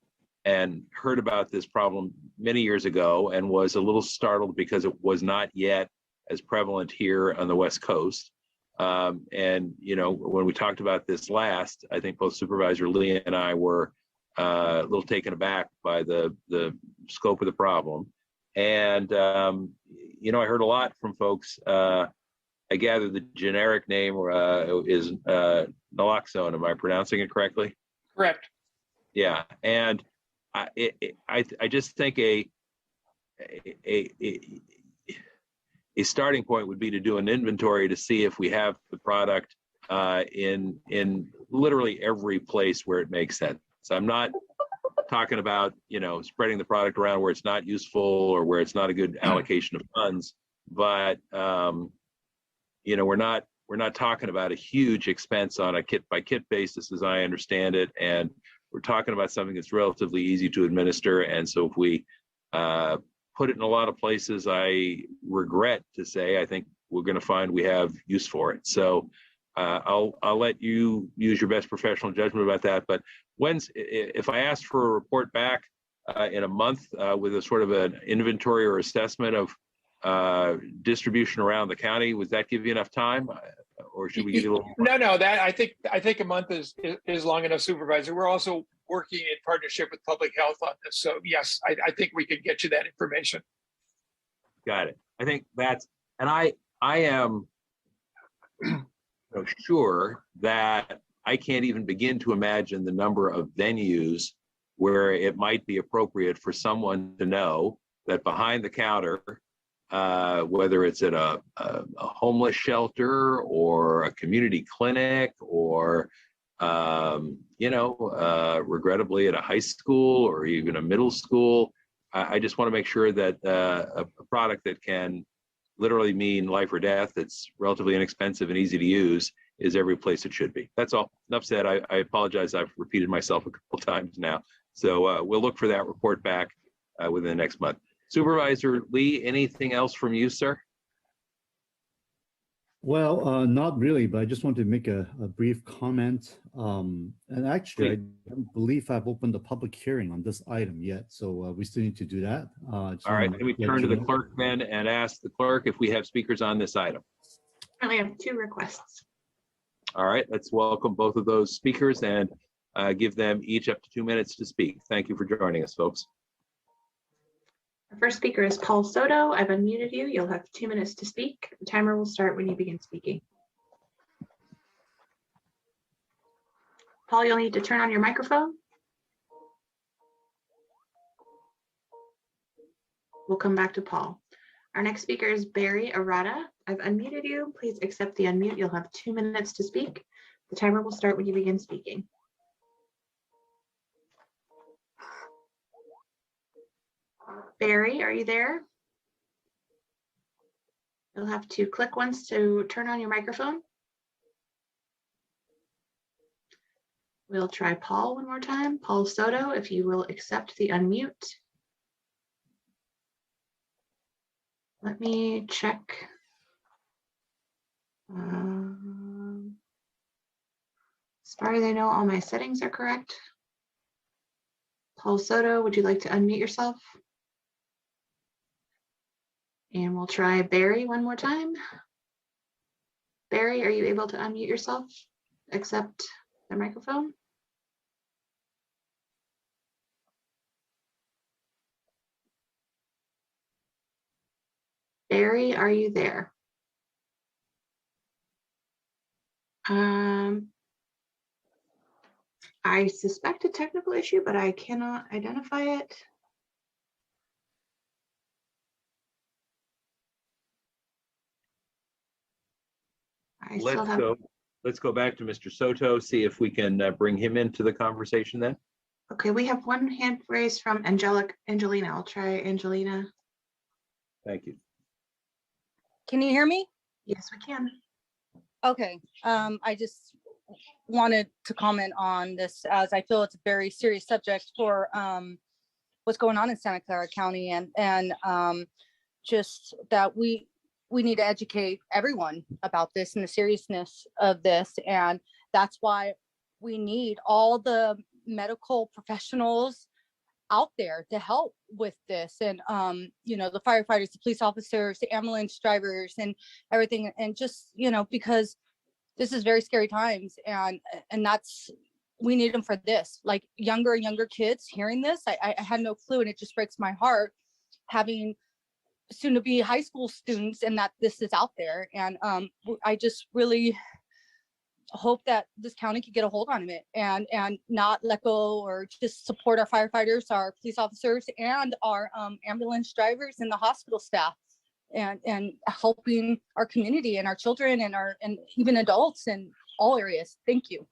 heard about this problem many years ago and was a little startled because it was not yet as prevalent here on the West Coast. And, when we talked about this last, I think both Supervisor Lee and I were a little taken aback by the scope of the problem. And, I heard a lot from folks. I gather the generic name is naloxone. Am I pronouncing it correctly? Correct. Yeah. And I just think a starting point would be to do an inventory to see if we have the product in literally every place where it makes sense. So I'm not talking about spreading the product around where it's not useful or where it's not a good allocation of funds, but we're not talking about a huge expense on a kit by kit basis, as I understand it, and we're talking about something that's relatively easy to administer. And so if we put it in a lot of places, I regret to say, I think we're going to find we have use for it. So I'll let you use your best professional judgment about that. But if I asked for a report back in a month with a sort of an inventory or assessment of distribution around the county, would that give you enough time, or should we give you a little more? No, that I think a month is long enough, Supervisor. We're also working in partnership with public health on this. So yes, I think we can get you that information. Got it. I think that's, and I am sure that I can't even begin to imagine the number of venues where it might be appropriate for someone to know that behind the counter, whether it's at a homeless shelter or a community clinic or, regrettably at a high school or even a middle school, I just want to make sure that a product that can literally mean life or death, that's relatively inexpensive and easy to use, is every place it should be. That's all. Enough said. I apologize. I've repeated myself a couple times now. So we'll look for that report back within the next month. Supervisor Lee, anything else from you, sir? Well, not really, but I just want to make a brief comment. And actually, I don't believe I've opened the public hearing on this item yet, so we still need to do that. All right, let me turn to the clerk then and ask the clerk if we have speakers on this item. We have 2 requests. All right, let's welcome both of those speakers and give them each up to 2 minutes to speak. Thank you for joining us, folks. Our first speaker is Paul Soto. I've unmuted you. You'll have 2 minutes to speak. The timer will start when you begin speaking. Paul, you'll need to turn on your microphone. We'll come back to Paul. Our next speaker is Barry Errata. I've unmuted you. Please accept the unmute. You'll have 2 minutes to speak. The timer will start when you begin speaking. Barry, are you there? You'll have to click once to turn on your microphone. We'll try Paul one more time. Paul Soto, if you will accept the unmute. Let me check. As far as I know, all my settings are correct. Paul Soto, would you like to unmute yourself? And we'll try Barry one more time. Barry, are you able to unmute yourself? Accept the microphone. Barry, are you there? I suspect a technical issue, but I cannot identify it. Let's go back to Mr. Soto, see if we can bring him into the conversation then. Okay, we have one hand raised from Angelina. I'll try Angelina. Thank you. Can you hear me? Yes, we can. Okay, I just wanted to comment on this, as I feel it's a very serious subject for what's going on in Santa Clara County, and just that we need to educate everyone about this and the seriousness of this. And that's why we need all the medical professionals out there to help with this. And, the firefighters, the police officers, the ambulance drivers and everything. And just, because this is very scary times, and we need them for this. Like younger and younger kids hearing this, I had no clue. And it just breaks my heart having soon to be high school students and that this is out there. And I just really hope that this county could get a hold on it and not let go, or just support our firefighters, our police officers, and our ambulance drivers and the hospital staff, and helping our community and our children and even adults in all areas. Thank you.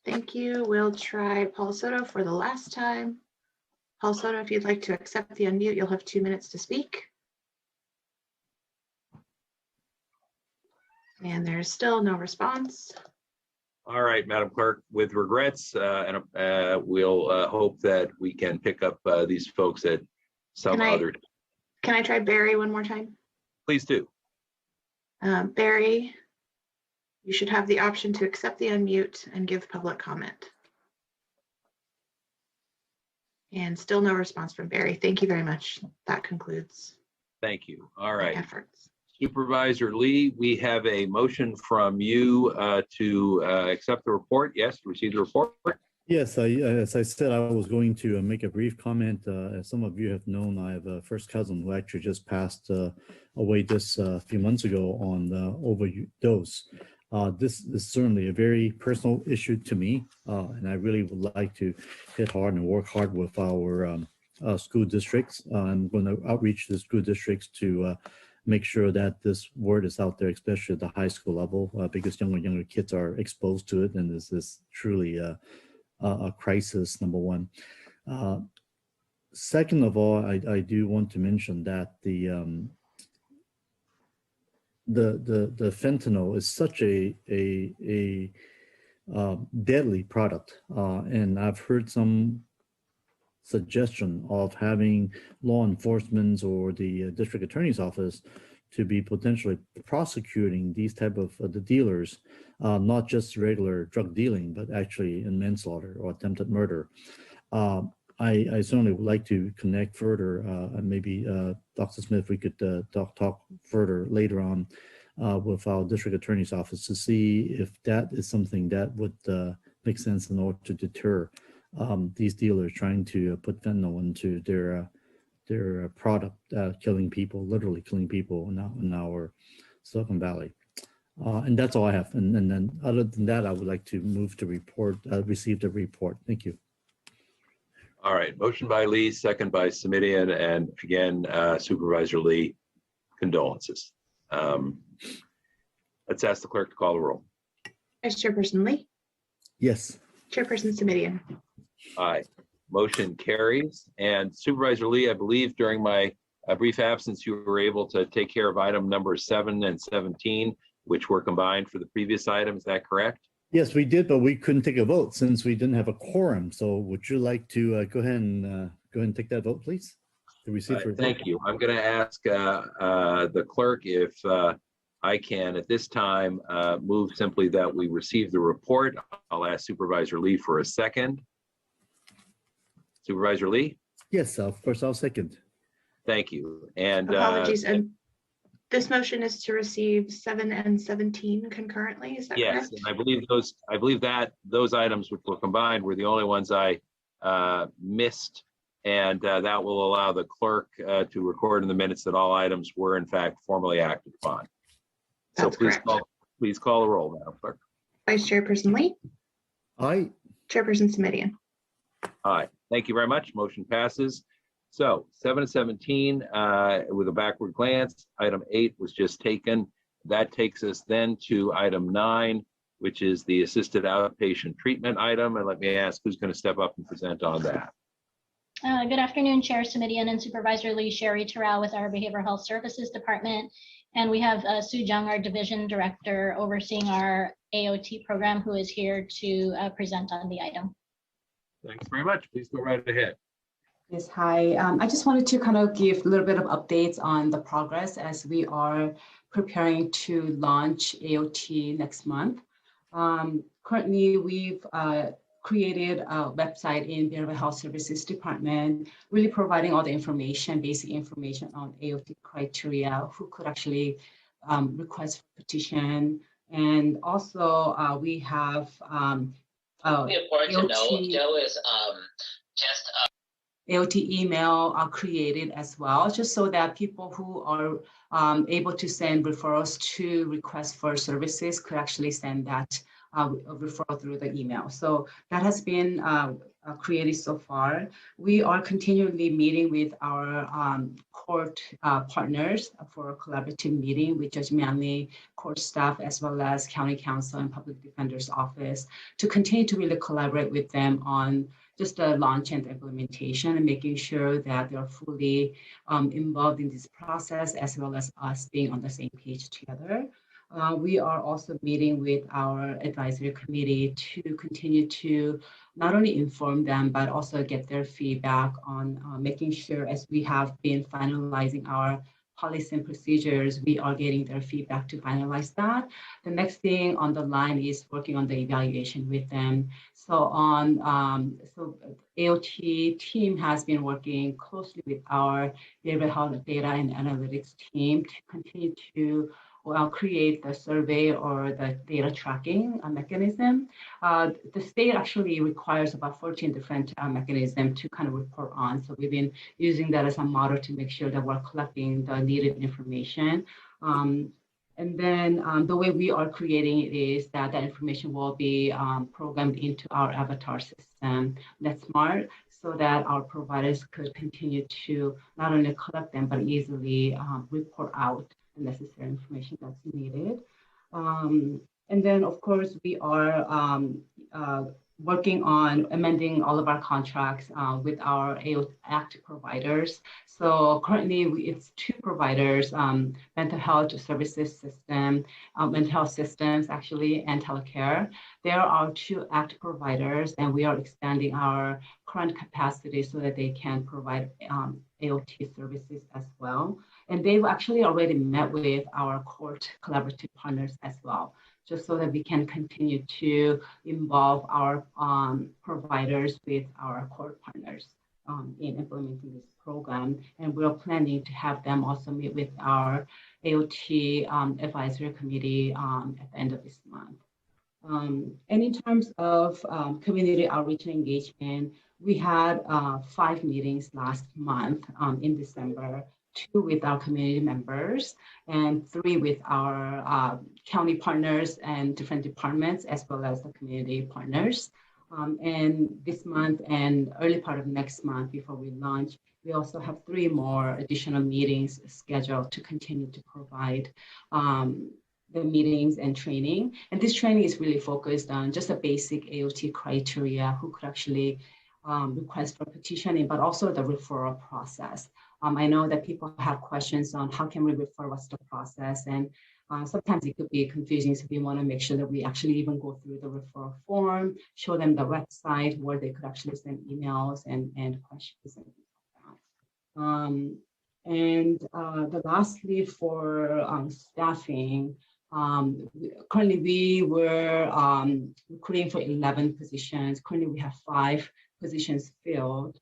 Thank you. We'll try Paul Soto for the last time. Paul Soto, if you'd like to accept the unmute, you'll have 2 minutes to speak. And there's still no response. All right, Madam Clerk, with regrets, and we'll hope that we can pick up these folks at some other. Can I try Barry one more time? Please do. Barry, You should have the option to accept the unmute and give public comment. And still no response from Barry. Thank you very much. That concludes. Thank you. All right. Efforts. Supervisor Lee, we have a motion from you to accept the report. Yes, to receive the report. Yes, as I said, I was going to make a brief comment. As some of you have known, I have a first cousin who actually just passed away just a few months ago on overdose. This is certainly a very personal issue to me, and I really would like to hit hard and work hard with our school districts. I'm going to outreach the school districts to make sure that this word is out there, especially at the high school level, because younger kids are exposed to it, and this is truly a crisis, number one. Second of all, I do want to mention that the fentanyl is such a deadly product, and I've heard some suggestion of having law enforcement or the district attorney's office to be potentially prosecuting these type of the dealers, not just regular drug dealing, but actually in manslaughter or attempted murder. I certainly would like to connect further, and maybe Dr. Smith, we could talk further later on with our district attorney's office to see if that is something that would make sense in order to deter these dealers trying to put fentanyl into their product, killing people, literally killing people in our Silicon Valley. And that's all I have. And then other than that, I would like to move to report, receive the report. Thank you. All right, motion by Lee, second by Simidian, and again, Supervisor Lee, condolences. Let's ask the clerk to call the roll. Vice Chairperson Lee. Yes. Chairperson Simidian. Aye. Motion carries. And Supervisor Lee, I believe during my brief absence, you were able to take care of item number 7 and 17, which were combined for the previous item. Is that correct? Yes, we did, but we couldn't take a vote since we didn't have a quorum. So would you like to go ahead and take that vote, please? To receive the report? Thank you. I'm going to ask the clerk if I can at this time move simply that we receive the report. I'll ask Supervisor Lee for a second. Supervisor Lee? Yes, of course, I'll second. Thank you. And apologies. And this motion is to receive 7 and 17 concurrently. Is that yes, correct? and I believe that those items which were combined were the only ones I missed, and that will allow the clerk to record in the minutes that all items were in fact formally acted upon. That's so correct. Please call the roll, Madam Clerk. Vice Chairperson Lee. Aye. Chairperson Simidian. Aye. Thank you very much. Motion passes. So 7 and 17, with a backward glance, item 8 was just taken. That takes us then to item 9, which is the assisted outpatient treatment item. And let me ask who's going to step up and present on that. Good afternoon, Chair Simidian and Supervisor Lee. Sherry Terrell with our Behavioral Health Services Department. And we have Sue Jung, our Division Director, overseeing our AOT program, who is here to present on the item. Thanks very much. Please go right ahead. Yes, hi. I just wanted to kind of give a little bit of updates on the progress as we are preparing to launch AOT next month. Currently, we've created a website in Behavioral Health Services Department, really providing all the information, basic information on AOT criteria, who could actually request petition. And also we have AOT email are created as well, just so that people who are able to send referrals to request for services could actually send that referral through the email. So that has been created so far. We are continually meeting with our court partners for a collaborative meeting with Judge Manley, court staff, as well as county counsel and public defender's office to continue to really collaborate with them on just the launch and implementation and making sure that they're fully involved in this process, as well as us being on the same page together. We are also meeting with our advisory committee to continue to not only inform them, but also get their feedback on making sure, as we have been finalizing our policy and procedures, we are getting their feedback to finalize that. The next thing on the line is working on the evaluation with them. So AOT team has been working closely with our behavioral health data and analytics team to continue to create the survey or the data tracking mechanism. The state actually requires about 14 different mechanisms to kind of report on. So we've been using that as a model to make sure that we're collecting the needed information. And then the way we are creating it is that that information will be programmed into our avatar system, that's smart, so that our providers could continue to not only collect them, but easily report out the necessary information that's needed. And then, of course, we are working on amending all of our contracts with our AO Act providers. So currently it's 2 providers, mental health services system, mental health systems actually, and telecare. There are 2 Act providers, and we are expanding our current capacity so that they can provide AOT services as well. And they've actually already met with our court collaborative partners as well, just so that we can continue to involve our providers with our court partners in implementing this program. And we're planning to have them also meet with our AOT advisory committee at the end of this month. And in terms of community outreach and engagement, we had 5 meetings last month in December, 2 with our community members and 3 with our county partners and different departments, as well as the community partners. And this month and early part of next month before we launch, we also have 3 more additional meetings scheduled to continue to provide the meetings and training. And this training is really focused on just a basic AOT criteria, who could actually request for petitioning, but also the referral process. I know that people have questions on how can we refer, what's the process, and sometimes it could be confusing. So we want to make sure that we actually even go through the referral form, show them the website where they could actually send emails and questions and things like that. And the lastly for staffing, currently we were recruiting for 11 positions. Currently we have 5 positions filled.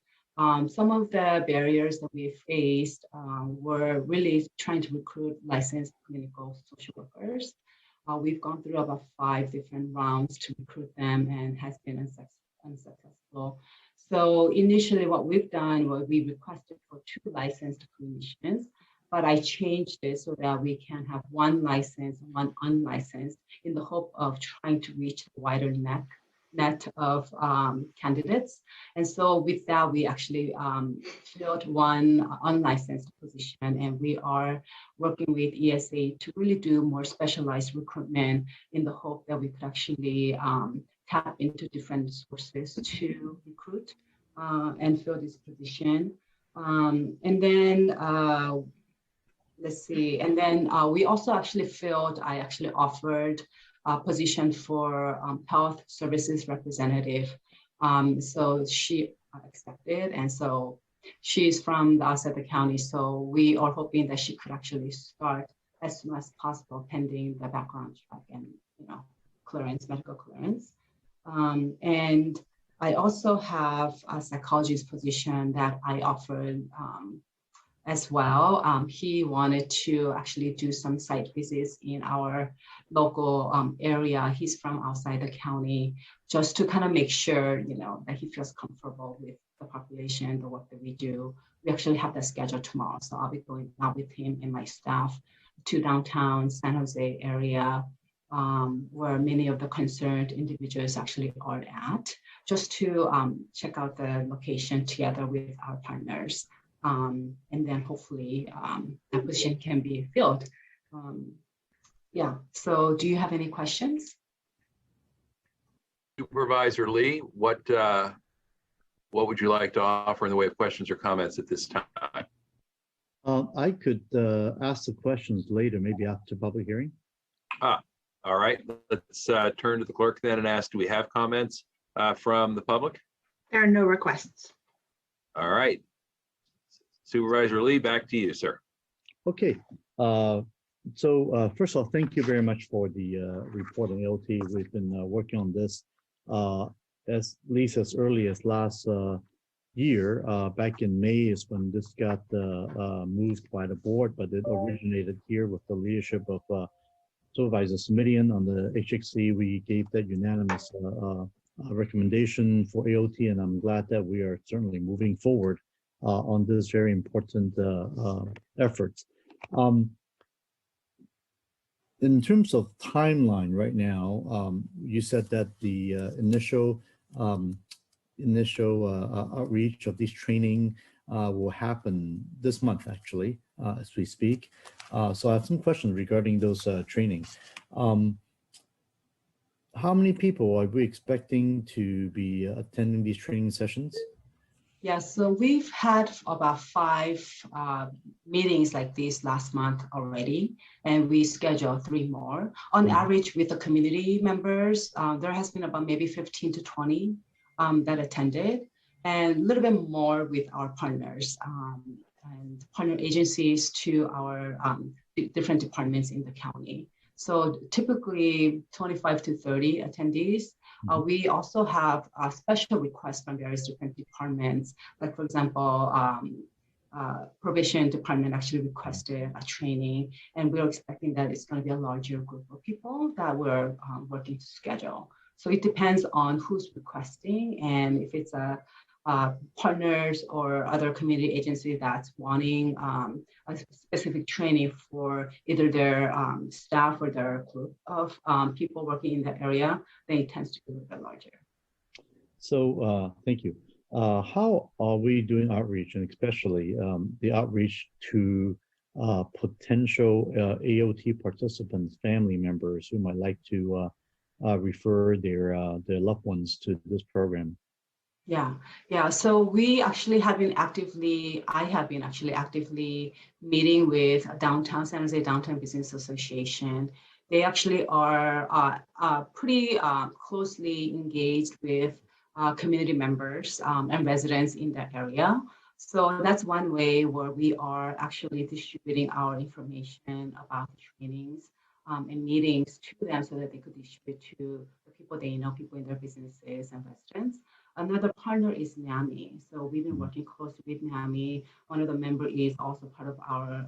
Some of the barriers that we faced were really trying to recruit licensed clinical social workers. We've gone through about 5 different rounds to recruit them and has been unsuccessful. So initially what we've done was we requested for 2 licensed clinicians, but I changed it so that we can have 1 licensed, 1 unlicensed, in the hope of trying to reach the wider net of candidates. And so with that, we actually filled 1 unlicensed position, and we are working with ESA to really do more specialized recruitment in the hope that we could actually tap into different sources to recruit and fill this position. And then let's see, and then we also actually filled, I actually offered position for health services representative. So she accepted, and so she's from outside the county. So we are hoping that she could actually start as soon as possible, pending the background check and clearance, medical clearance. And I also have a psychologist position that I offered as well. He wanted to actually do some site visits in our local area. He's from outside the county, just to kind of make sure, that he feels comfortable with the population, the work that we do. We actually have that scheduled tomorrow. So I'll be going out with him and my staff to downtown San Jose area, where many of the concerned individuals actually are at, just to check out the location together with our partners. And then hopefully that position can be filled. Yeah, so do you have any questions? Supervisor Lee, what would you like to offer in the way of questions or comments at this time? I could ask the questions later, maybe after public hearing. All right, let's turn to the clerk then and ask, do we have comments from the public? There are no requests. All right. Supervisor Lee, back to you, sir. Okay. First of all, thank you very much for the report on AOT. We've been working on this at least as early as last year. Back in May is when this got moved by the board, but it originated here with the leadership of Supervisor Smithian on the HXC. We gave that unanimous recommendation for AOT, and I'm glad that we are certainly moving forward on this very important effort. In terms of timeline right now, you said that the initial outreach of this training will happen this month, actually, as we speak. So I have some questions regarding those trainings. How many people are we expecting to be attending these training sessions? Yeah, so we've had about 5 meetings like this last month already, and we schedule 3 more. On average, with the community members, there has been about maybe 15 to 20 that attended, and a little bit more with our partners and partner agencies to our different departments in the county. So typically 25 to 30 attendees. We also have special requests from various different departments. Like, for example, probation department actually requested a training, and we're expecting that it's going to be a larger group of people that we're working to schedule. So it depends on who's requesting, and if it's a partners or other community agency that's wanting a specific training for either their staff or their group of people working in that area, then it tends to be a little bit larger. So thank you. How are we doing outreach, and especially the outreach to potential AOT participants, family members who might like to refer their loved ones to this program? Yeah. So we actually have been I have been actively meeting with Downtown San Jose Downtown Business Association. They actually are pretty closely engaged with community members and residents in that area. So that's one way where we are actually distributing our information about the trainings and meetings to them so that they could distribute to the people they know, people in their businesses and residents. Another partner is NAMI. So we've been working closely with NAMI. One of the members is also part of our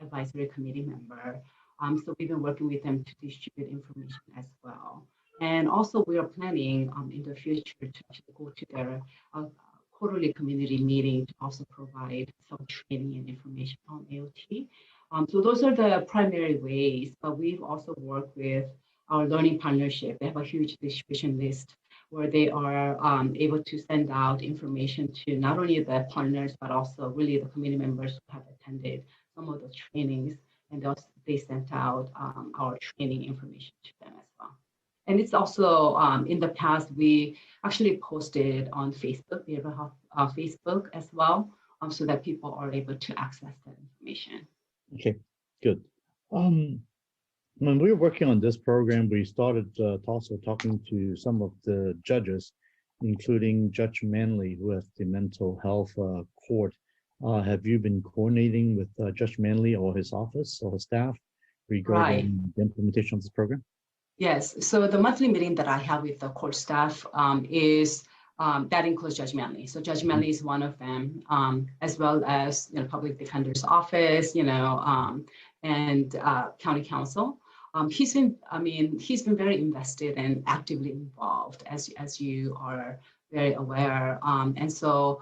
advisory committee member. So we've been working with them to distribute information as well. And also we are planning in the future to actually go to their quarterly community meeting to also provide some training and information on AOT. So those are the primary ways, but we've also worked with our learning partnership. They have a huge distribution list where they are able to send out information to not only the partners, but also really the community members who have attended some of the trainings. And they sent out our training information to them as well. And it's also, in the past, we actually posted on Facebook. We have a Facebook as well, so that people are able to access that information. Okay, good. When we were working on this program, we started also talking to some of the judges, including Judge Manley, who has the mental health court. Have you been coordinating with Judge Manley or his office or his staff regarding the implementation of this program? Yes, so the monthly meeting that I have with the court staff is that includes Judge Manley. So Judge Manley is one of them, as well as Public Defender's Office, and County Council. He's been very invested and actively involved, as you are very aware. And so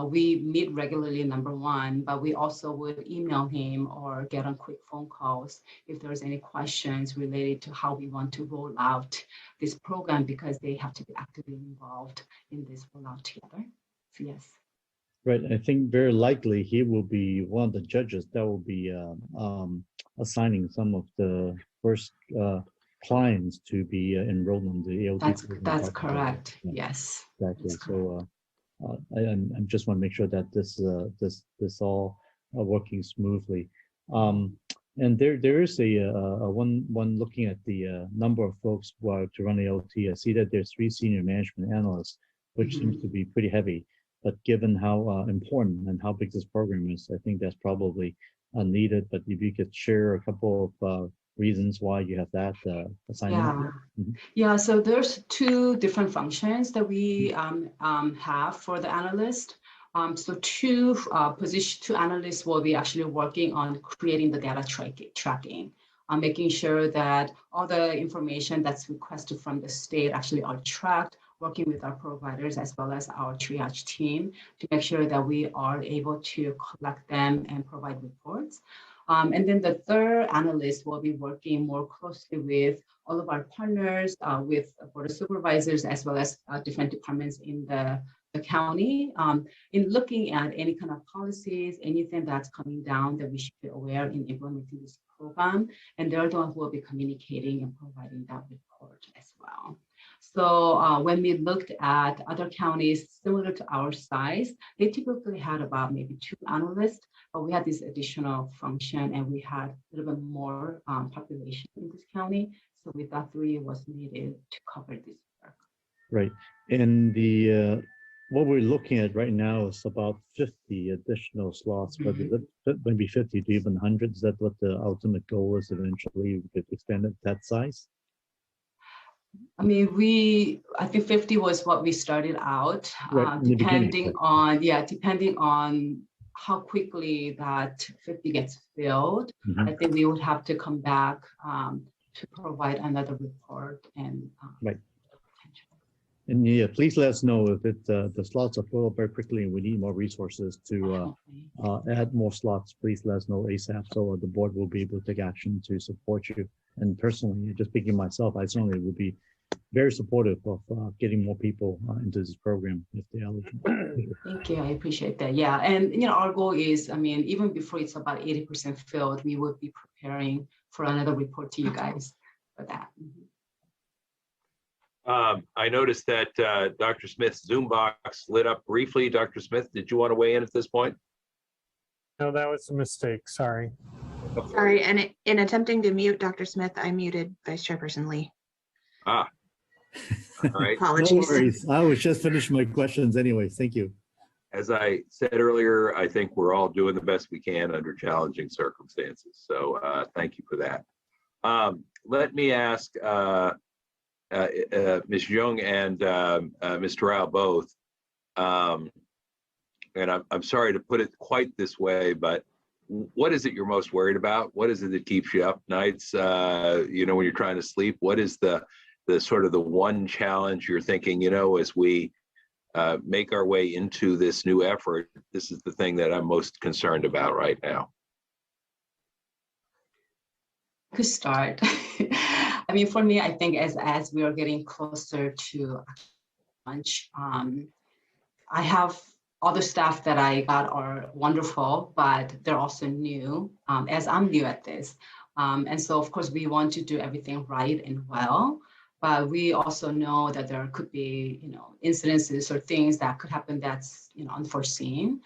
we meet regularly, number one, but we also would email him or get on quick phone calls if there's any questions related to how we want to roll out this program, because they have to be actively involved in this rollout together. So yes. Right, I think very likely he will be one of the judges that will be assigning some of the first clients to be enrolled in the AOT program. That's correct. Yes. Exactly. So I just want to make sure that this all working smoothly. And there is a one looking at the number of folks who are to run AOT. I see that there's 3 senior management analysts, which seems to be pretty heavy. But given how important and how big this program is, I think that's probably needed, but if you could share a couple of reasons why you have that assignment. Yeah. Mm-hmm. Yeah, so there's two different functions that we have for the analyst. So two analysts will be actually working on creating the data tracking, making sure that all the information that's requested from the state actually are tracked, working with our providers as well as our triage team to make sure that we are able to collect them and provide reports. And then the third analyst will be working more closely with all of our partners, with board of supervisors, as well as different departments in the county, in looking at any kind of policies, anything that's coming down that we should be aware in implementing this program. And they're the ones who will be communicating and providing that report as well. So when we looked at other counties similar to our size, they typically had about maybe 2 analysts, but we had this additional function and we had a little bit more population in this county. So we thought 3 was needed to cover this work. Right. And the what we're looking at right now is about 50 additional slots, but maybe 50 to even 100. Is that what the ultimate goal is eventually? We could expand it that size? I mean, I think 50 was what we started out, right, depending on how quickly that 50 gets filled. Mm-hmm. I think we would have to come back to provide another report and right. And yeah, please let us know if the slots are full very quickly and we need more resources to add more slots. Please let us know ASAP so the board will be able to take action to support you. And personally, just speaking myself, I certainly would be very supportive of getting more people into this program if they're eligible. Thank you. I appreciate that. Yeah. And, our goal is, I mean, even before it's about 80% filled, we would be preparing for another report to you guys for that. I noticed that Dr. Smith's Zoom box lit up briefly. Dr. Smith, did you want to weigh in at this point? No, that was a mistake. Sorry. Sorry, and in attempting to mute Dr. Smith, I muted Vice Chairperson Lee. Ah, all right. Apologies. No worries. I was just finishing my questions anyway. Thank you. As I said earlier, I think we're all doing the best we can under challenging circumstances. So thank you for that. Let me ask Ms. Jung and Mr. Rao both, and I'm sorry to put it quite this way, but what is it you're most worried about? What is it that keeps you up nights, when you're trying to sleep? What is the sort of the one challenge you're thinking, as we make our way into this new effort, this is the thing that I'm most concerned about right now? Could start. I mean, for me, I think as we are getting closer to launch, I have other staff that I got are wonderful, but they're also new, as I'm new at this. And so, of course, we want to do everything right and well, but we also know that there could be, incidences or things that could happen that's, unforeseen.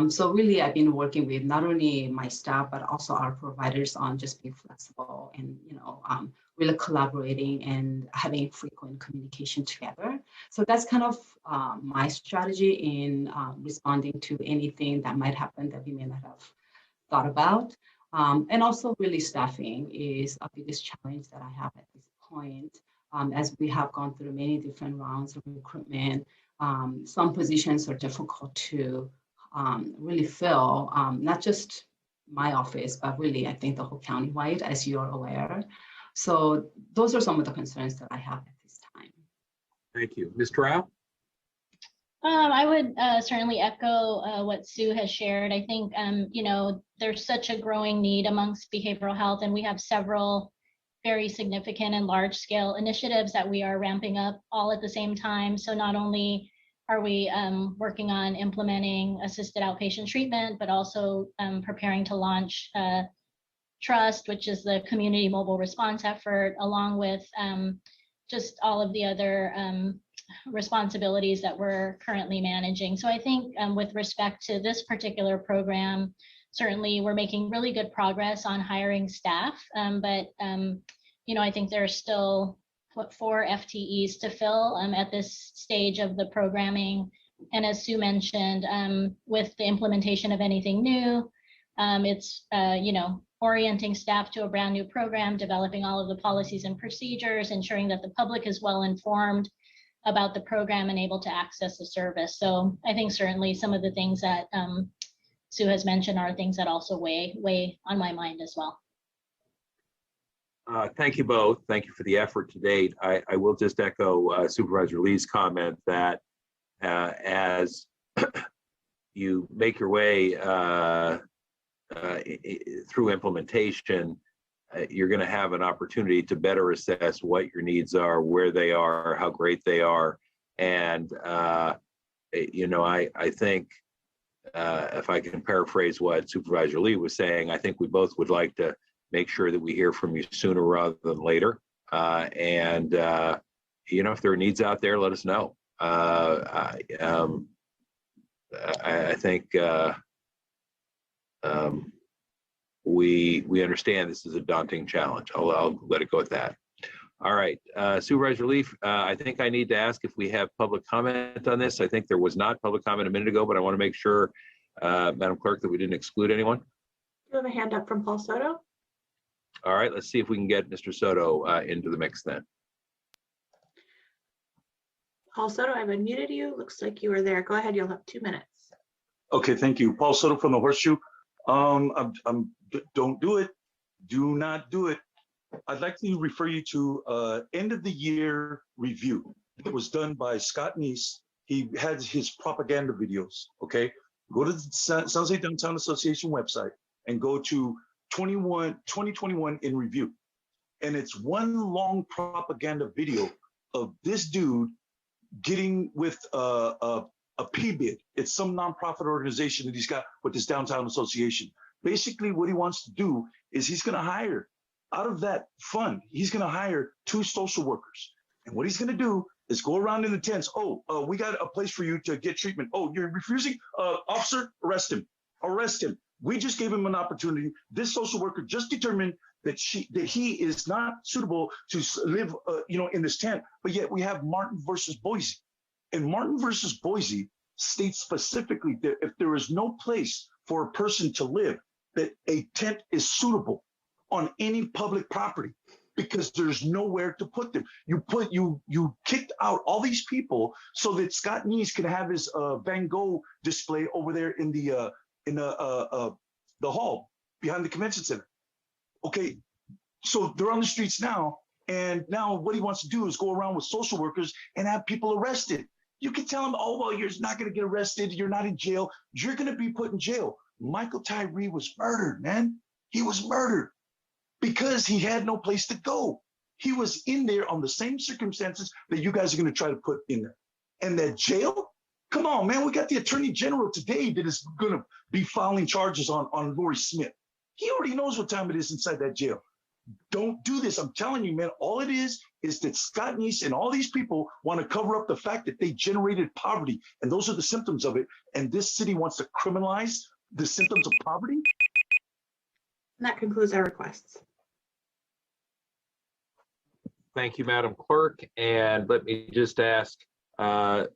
So really, I've been working with not only my staff, but also our providers on just being flexible and, really collaborating and having frequent communication together. So that's kind of my strategy in responding to anything that might happen that we may not have thought about. And also really staffing is a biggest challenge that I have at this point. As we have gone through many different rounds of recruitment, some positions are difficult to really fill, not just my office, but really, I think the whole county-wide, as you're aware. So those are some of the concerns that I have at this time. Thank you. Mr. Rao? I would certainly echo what Sue has shared. I think, there's such a growing need amongst behavioral health, and we have several very significant and large-scale initiatives that we are ramping up all at the same time. So not only are we working on implementing assisted outpatient treatment, but also preparing to launch Trust, which is the community mobile response effort, along with just all of the other responsibilities that we're currently managing. So I think with respect to this particular program, certainly we're making really good progress on hiring staff, but I think there's still 4 FTEs to fill at this stage of the programming. And as Sue mentioned, with the implementation of anything new, It's, orienting staff to a brand new program, developing all of the policies and procedures, ensuring that the public is well informed about the program and able to access the service. So I think certainly some of the things that Sue has mentioned are things that also weigh on my mind as well. Thank you both. Thank you for the effort to date. I will just echo Supervisor Lee's comment that as you make your way through implementation, you're going to have an opportunity to better assess what your needs are, where they are, how great they are. And, I think if I can paraphrase what Supervisor Lee was saying, I think we both would like to make sure that we hear from you sooner rather than later. If there are needs out there, let us know. I think we understand this is a daunting challenge. I'll let it go at that. All right, Supervisor Leaf, I think I need to ask if we have public comment on this. I think there was not public comment a minute ago, but I want to make sure, Madam Clerk, that we didn't exclude anyone. You have a hand up from Paul Soto. All right, let's see if we can get Mr. Soto into the mix then. Paul Soto, I've unmuted you. Looks like you are there. Go ahead, you'll have 2 minutes. Okay, thank you. Paul Soto from the Horseshoe. Don't do it. Do not do it. I'd like to refer you to end of the year review. It was done by Scott Neese. He has his propaganda videos, okay? Go to the San Jose Downtown Association website and go to 2021 in review. And it's one long propaganda video of this dude getting with a PBID. It's some nonprofit organization that he's got with this downtown association. Basically, what he wants to do is he's going to hire, out of that fund, he's going to hire 2 social workers. And what he's going to do is go around in the tents. Oh, we got a place for you to get treatment. Oh, you're refusing? Officer, arrest him. Arrest him. We just gave him an opportunity. This social worker just determined that he is not suitable to live, in this tent. But yet we have Martin versus Boise. And Martin versus Boise states specifically that if there is no place for a person to live, that a tent is suitable on any public property because there's nowhere to put them. You kicked out all these people so that Scott Neese can have his Van Gogh display over there in the hall behind the convention center. Okay, so they're on the streets now, and now what he wants to do is go around with social workers and have people arrested. You can tell him, oh, well, you're not going to get arrested. You're not in jail. You're going to be put in jail. Michael Tyree was murdered, man. He was murdered because he had no place to go. He was in there on the same circumstances that you guys are going to try to put in there. And that jail? Come on, man. We got the Attorney General today that is going to be filing charges on Lori Smith. He already knows what time it is inside that jail. Don't do this. I'm telling you, man, all it is that Scott Neese and all these people want to cover up the fact that they generated poverty. And those are the symptoms of it. And this city wants to criminalize the symptoms of poverty. And that concludes our requests. Thank you, Madam Clerk. And let me just ask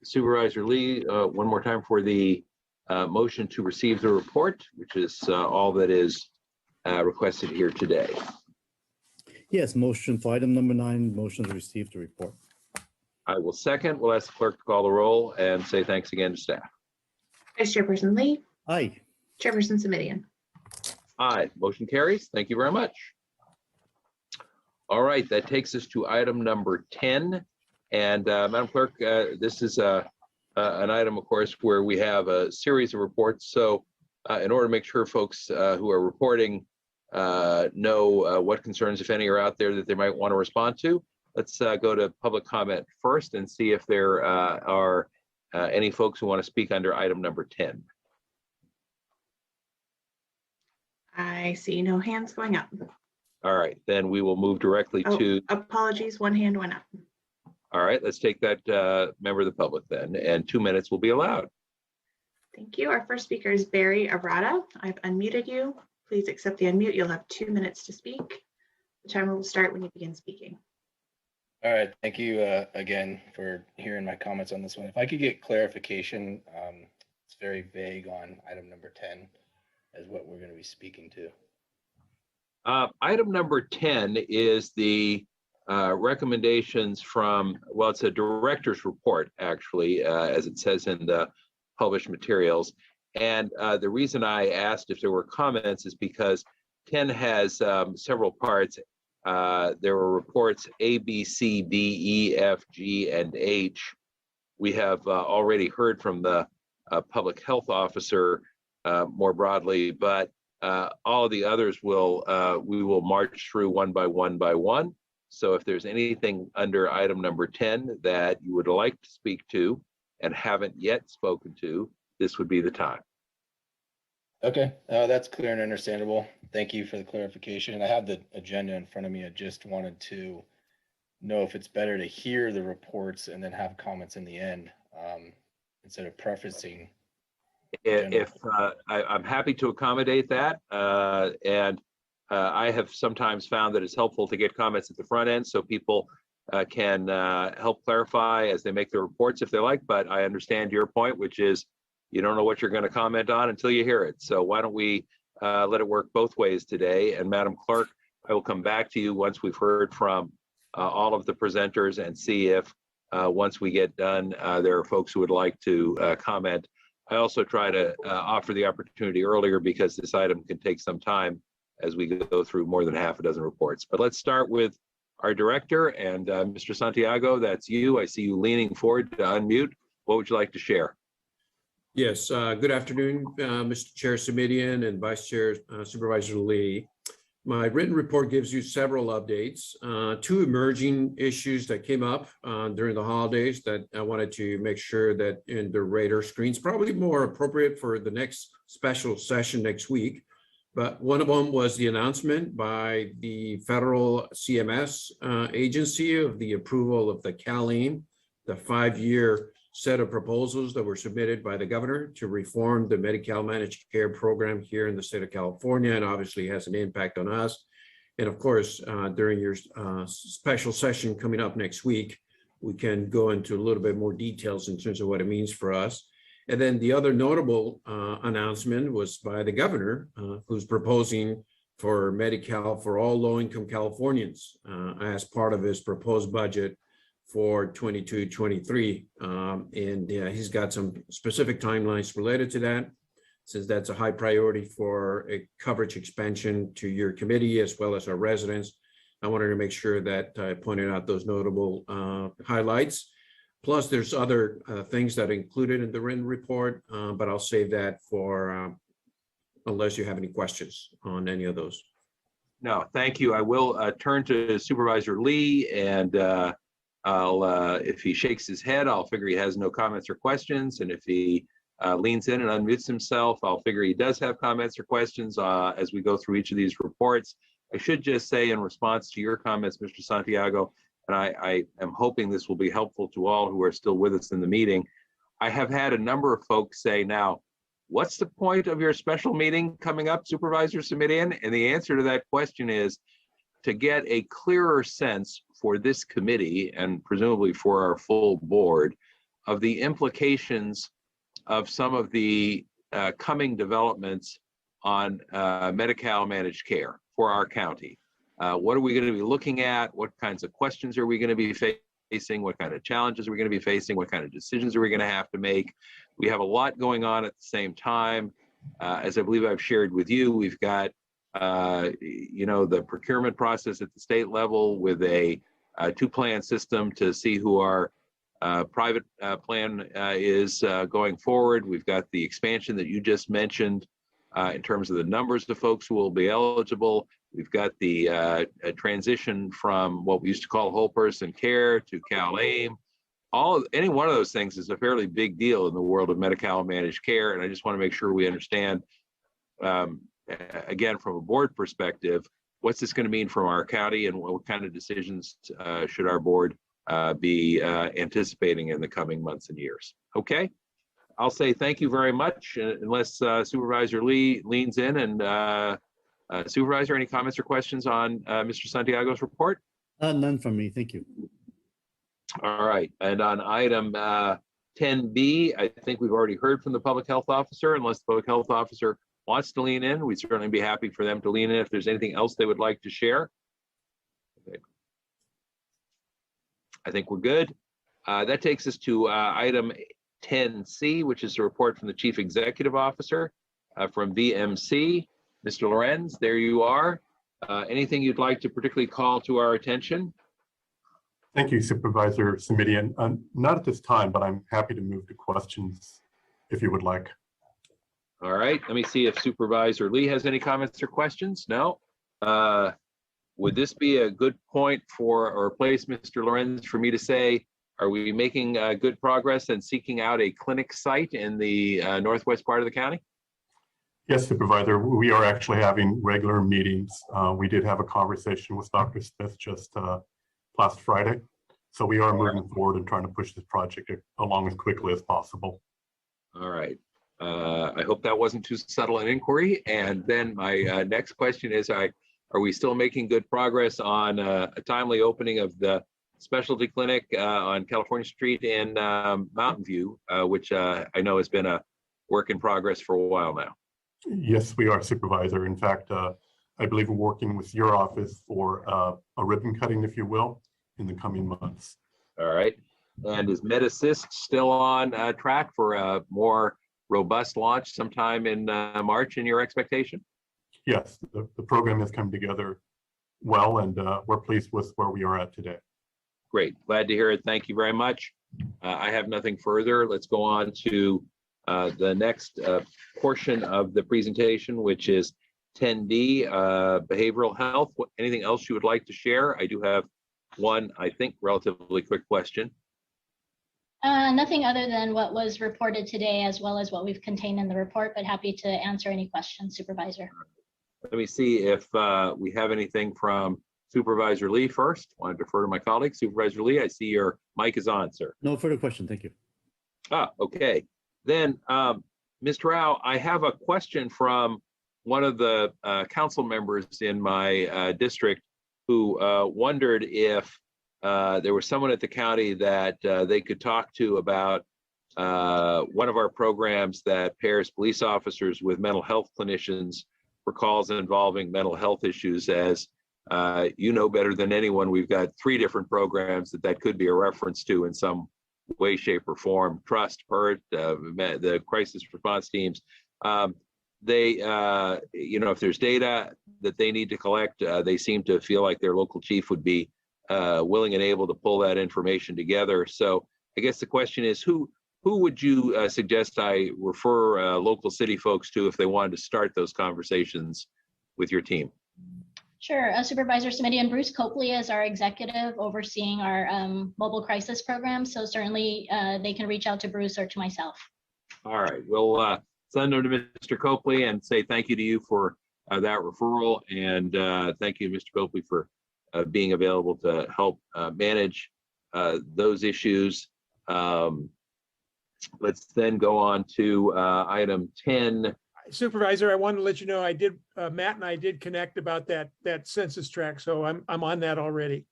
Supervisor Lee one more time for the motion to receive the report, which is all that is requested here today. Yes, motion for item number 9, motion to receive the report. I will second. We'll ask the clerk to call the roll and say thanks again to staff. Vice Chairperson Lee. Aye. Chairperson Simidian. Aye. Motion carries. Thank you very much. All right, that takes us to item number 10. And Madam Clerk, this is an item, of course, where we have a series of reports. So in order to make sure folks who are reporting know what concerns, if any, are out there that they might want to respond to, let's go to public comment first and see if there are any folks who want to speak under item number 10. I see no hands going up. All right, then we will move directly to. Apologies, one hand went up. All right, let's take that member of the public then, and 2 minutes will be allowed. Thank you. Our first speaker is Barry Errata. I've unmuted you. Please accept the unmute. You'll have 2 minutes to speak. The timer will start when you begin speaking. All right, thank you again for hearing my comments on this one. If I could get clarification, it's very vague on item number 10. as what we're going to be speaking to. Item number 10 is the recommendations from, well, it's a director's report, actually, as it says in the published materials. And the reason I asked if there were comments is because 10 has several parts. There were reports A, B, C, D, E, F, G, and H. We have already heard from the public health officer more broadly, but all of the others will we will march through one by one by one. So if there's anything under item number 10 that you would like to speak to and haven't yet spoken to, this would be the time. Okay, that's clear and understandable. Thank you for the clarification. I have the agenda in front of me. I just wanted to know if it's better to hear the reports and then have comments in the end instead of prefacing. I'm happy to accommodate that, and I have sometimes found that it's helpful to get comments at the front end so people can help clarify as they make their reports if they like. But I understand your point, which is you don't know what you're going to comment on until you hear it. So why don't we let it work both ways today? And Madam Clerk, I will come back to you once we've heard from all of the presenters and see if once we get done, there are folks who would like to comment. I also try to offer the opportunity earlier because this item can take some time as we go through more than half a dozen reports. But let's start with our director, and Mr. Santiago, that's you. I see you leaning forward to unmute. What would you like to share? Yes, good afternoon, Mr. Chair Simitian and Vice Chair Supervisor Lee. My written report gives you several updates, two emerging issues that came up during the holidays that I wanted to make sure that in the radar screens, probably more appropriate for the next special session next week. But one of them was the announcement by the federal CMS agency of the approval of the CalAIM, the 5-year set of proposals that were submitted by the governor to reform the Medi-Cal managed care program here in the state of California, and obviously has an impact on us. And of course, during your special session coming up next week, we can go into a little bit more details in terms of what it means for us. And then the other notable announcement was by the governor, who's proposing for Medi-Cal for all low-income Californians as part of his proposed budget for 22-23. And he's got some specific timelines related to that, since that's a high priority for a coverage expansion to your committee as well as our residents. I wanted to make sure that I pointed out those notable highlights. Plus, there's other things that are included in the written report, but I'll save that for unless you have any questions on any of those. No, thank you. I will turn to Supervisor Lee, and I'll if he shakes his head, I'll figure he has no comments or questions. And if he leans in and unmutes himself, I'll figure he does have comments or questions as we go through each of these reports. I should just say in response to your comments, Mr. Santiago, and I am hoping this will be helpful to all who are still with us in the meeting. I have had a number of folks say, now, what's the point of your special meeting coming up, Supervisor Simitian? And the answer to that question is to get a clearer sense for this committee and presumably for our full board of the implications of some of the coming developments on Medi-Cal managed care for our county. What are we going to be looking at? What kinds of questions are we going to be facing? What kind of challenges are we going to be facing? What kind of decisions are we going to have to make? We have a lot going on at the same time. As I believe I've shared with you, we've got the procurement process at the state level with a two-plan system to see who our private plan is going forward. We've got the expansion that you just mentioned in terms of the numbers of folks who will be eligible. We've got the transition from what we used to call whole person care to CalAIM. Any one of those things is a fairly big deal in the world of Medi-Cal managed care, and I just want to make sure we understand, again, from a board perspective, what's this going to mean for our county, and what kind of decisions should our board be anticipating in the coming months and years. Okay, I'll say thank you very much, unless Supervisor Lee leans in. And Supervisor, any comments or questions on Mr. Santiago's report? None from me, thank you. All right, and on item 10B, I think we've already heard from the public health officer, unless the public health officer wants to lean in, we'd certainly be happy for them to lean in if there's anything else they would like to share. Okay. I think we're good. That takes us to item 10C, which is a report from the Chief Executive Officer from VMC. Mr. Lorenz, there you are. Anything you'd like to particularly call to our attention? Thank you, Supervisor Simidian. Not at this time, but I'm happy to move to questions if you would like. All right, let me see if Supervisor Lee has any comments or questions. No? Would this be a good point for, or place, Mr. Lorenz, for me to say, are we making good progress and seeking out a clinic site in the northwest part of the county? Yes, Supervisor, we are actually having regular meetings. We did have a conversation with Dr. Smith just last Friday. So we are moving forward and trying to push this project along as quickly as possible. All right. I hope that wasn't too subtle an inquiry. And then my next question is, are we still making good progress on a timely opening of the specialty clinic on California Street in Mountain View, which I know has been a work in progress for a while now? Yes, we are, Supervisor. In fact, I believe we're working with your office for a ribbon cutting, if you will, in the coming months. All right. And is MedAssist still on track for a more robust launch sometime in March in your expectation? Yes, the program has come together well, and we're pleased with where we are at today. Great. Glad to hear it. Thank you very much. I have nothing further. Let's go on to the next portion of the presentation, which is 10D, behavioral health. Anything else you would like to share? I do have one, I think, relatively quick question. Nothing other than what was reported today, as well as what we've contained in the report, but happy to answer any questions, Supervisor. Let me see if we have anything from Supervisor Lee first. I want to defer to my colleague. Supervisor Lee, I see your mic is on, sir. No further question. Thank you. Okay. Then, Mr. Rao, I have a question from one of the council members in my district who wondered if there was someone at the county that they could talk to about one of our programs that pairs police officers with mental health clinicians for calls involving mental health issues. As you know better than anyone, we've got 3 different programs that could be a reference to in some way, shape, or form. Trust, PERT, the crisis response teams. They, if there's data that they need to collect, they seem to feel like their local chief would be willing and able to pull that information together. So I guess the question is, who would you suggest I refer local city folks to if they wanted to start those conversations with your team? Sure. Supervisor Simidian, Bruce Copley is our executive overseeing our mobile crisis program. So certainly they can reach out to Bruce or to myself. All right. We'll send them to Mr. Copley and say thank you to you for that referral. And thank you, Mr. Copley, for being available to help manage those issues. Let's then go on to item 10. Supervisor, I wanted to let you know I did. Matt and I did connect about that census tract, so I'm on that already.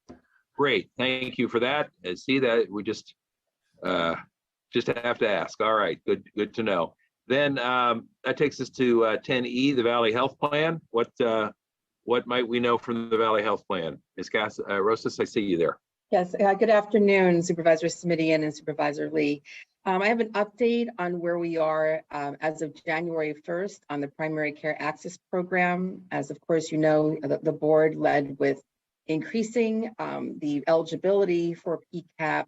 Great, thank you for that. And see that we just have to ask. All right, good to know. Then that takes us to 10E, the Valley Health Plan. What might we know from the Valley Health Plan? Ms. Rosas, I see you there. Yes, good afternoon, Supervisor Simidian and Supervisor Lee. I have an update on where we are as of January 1st on the Primary Care Access Program. As of course, you know, the board led with increasing the eligibility for PCAP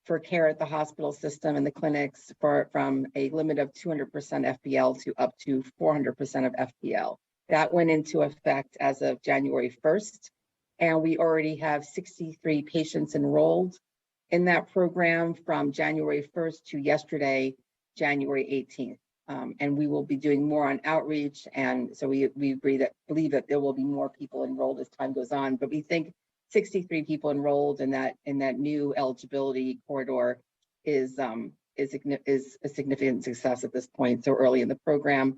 for care at the hospital system and the clinics from a limit of 200% FPL to up to 400% of FPL. That went into effect as of January 1st. And we already have 63 patients enrolled in that program from January 1st to yesterday, January 18th. And we will be doing more on outreach. And so we believe that there will be more people enrolled as time goes on. But we think 63 people enrolled in that new eligibility corridor is a significant success at this point, so early in the program.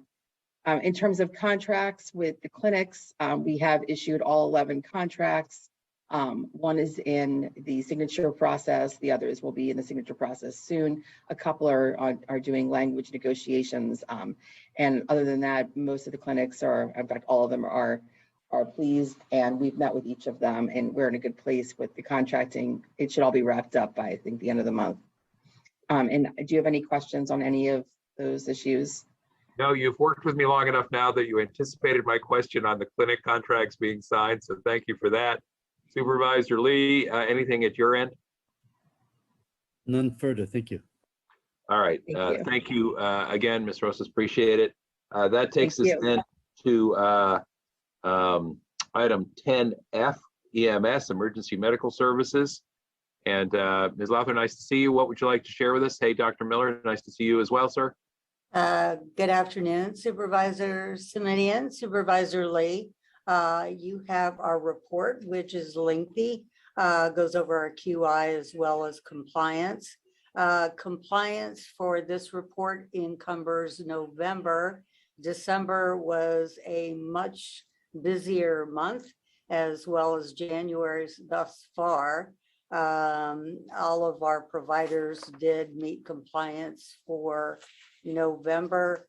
In terms of contracts with the clinics, we have issued all 11 contracts. One is in the signature process. The others will be in the signature process soon. A couple are doing language negotiations. And other than that, most of the clinics are, in fact, all of them are pleased, and we've met with each of them, and we're in a good place with the contracting. It should all be wrapped up by, I think, the end of the month. And do you have any questions on any of those issues? No, you've worked with me long enough now that you anticipated my question on the clinic contracts being signed, so thank you for that. Supervisor Lee, anything at your end? None further, thank you. All right, thank you again, Ms. Rosas, appreciate it. That takes us then to item 10F, EMS, Emergency Medical Services. And Ms. Lowther, nice to see you. What would you like to share with us? Hey, Dr. Miller, nice to see you as well, sir. Good afternoon, Supervisor Simitian, Supervisor Lee. You have our report, which is lengthy, goes over our QI as well as compliance. Compliance for this report encumbers November. December was a much busier month, as well as January thus far. All of our providers did meet compliance for November.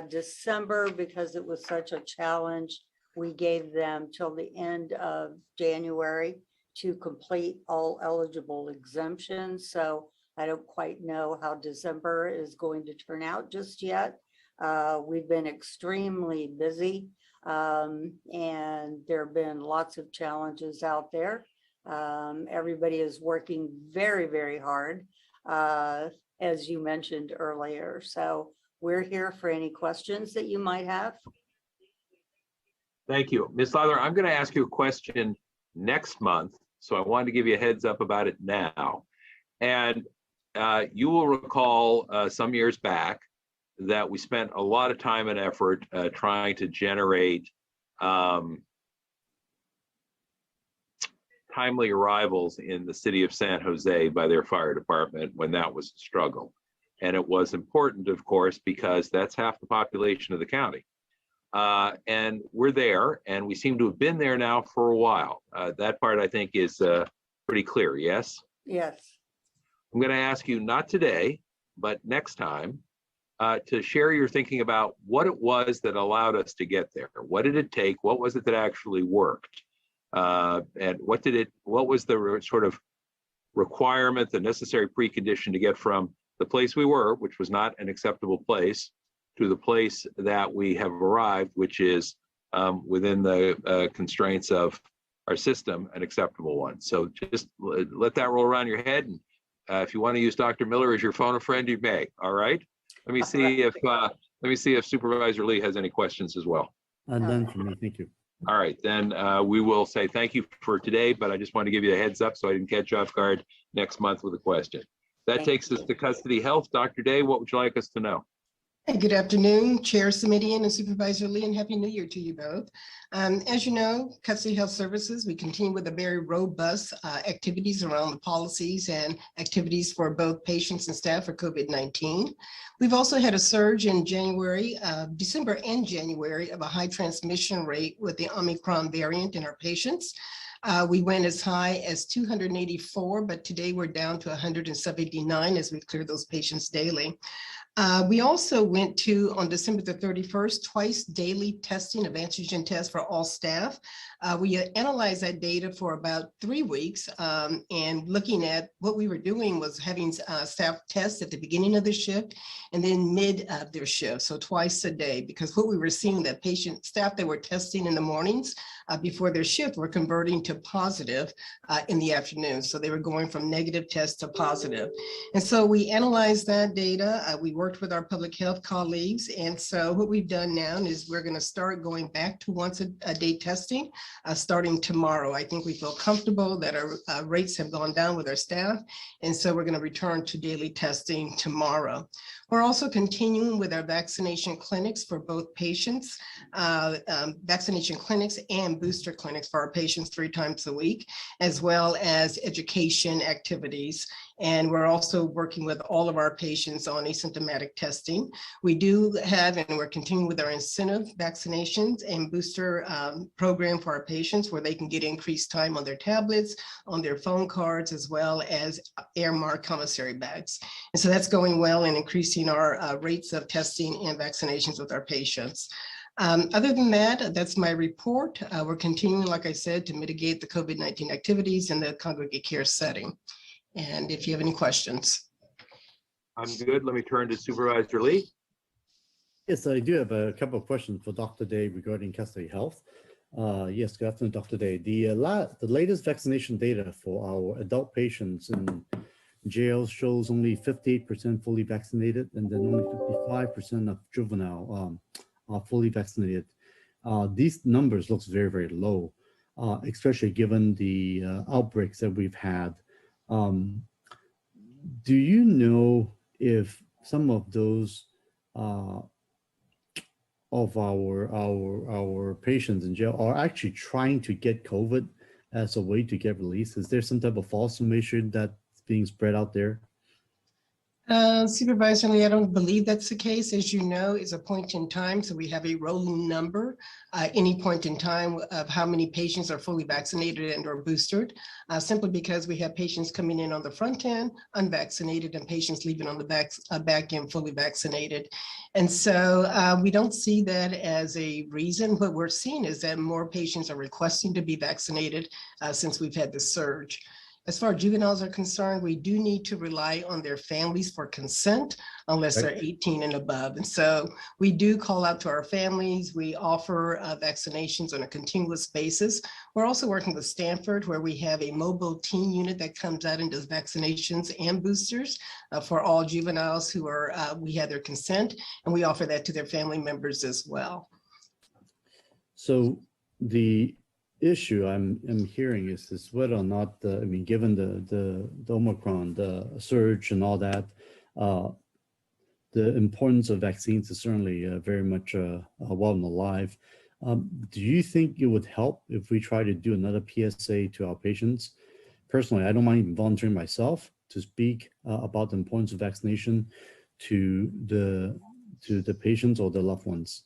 December, because it was such a challenge, we gave them till the end of January to complete all eligible exemptions. So I don't quite know how December is going to turn out just yet. We've been extremely busy, and there have been lots of challenges out there. Everybody is working very, very hard, as you mentioned earlier. So we're here for any questions that you might have. Thank you. Ms. Lowther, I'm going to ask you a question next month, so I wanted to give you a heads up about it now. And you will recall some years back that we spent a lot of time and effort trying to generate timely arrivals in the city of San Jose by their fire department when that was a struggle. And it was important, of course, because that's half the population of the county. And we're there, and we seem to have been there now for a while. That part, I think, is pretty clear, yes? Yes. I'm going to ask you, not today, but next time, to share your thinking about what it was that allowed us to get there. What did it take? What was it that actually worked? And what was the sort of requirement, the necessary precondition to get from the place we were, which was not an acceptable place, to the place that we have arrived, which is within the constraints of our system, an acceptable one. So just let that roll around your head. And if you want to use Dr. Miller as your phone a friend, you may. All right. Let me see if Supervisor Lee has any questions as well. None for me, thank you. All right, then we will say thank you for today, but I just want to give you a heads up so I didn't catch you off guard next month with a question. That takes us to custody health. Dr. Day, what would you like us to know? Hey, good afternoon, Chair Simitian and Supervisor Lee, and Happy New Year to you both. As you know, Custody Health Services, we continue with a very robust activities around the policies and activities for both patients and staff for COVID-19. We've also had a surge in January, December and January of a high transmission rate with the Omicron variant in our patients. We went as high as 284, but today we're down to 179 as we clear those patients daily. We also went to, on December the 31st, twice daily testing of antigen tests for all staff. We analyzed that data for about 3 weeks, and looking at what we were doing was having staff test at the beginning of the shift and then mid of their shift, so twice a day, because what we were seeing that staff that were testing in the mornings before their shift were converting to positive in the afternoon. So they were going from negative test to positive. And so we analyzed that data. We worked with our public health colleagues. And so what we've done now is we're going to start going back to once a day testing starting tomorrow. I think we feel comfortable that our rates have gone down with our staff. And so we're going to return to daily testing tomorrow. We're also continuing with our vaccination clinics for both patients, vaccination clinics and and booster clinics for our patients 3 times a week, as well as education activities. And we're also working with all of our patients on asymptomatic testing. We do have, and we're continuing with our incentive vaccinations and booster program for our patients where they can get increased time on their tablets, on their phone cards, as well as Airmark commissary bags. And so that's going well and increasing our rates of testing and vaccinations with our patients. Other than that, that's my report. We're continuing, like I said, to mitigate the COVID-19 activities in the congregate care setting. And if you have any questions. I'm good. Let me turn to Supervisor Lee. Yes, I do have a couple of questions for Dr. Day regarding custody health. Yes, good afternoon, Dr. Day. The latest vaccination data for our adult patients in jail shows only 58% fully vaccinated, and then only 55% of juvenile are fully vaccinated. These numbers looks very, very low, especially given the outbreaks that we've had. Do you know if some of those of our patients in jail are actually trying to get COVID as a way to get released? Is there some type of false information that's being spread out there? Supervisor Lee, I don't believe that's the case. As you know, it's a point in time, so we have a rolling number any point in time of how many patients are fully vaccinated and or boosted, simply because we have patients coming in on the front end unvaccinated and patients leaving on the back end fully vaccinated. And so we don't see that as a reason. What we're seeing is that more patients are requesting to be vaccinated since we've had this surge. As far as juveniles are concerned, we do need to rely on their families for consent unless they're 18 and above. And so we do call out to our families. We offer vaccinations on a continuous basis. We're also working with Stanford, where we have a mobile teen unit that comes out and does vaccinations and boosters for all juveniles who are, we have their consent, and we offer that to their family members as well. So the issue I'm hearing is whether or not given the Omicron, the surge and all that, the importance of vaccines is certainly very much well and alive. Do you think it would help if we try to do another PSA to our patients? Personally, I don't mind even volunteering myself to speak about the importance of vaccination to the patients or their loved ones.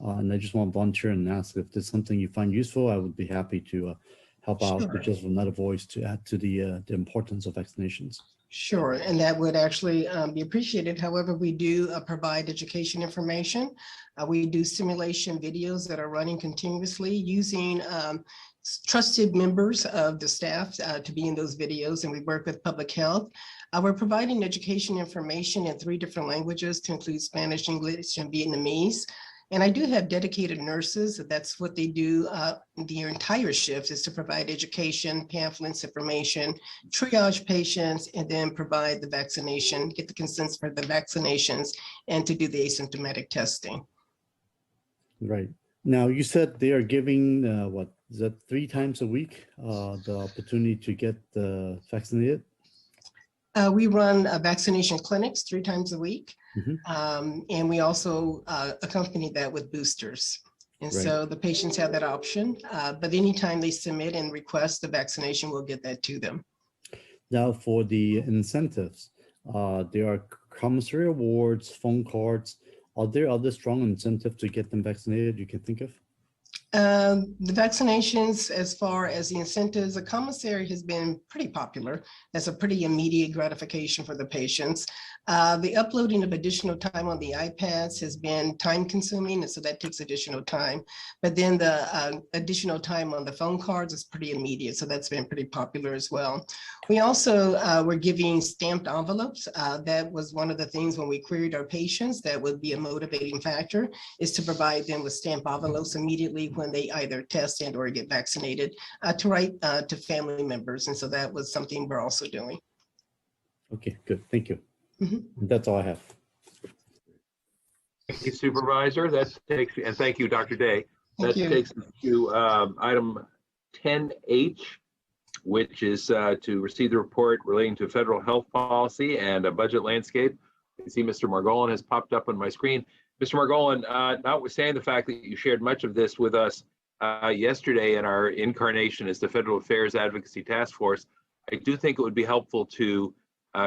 And I just want to volunteer and ask if there's something you find useful. I would be happy to help out with just another voice to add to the importance of vaccinations. Sure, and that would actually be appreciated. However, we do provide education information. We do simulation videos that are running continuously using trusted members of the staff to be in those videos, and we work with public health. We're providing education information in 3 different languages to include Spanish, English, and Vietnamese. And I do have dedicated nurses. That's what they do. Their entire shift is to provide education, pamphlets, information, triage patients, and then provide the vaccination, get the consents for the vaccinations, and to do the asymptomatic testing. Right. Now, you said they are giving, what, is that 3 times a week, the opportunity to get vaccinated? We run vaccination clinics 3 times a week. And we also accompany that with boosters. And so the patients have that option, but anytime they submit and request the vaccination, we'll get that to them. Now for the incentives, there are commissary awards, phone cards. Are there other strong incentives to get them vaccinated you can think of? The vaccinations, as far as the incentives, the commissary has been pretty popular. That's a pretty immediate gratification for the patients. The uploading of additional time on the iPads has been time consuming, and so that takes additional time. But then the additional time on the phone cards is pretty immediate, so that's been pretty popular as well. We also were giving stamped envelopes. That was one of the things when we queried our patients that would be a motivating factor, is to provide them with stamped envelopes immediately when they either test and or get vaccinated to write to family members. And so that was something we're also doing. Okay, good. Thank you. That's all I have. Thank you, Supervisor. That takes, and thank you, Dr. Day. That takes us to item 10H, which is to receive the report relating to federal health policy and a budget landscape. You see Mr. Margolin has popped up on my screen. Mr. Margolin, notwithstanding the fact that you shared much of this with us yesterday in our incarnation as the Federal Affairs Advocacy Task Force, I do think it would be helpful to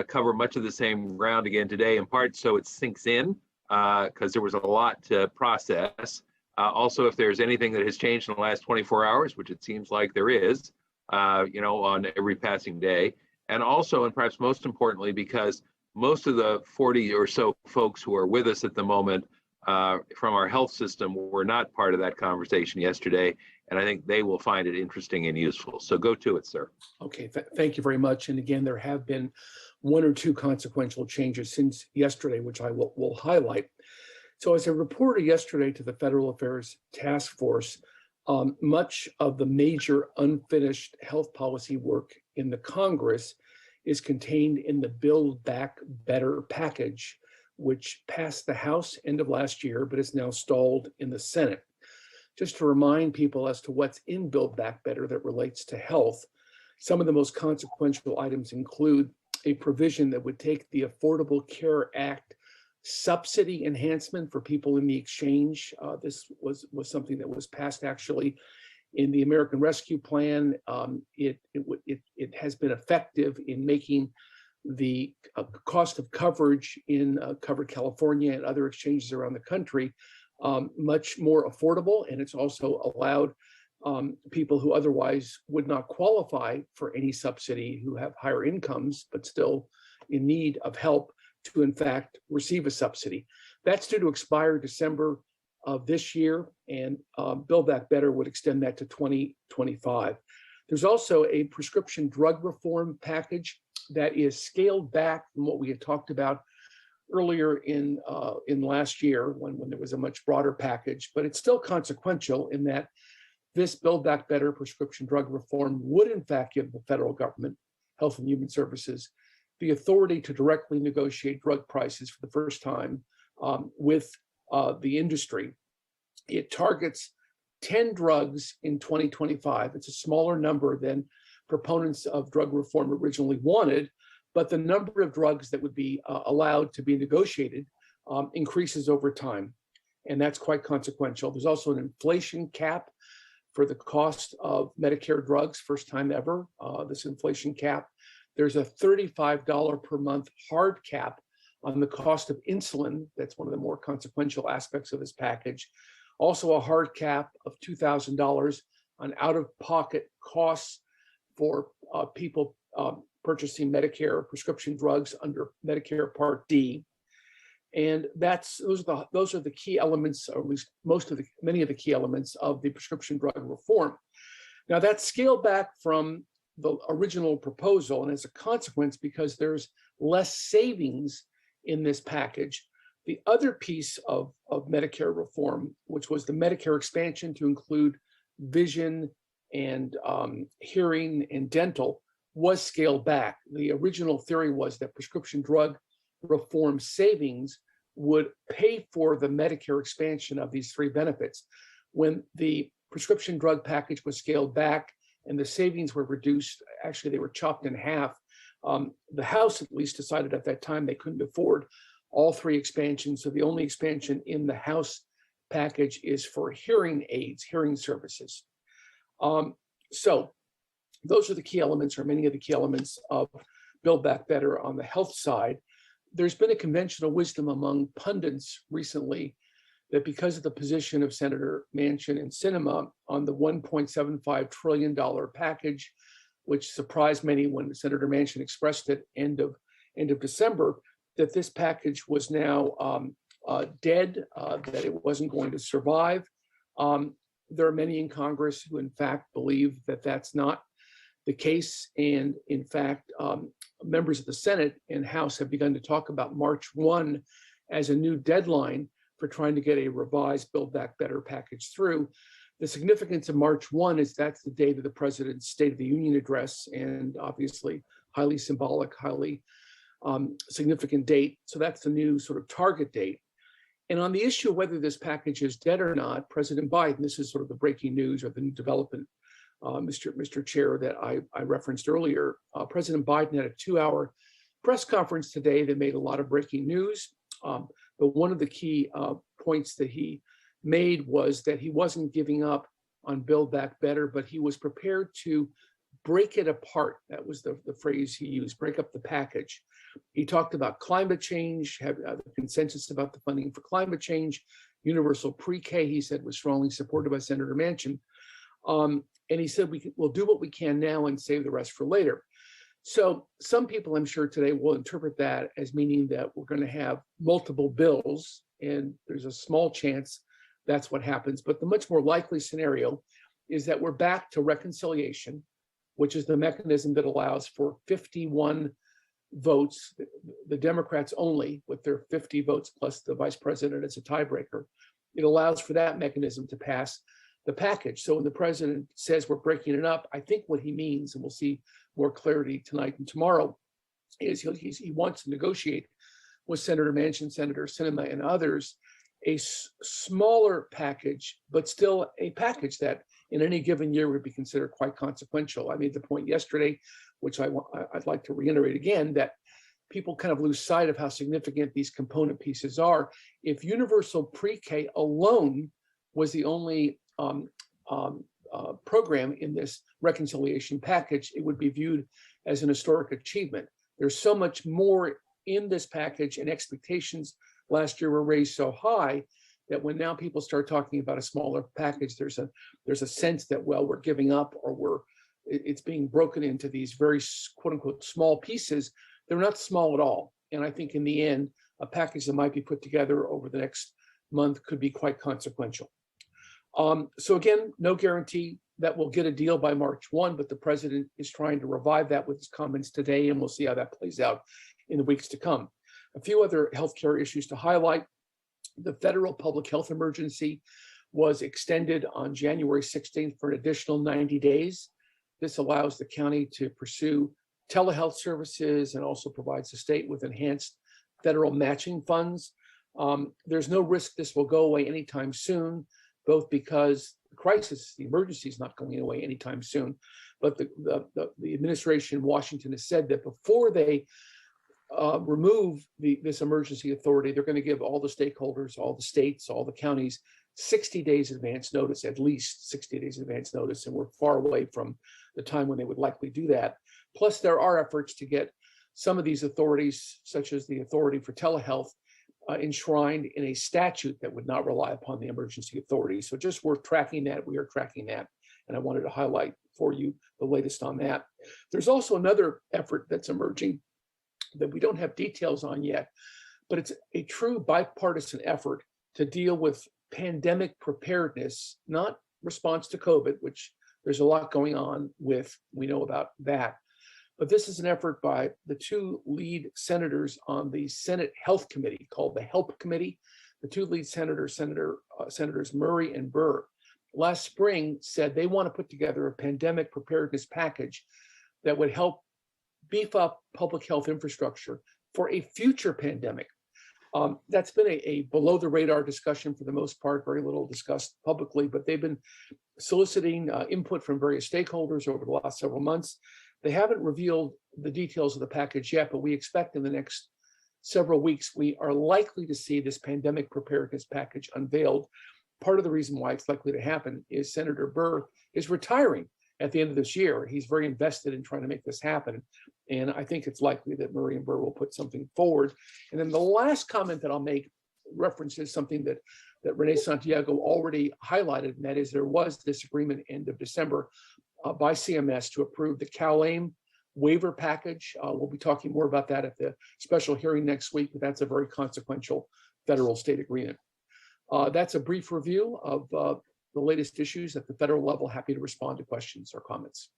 cover much of the same ground again today, in part so it sinks in, because there was a lot to process. Also, if there's anything that has changed in the last 24 hours, which it seems like there is, on every passing day. And also, and perhaps most importantly, because most of the 40 or so folks who are with us at the moment from our health system were not part of that conversation yesterday. And I think they will find it interesting and useful. So go to it, sir. Okay, thank you very much. And again, there have been one or two consequential changes since yesterday, which I will highlight. So as I reported yesterday to the Federal Affairs Task Force, much of the major unfinished health policy work in the Congress is contained in the Build Back Better package, which passed the House end of last year, but is now stalled in the Senate. Just to remind people as to what's in Build Back Better that relates to health, some of the most consequential items include a provision that would take the Affordable Care Act subsidy enhancement for people in the exchange. This was something that was passed actually in the American Rescue Plan. It has been effective in making the cost of coverage in Covered California and other exchanges around the country much more affordable, and it's also allowed people who otherwise would not qualify for any subsidy, who have higher incomes but still in need of help, to in fact receive a subsidy. That's due to expire December of this year, and Build Back Better would extend that to 2025. There's also a prescription drug reform package that is scaled back from what we had talked about earlier in last year when there was a much broader package, but it's still consequential in that this Build Back Better prescription drug reform would in fact give the federal government, Health and Human Services, the authority to directly negotiate drug prices for the first time with the industry. It targets 10 drugs in 2025. It's a smaller number than proponents of drug reform originally wanted, but the number of drugs that would be allowed to be negotiated increases over time, and that's quite consequential. There's also an inflation cap for the cost of Medicare drugs, first time ever, this inflation cap. There's a $35 per month hard cap on the cost of insulin. That's one of the more consequential aspects of this package. Also a hard cap of $2,000 on out-of-pocket costs for people purchasing Medicare prescription drugs under Medicare Part D. And those are the key elements, or at least many of the key elements of the prescription drug reform. Now that's scaled back from the original proposal, and as a consequence, because there's less savings in this package, the other piece of Medicare reform, which was the Medicare expansion to include vision and hearing and dental, was scaled back. The original theory was that prescription drug reform savings would pay for the Medicare expansion of these three benefits. When the prescription drug package was scaled back and the savings were reduced, actually they were chopped in half, the House at least decided at that time they couldn't afford all three expansions. So the only expansion in the House package is for hearing aids, hearing services. So those are the key elements, or many of the key elements of Build Back Better on the health side. There's been a conventional wisdom among pundits recently that because of the position of Senator Manchin and Sinema on the $1.75 trillion package, which surprised many when Senator Manchin expressed it end of December, that this package was now dead, that it wasn't going to survive. There are many in Congress who in fact believe that that's not the case. And in fact, members of the Senate and House have begun to talk about March 1 as a new deadline for trying to get a revised Build Back Better package through. The significance of March 1 is that's the date of the president's State of the Union address, and obviously highly symbolic, highly significant date. So that's the new sort of target date. And on the issue of whether this package is dead or not, President Biden, this is sort of the breaking news or the new development, Mr. Chair, that I referenced earlier. President Biden had a 2-hour press conference today that made a lot of breaking news. But one of the key points that he made was that he wasn't giving up on Build Back Better, but he was prepared to break it apart. That was the phrase he used, break up the package. He talked about climate change, have the consensus about the funding for climate change, universal pre-K, he said, was strongly supported by Senator Manchin. And he said, we'll do what we can now and save the rest for later. So some people, I'm sure today, will interpret that as meaning that we're going to have multiple bills, and there's a small chance that's what happens. But the much more likely scenario is that we're back to reconciliation, which is the mechanism that allows for 51 votes, the Democrats only, with their 50 votes plus the vice president as a tiebreaker. It allows for that mechanism to pass the package. So when the president says we're breaking it up, I think what he means, and we'll see more clarity tonight and tomorrow, is he wants to negotiate with Senator Manchin, Senator Sinema, and others a smaller package, but still a package that in any given year would be considered quite consequential. I made the point yesterday, which I'd like to reiterate again, that people kind of lose sight of how significant these component pieces are. If universal pre-K alone was the only program in this reconciliation package, it would be viewed as an historic achievement. There's so much more in this package, and expectations last year were raised so high that when now people start talking about a smaller package, there's a sense that, well, we're giving up, or it's being broken into these very quote unquote small pieces. They're not small at all. And I think in the end, a package that might be put together over the next month could be quite consequential. So again, no guarantee that we'll get a deal by March 1, but the president is trying to revive that with his comments today, and we'll see how that plays out in the weeks to come. A few other healthcare issues to highlight. The federal public health emergency was extended on January 16th for an additional 90 days. This allows the county to pursue telehealth services and also provides the state with enhanced federal matching funds. There's no risk this will go away anytime soon, both because the crisis, the emergency is not going away anytime soon, but the administration in Washington has said that before they remove this emergency authority, they're going to give all the stakeholders, all the states, all the counties 60 days advance notice, at least 60 days advance notice, and we're far away from the time when they would likely do that. Plus, there are efforts to get some of these authorities, such as the authority for telehealth, enshrined in a statute that would not rely upon the emergency authority. So just worth tracking that. We are tracking that, and I wanted to highlight for you the latest on that. There's also another effort that's emerging that we don't have details on yet, but it's a true bipartisan effort to deal with pandemic preparedness, not response to COVID, which there's a lot going on with, we know about that. But this is an effort by the two lead senators on the Senate Health Committee called the HELP Committee. The two lead senators, Senators Murray and Burr, last spring said they want to put together a pandemic preparedness package that would help beef up public health infrastructure for a future pandemic. That's been a below the radar discussion for the most part, very little discussed publicly, but they've been soliciting input from various stakeholders over the last several months. They haven't revealed the details of the package yet, but we expect in the next several weeks, we are likely to see this pandemic preparedness package unveiled. Part of the reason why it's likely to happen is Senator Burr is retiring at the end of this year. He's very invested in trying to make this happen. And I think it's likely that Murray and Burr will put something forward. And then the last comment that I'll make references something that Renee Santiago already highlighted, and that is there was this agreement end of December by CMS to approve the CalAIM waiver package. We'll be talking more about that at the special hearing next week, but that's a very consequential federal state agreement. That's a brief review of the latest issues at the federal level. Happy to respond to questions or comments.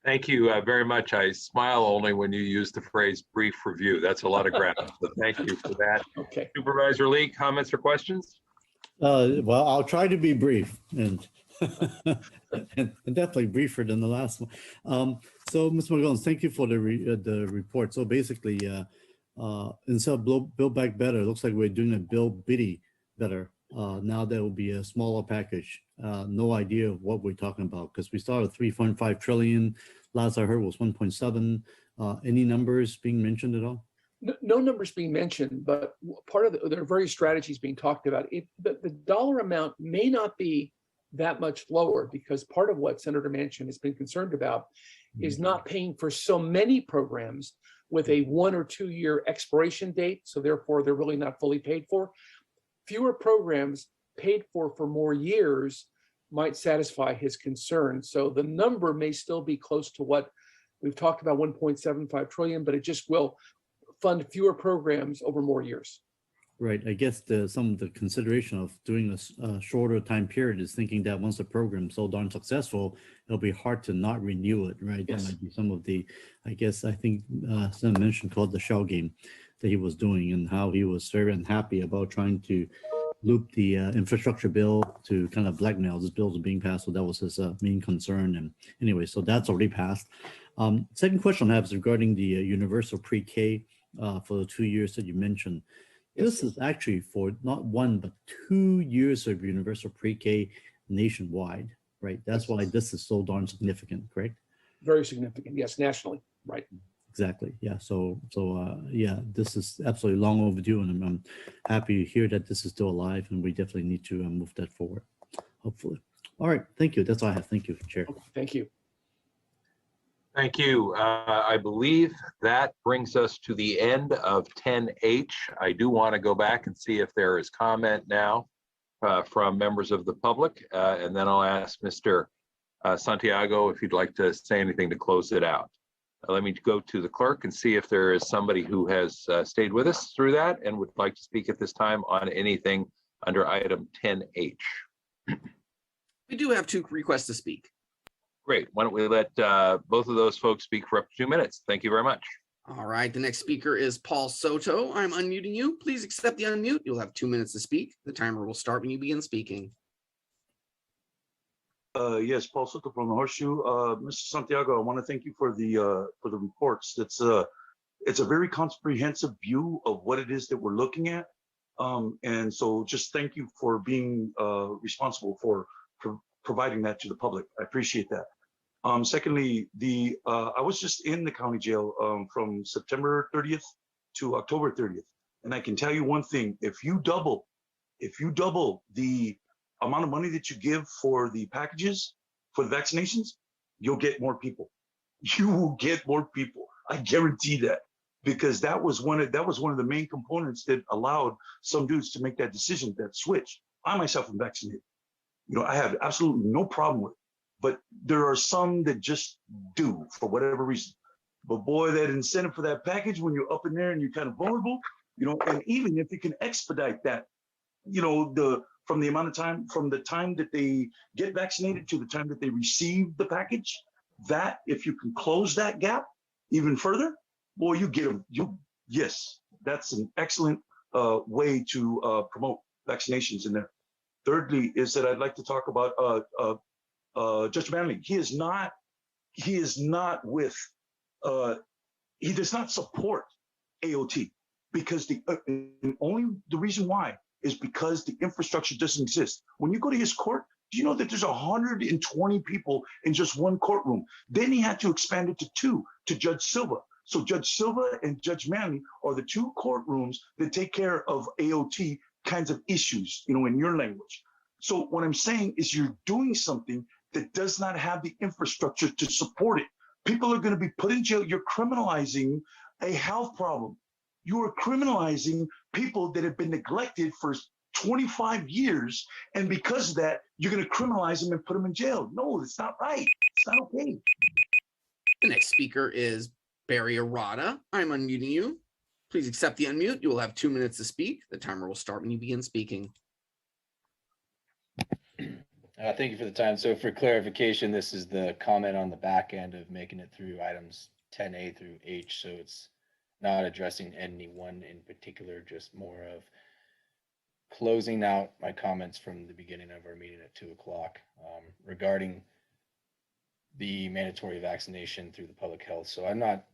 Thank you very much. I smile only when you use the phrase brief review. That's a lot of ground. So thank you for that. Okay. Supervisor Lee, comments or questions? Well, I'll try to be brief and, and definitely briefer than the last one. So, Ms. McGowan, thank you for the report. So basically, instead of Build Back Better, it looks like we're doing a Build Bitty Better. Now there will be a smaller package. No idea of what we're talking about because we started 3.5 trillion. Last I heard was 1.7. Any numbers being mentioned at all? No numbers being mentioned, but part of there are various strategies being talked about. The dollar amount may not be that much lower, because part of what Senator Manchin has been concerned about is not paying for so many programs with a 1 or 2 year expiration date. So therefore, they're really not fully paid for. Fewer programs paid for more years might satisfy his concern. So the number may still be close to what we've talked about, 1.75 trillion, but it just will fund fewer programs over more years. Right. I guess some of the consideration of doing a shorter time period is thinking that once a program is so darn successful, it'll be hard to not renew it, right? Yes. That might be some of the, I think Senator mentioned called the shell game that he was doing, and how he was very unhappy about trying to loop the infrastructure bill to kind of blackmail this bill being passed. So that was his main concern. And anyway, so that's already passed. Second question I have is regarding the universal pre-K for the 2 years that you mentioned. This is actually for not 1, but 2 years of universal pre-K nationwide, right? That's why this is so darn significant, correct? Very significant, yes, nationally, right? Exactly, yeah. So yeah, this is absolutely long overdue, and I'm happy to hear that this is still alive, and we definitely need to move that forward, hopefully. All right, thank you. That's all I have. Thank you, Chair. Thank you. Thank you. I believe that brings us to the end of 10H. I do want to go back and see if there is comment now from members of the public, and then I'll ask Mr. Santiago if you'd like to say anything to close it out. Let me go to the clerk and see if there is somebody who has stayed with us through that and would like to speak at this time on anything under item 10H. We do have 2 requests to speak. Great. Why don't we let both of those folks speak for up to 2 minutes? Thank you very much. All right. The next speaker is Paul Soto. I'm unmuting you. Please accept the unmute. You'll have 2 minutes to speak. The timer will start when you begin speaking. Yes, Paul Soto from the Horseshoe. Mr. Santiago, I want to thank you for the reports. It's a very comprehensive view of what it is that we're looking at. And so just thank you for being responsible for providing that to the public. I appreciate that. Secondly, I was just in the county jail from September 30th to October 30th. And I can tell you one thing, if you double the amount of money that you give for the packages, for the vaccinations, you'll get more people. You will get more people. I guarantee that, because that was one of the main components that allowed some dudes to make that decision, that switch. I myself am vaccinated. You know, I have absolutely no problem with it, but there are some that just do for whatever reason. But boy, that incentive for that package when you're up in there and you're kind of vulnerable, you know, and even if you can expedite that, you know, from the amount of time, from the time that they get vaccinated to the time that they receive the package, that if you can close that gap even further, boy, you get them. Yes, that's an excellent way to promote vaccinations in there. Thirdly, is that I'd like to talk about Judge Manley. He does not support AOT, because the reason why is because the infrastructure doesn't exist. When you go to his court, do you know that there's 120 people in just one courtroom? Then he had to expand it to 2 to Judge Silva. So Judge Silva and Judge Manley are the 2 courtrooms that take care of AOT kinds of issues, you know, in your language. So what I'm saying is you're doing something that does not have the infrastructure to support it. People are going to be put in jail. You're criminalizing a health problem. You are criminalizing people that have been neglected for 25 years. And because of that, you're going to criminalize them and put them in jail. No, it's not right. It's not okay. The next speaker is Barry Errata. I'm unmuting you. Please accept the unmute. You will have 2 minutes to speak. The timer will start when you begin speaking. Thank you for the time. So for clarification, this is the comment on the back end of making it through items 10A through H. So it's not addressing any one in particular, just more of closing out my comments from the beginning of our meeting at 2 o'clock regarding the mandatory vaccination through the public health. So I'm not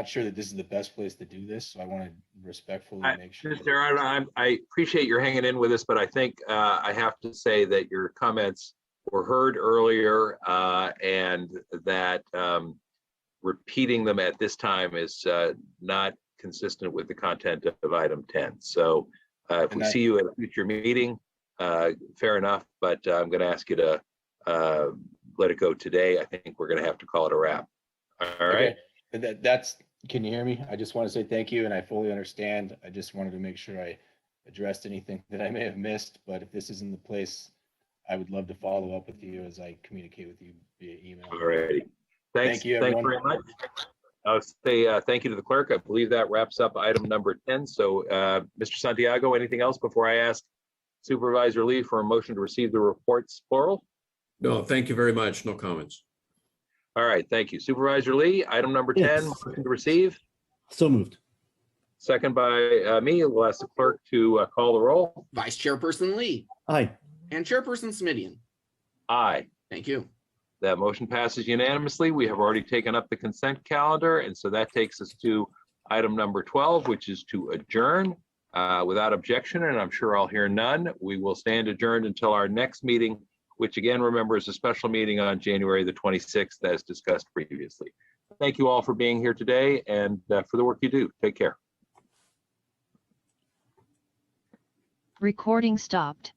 sure that this is the best place to do this. So I want to respectfully make sure. Mr. Errata, I appreciate your hanging in with us, but I think I have to say that your comments were heard earlier and that repeating them at this time is not consistent with the content of item 10. So if we see you at a future meeting, fair enough, but I'm going to ask you to let it go today. I think we're going to have to call it a wrap. All right. Okay. That's, can you hear me? I just want to say thank you, and I fully understand. I just wanted to make sure I addressed anything that I may have missed, but if this isn't the place, I would love to follow up with you as I communicate with you via email. All righty. Thanks. Thank you, Thanks everyone. very much. I'll say thank you to the clerk. I believe that wraps up item number 10. So, Mr. Santiago, anything else before I ask Supervisor Lee for a motion to receive the reports, plural? No, thank you very much. No comments. All right, thank you. Supervisor Lee, item number 10, Yes. motion to receive. So moved. Second by me. We'll ask the clerk to call the roll. Vice Chairperson Lee Aye. and Chairperson Smidian. Aye. Thank you. That motion passes unanimously. We have already taken up the consent calendar, and so that takes us to item number 12, which is to adjourn without objection, and I'm sure I'll hear none. We will stand adjourned until our next meeting, which again, remember, is a special meeting on January the 26th, as discussed previously. Thank you all for being here today and for the work you do. Take care. Recording stopped.